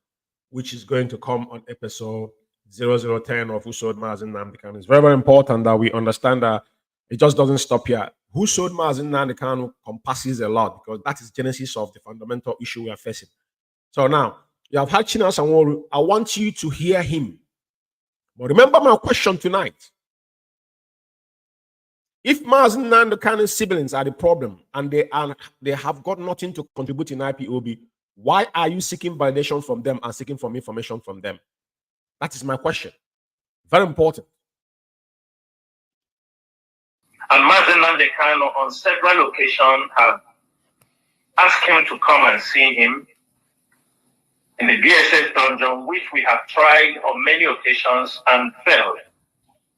which is going to come on episode 0010 of Who Sold Mars and NNAMDI. It's very, very important that we understand that it just doesn't stop here. Who Sold Mars and NNAMDI compasses a lot because that is genesis of the fundamental issue we are facing. So now, you have had China Samora. I want you to hear him. But remember my question tonight. If Mazzi and the KANU siblings are the problem and they have got nothing to contribute in IPOB, why are you seeking validation from them and seeking from information from them? That is my question. Very important. And Mazzi and the KANU on several occasions have asked him to come and see him in the DSS dungeon, which we have tried on many occasions and failed.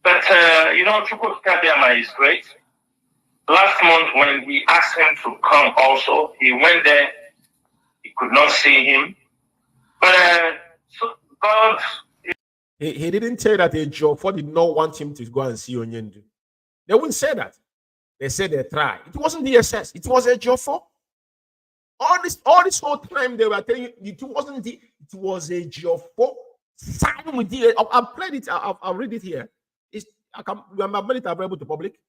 But, Chukwu Kabiama is great. Last month, when we asked him to come also, he went there. He could not see him. But so God... He didn't say that Ejiofor did not want him to go and see Onyendu. They wouldn't say that. They said they tried. It wasn't DSS. It was Ejiofor. All this whole time they were telling you it wasn't it was Ejiofor. Sign with the I've played it, I'll read it here. I've made it available to public.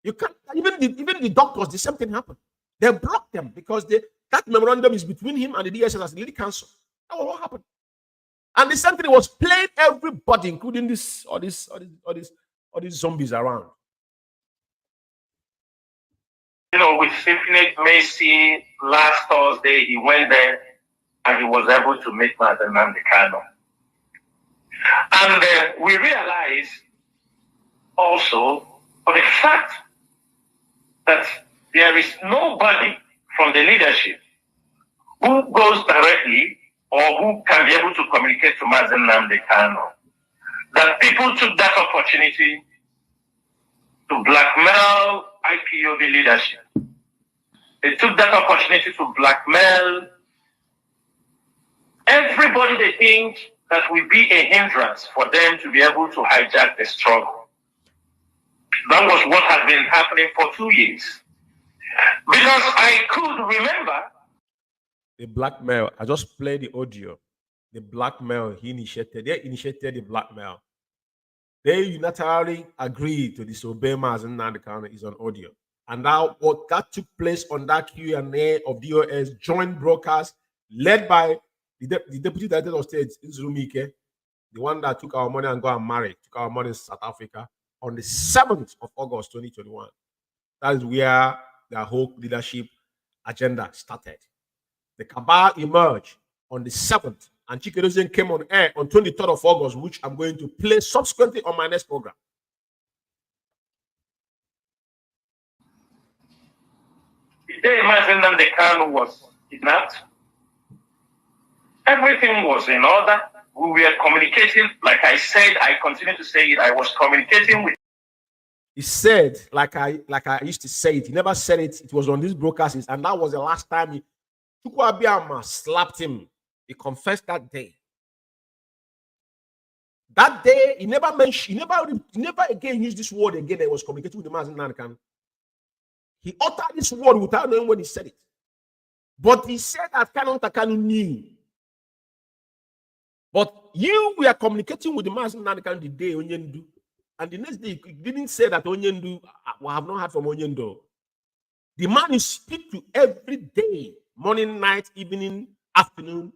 You can't even the doctors, the same thing happened. They blocked them because That memorandum is between him and the DSS as the lead counsel. That was what happened. And the same thing was playing everybody, including all these zombies around. You know, with Infinite Macy last Thursday, he went there and he was able to meet NNAMDI KANU. And we realized also for the fact that there is nobody from the leadership who goes directly or who can be able to communicate to NNAMDI KANU. That people took that opportunity to blackmail IPOB leadership. They took that opportunity to blackmail everybody they think that will be a hindrance for them to be able to hijack the struggle. That was what had been happening for 2 years. Because I could remember the blackmail. I just played the audio. The blackmail he initiated. They initiated the blackmail. They unilaterally agreed to disobey NNAMDI KANU is on audio. And now what that took place on that Q&A of DOS joint broadcast led by the Deputy Director of State, Nzulumike, the one that took our money and got married, took our money in South Africa on the 7th of August 2021. That is where the whole leadership agenda started. The cabal emerged on the 7th, and Chikedozen came on air on 23rd of August, which I'm going to play subsequently on my next program. The day NNAMDI KANU was kidnapped, everything was in order. We were communicating, like I said, I continue to say it, I was communicating with. He said, like I used to say it, he never said it, it was on these broadcasts, and that was the last time Chukwuabiama slapped him. He confessed that day. That day, he never mentioned, he never again used this word again that was communicating with the NNAMDI KANU. He uttered this word without knowing when he said it. But he said that KANU knew. But you were communicating with the NNAMDI KANU the day Onyendu. And the next day, he didn't say that Onyendu, I have not heard from Onyendu. The man you speak to every day, morning, night, evening, afternoon,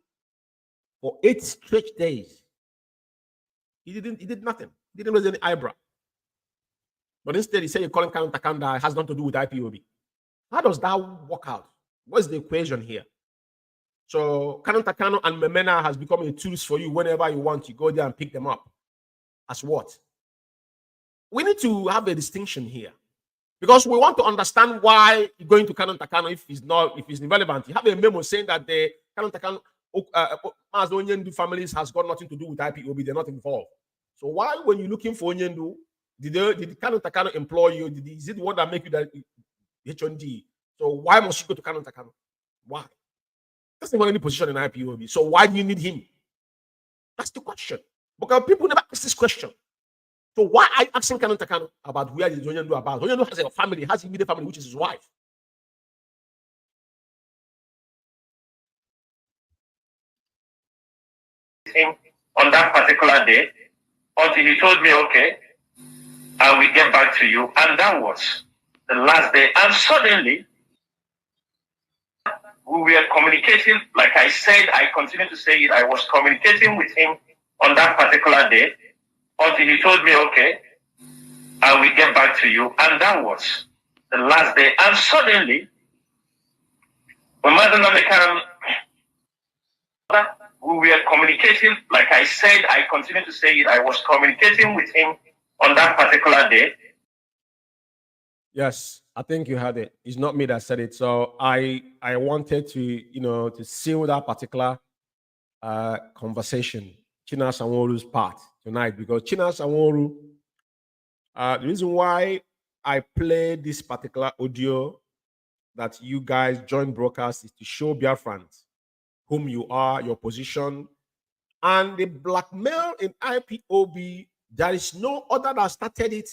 for 8 straight days. He did nothing. He didn't raise any eyebrow. But instead, he said you're calling KANU that has nothing to do with IPOB. How does that work out? What's the equation here? So KANU and Memena has become a tool for you whenever you want. You go there and pick them up. As what? We need to have a distinction here. Because we want to understand why you're going to KANU if it's irrelevant. You have a memo saying that the KANU Onyendu families has got nothing to do with IPOB. They're not involved. So why, when you're looking for Onyendu, did KANU employ you? Is it the one that make you that HND? So why must you go to KANU? Why? That's not any position in IPOB. So why do you need him? That's the question. Because people never ask this question. So why are you asking KANU about where is Onyendu about? Onyendu has a family, has an immediate family, which is his wife. Him on that particular day until he told me, okay, I will get back to you. And that was the last day. And suddenly, we were communicating, like I said, I continue to say it, I was communicating with him on that particular day until he told me, okay, I will get back to you. And that was the last day. And suddenly, when NNAMDI KANU, we were communicating, like I said, I continue to say it, I was communicating with him on that particular day. Yes, I think you had it. It's not me that said it. So I wanted to, to seal that particular conversation, China Sanworu's part tonight, because China Sanworu, the reason why I played this particular audio that you guys join broadcast is to show Biafrans whom you are, your position, and the blackmail in IPOB. There is no other that started it.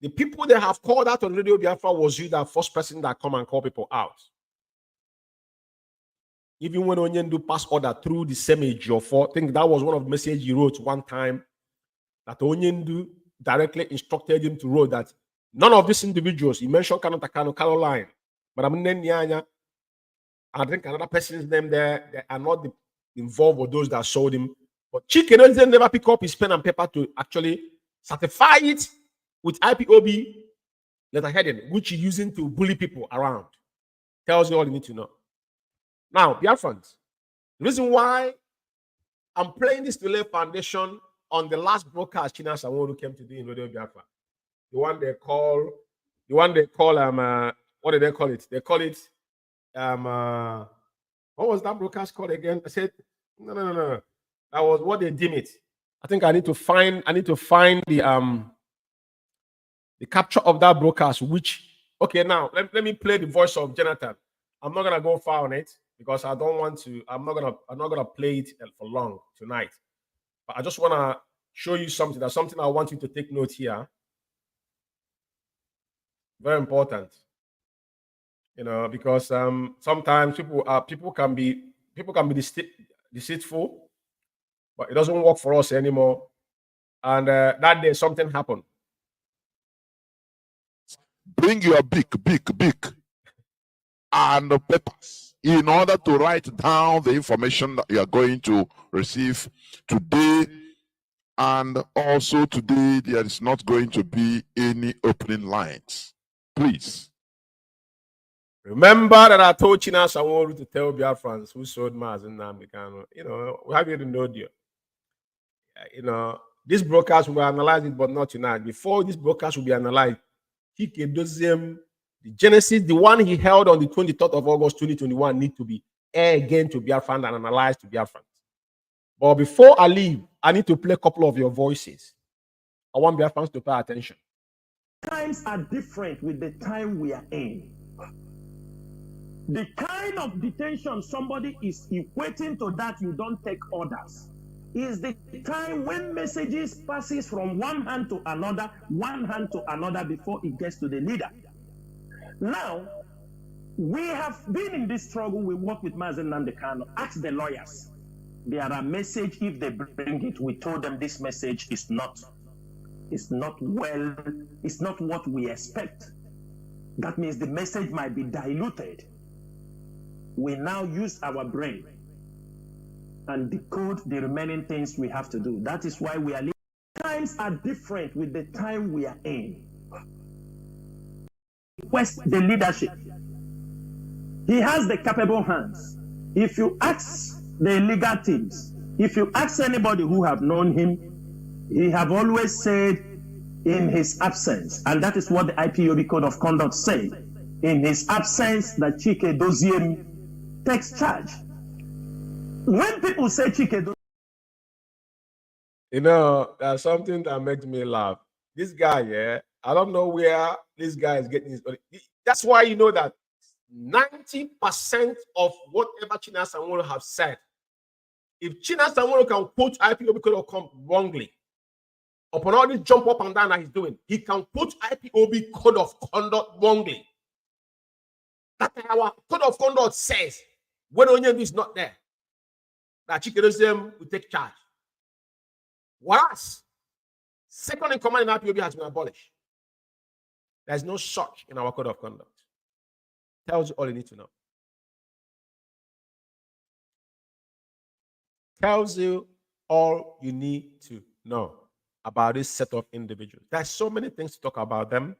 The people they have called out on Radio Biafra was you, that first person that come and call people out. Even when Onyendu passed order through the same age of 4, I think that was one of the messages he wrote one time, that Onyendu directly instructed him to write that none of these individuals, he mentioned KANU, Caroline, but I'm I think another person's name there. They are not involved with those that sold him. But Chike doesn't never pick up his pen and paper to actually certify it with IPOB letterheading, which he's using to bully people around. Tells you all you need to know. Now, Biafrans, the reason why I'm playing this to lay foundation on the last broadcast China Sanwo-Olu came to do in Radio Biafra, the one they call what do they call it? They call it what was that broadcast called again? I said no. That was what they deem it. I think I need to find the capture of that broadcast, which okay, now let me play the voice of Jonathan. I'm not gonna go far on it because I don't want to, I'm not gonna play it for long tonight. But I just wanna show you something. That's something I want you to take note here. Very important. You know, because sometimes people can be deceitful, but it doesn't work for us anymore. And that day something happened. Bring your big and the papers in order to write down the information that you are going to receive today. And also today, there is not going to be any opening lines. Please. Remember that I told China Sanwo-Olu to tell Biafrans who sold Mazzi and NNAMDI. You know, we have to know deal. You know, this broadcast will be analyzed, but not tonight. Before this broadcast will be analyzed, the Genesis, the one he held on the 23rd of August 2021, need to be air again to Biafran and analyzed to Biafran. But before I leave, I need to play a couple of your voices. I want Biafrans to pay attention. Times are different with the time we are in. The kind of detention somebody is equating to that you don't take orders is the time when messages passes from one hand to another before it gets to the leader. Now, we have been in this struggle. We work with Mazzi and KANU. Ask the lawyers. There are message. If they bring it, we told them this message is not what we expect. That means the message might be diluted. We now use our brain and decode the remaining things we have to do. That is why we are living. Times are different with the time we are in. Request the leadership. He has the capable hands. If you ask the legal teams, if you ask anybody who have known him, he have always said in his absence, and that is what the IPOB Code of Conduct said, in his absence that Chike Doziem takes charge. When people say Chike Doziem, you know, there's something that makes me laugh. This guy, yeah, I don't know where this guy is getting his. That's why you know that 90% of whatever China Sanwo-Olu have said, if China Sanwo-Olu can quote IPOB Code of Conduct wrongly, upon all this jump up and down that he's doing, he can quote IPOB Code of Conduct wrongly. That our Code of Conduct says when Onyendu is not there, that Chike Doziem will take charge. Whereas second in command in IPOB has been abolished. There's no such in our Code of Conduct. Tells you all you need to know. Tells you all you need to know about this set of individuals. There's so many things to talk about them,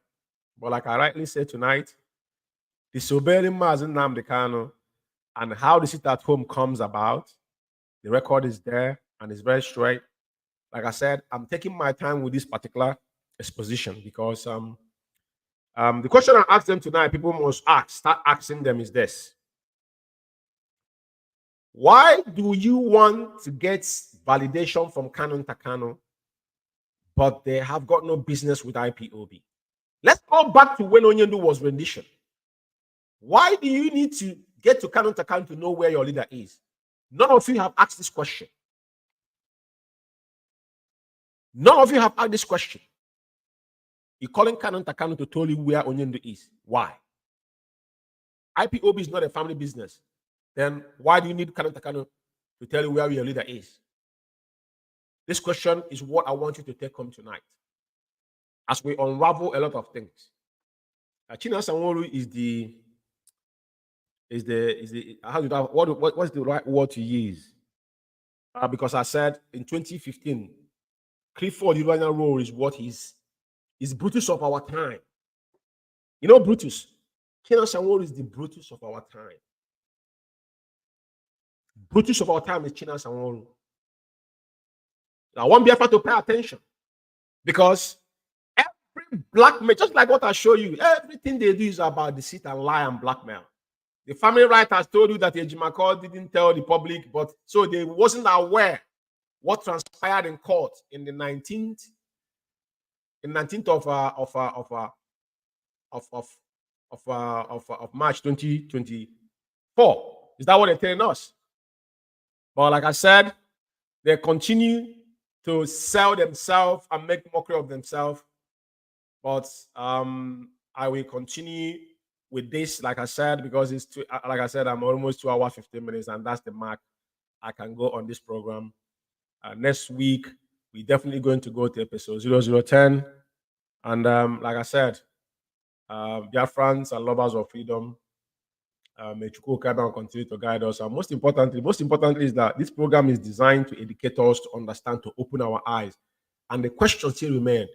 but like I rightly said tonight, disobeying Mazzi and NNAMDI KANU and how the sit at home comes about, the record is there and it's very straight. Like I said, I'm taking my time with this particular exposition because the question I asked them tonight, people must start asking them is this. Why do you want to get validation from KANU, but they have got no business with IPOB? Let's go back to when Onyendu was rendition. Why do you need to get to KANU to know where your leader is? None of you have asked this question. None of you have asked this question. You're calling KANU to tell you where Onyendu is. Why? IPOB is not a family business. Then why do you need KANU to tell you where your leader is? This question is what I want you to take home tonight as we unravel a lot of things. China Sanwo-Olu is what's the right word to use? Because I said in 2015, Clifford Iranian role is what is Brutus of our time. You know Brutus. Kenan Sanwo is the Brutus of our time. Brutus of our time is Kenan Sanwo. I want Biafra to pay attention because every blackmail, just like what I show you, everything they do is about deceit and lie and blackmail. The family right has told you that Ejimakor didn't tell the public, but so they wasn't aware what transpired in court in the 19th of March 2024. Is that what they're telling us? But like I said, they continue to sell themselves and make mockery of themselves. But I will continue with this, like I said, because it's like I said, I'm almost 2 hours 15 minutes, and that's the mark I can go on this program. Next week, we're definitely going to go to episode 0010. And like I said, Biafrans and lovers of freedom, may Chukwu continue to guide us. And most importantly is that this program is designed to educate us, to understand, to open our eyes. And the question still remains: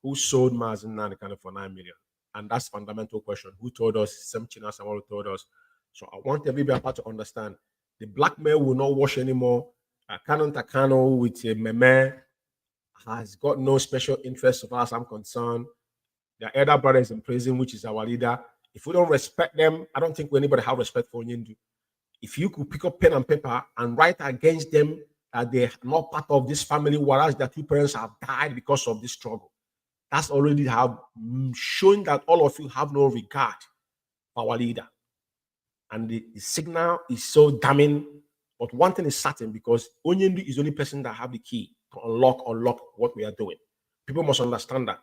who sold Mazzi Nnamdi for 9 million? And that's fundamental question. Who told us? Sam Chinas and who told us? So I want everybody to understand the blackmail will not wash anymore. KANU with Umeh has got no special interest as far as I'm concerned. Their elder brother is in prison, which is our leader. If we don't respect them, I don't think anybody have respect for Onyendu. If you could pick up pen and paper and write against them that they're not part of this family, whereas their 2 parents have died because of this struggle, that's already have shown that all of you have no regard for our leader. And the signal is so damning. But one thing is certain, because Onyendu is the only person that have the key to unlock what we are doing. People must understand that.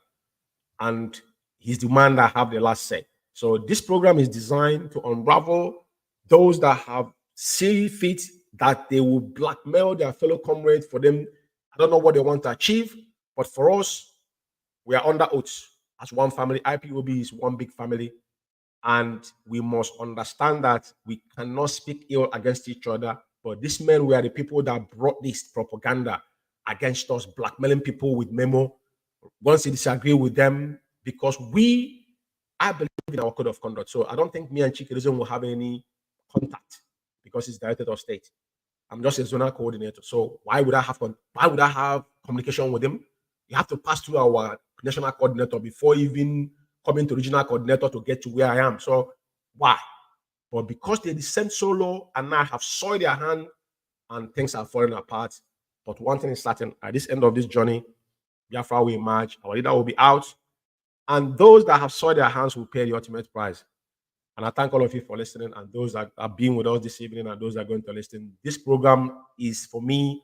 And he's the man that have the last say. So this program is designed to unravel those that have seen fit that they will blackmail their fellow comrades for them. I don't know what they want to achieve, but for us, we are under oath as one family. IPOB is one big family. And we must understand that we cannot speak ill against each other. But these men were the people that brought this propaganda against us, blackmailing people with memo. Once you disagree with them, because I believe in our code of conduct. So I don't think me and Chikerism will have any contact because it's directed of state. I'm just a zonal coordinator. So why would I have communication with him? You have to pass through our national coordinator before even coming to regional coordinator to get to where I am. So why? But because they descend so low and now have soiled their hand and things are falling apart. But one thing is certain: at this end of this journey, Biafra will emerge, our leader will be out, and those that have soiled their hands will pay the ultimate price. And I thank all of you for listening, and those that are being with us this evening and those that are going to listen. This program is, for me,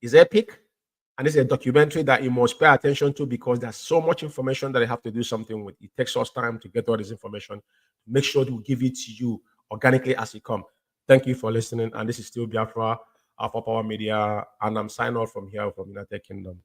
is epic. And it's a documentary that you must pay attention to because there's so much information that I have to do something with. It takes us time to get all this information. Make sure to give it to you organically as it comes. Thank you for listening. And this is still Biafra, Alpha Power Media. And I'm signing off from here from United Kingdom.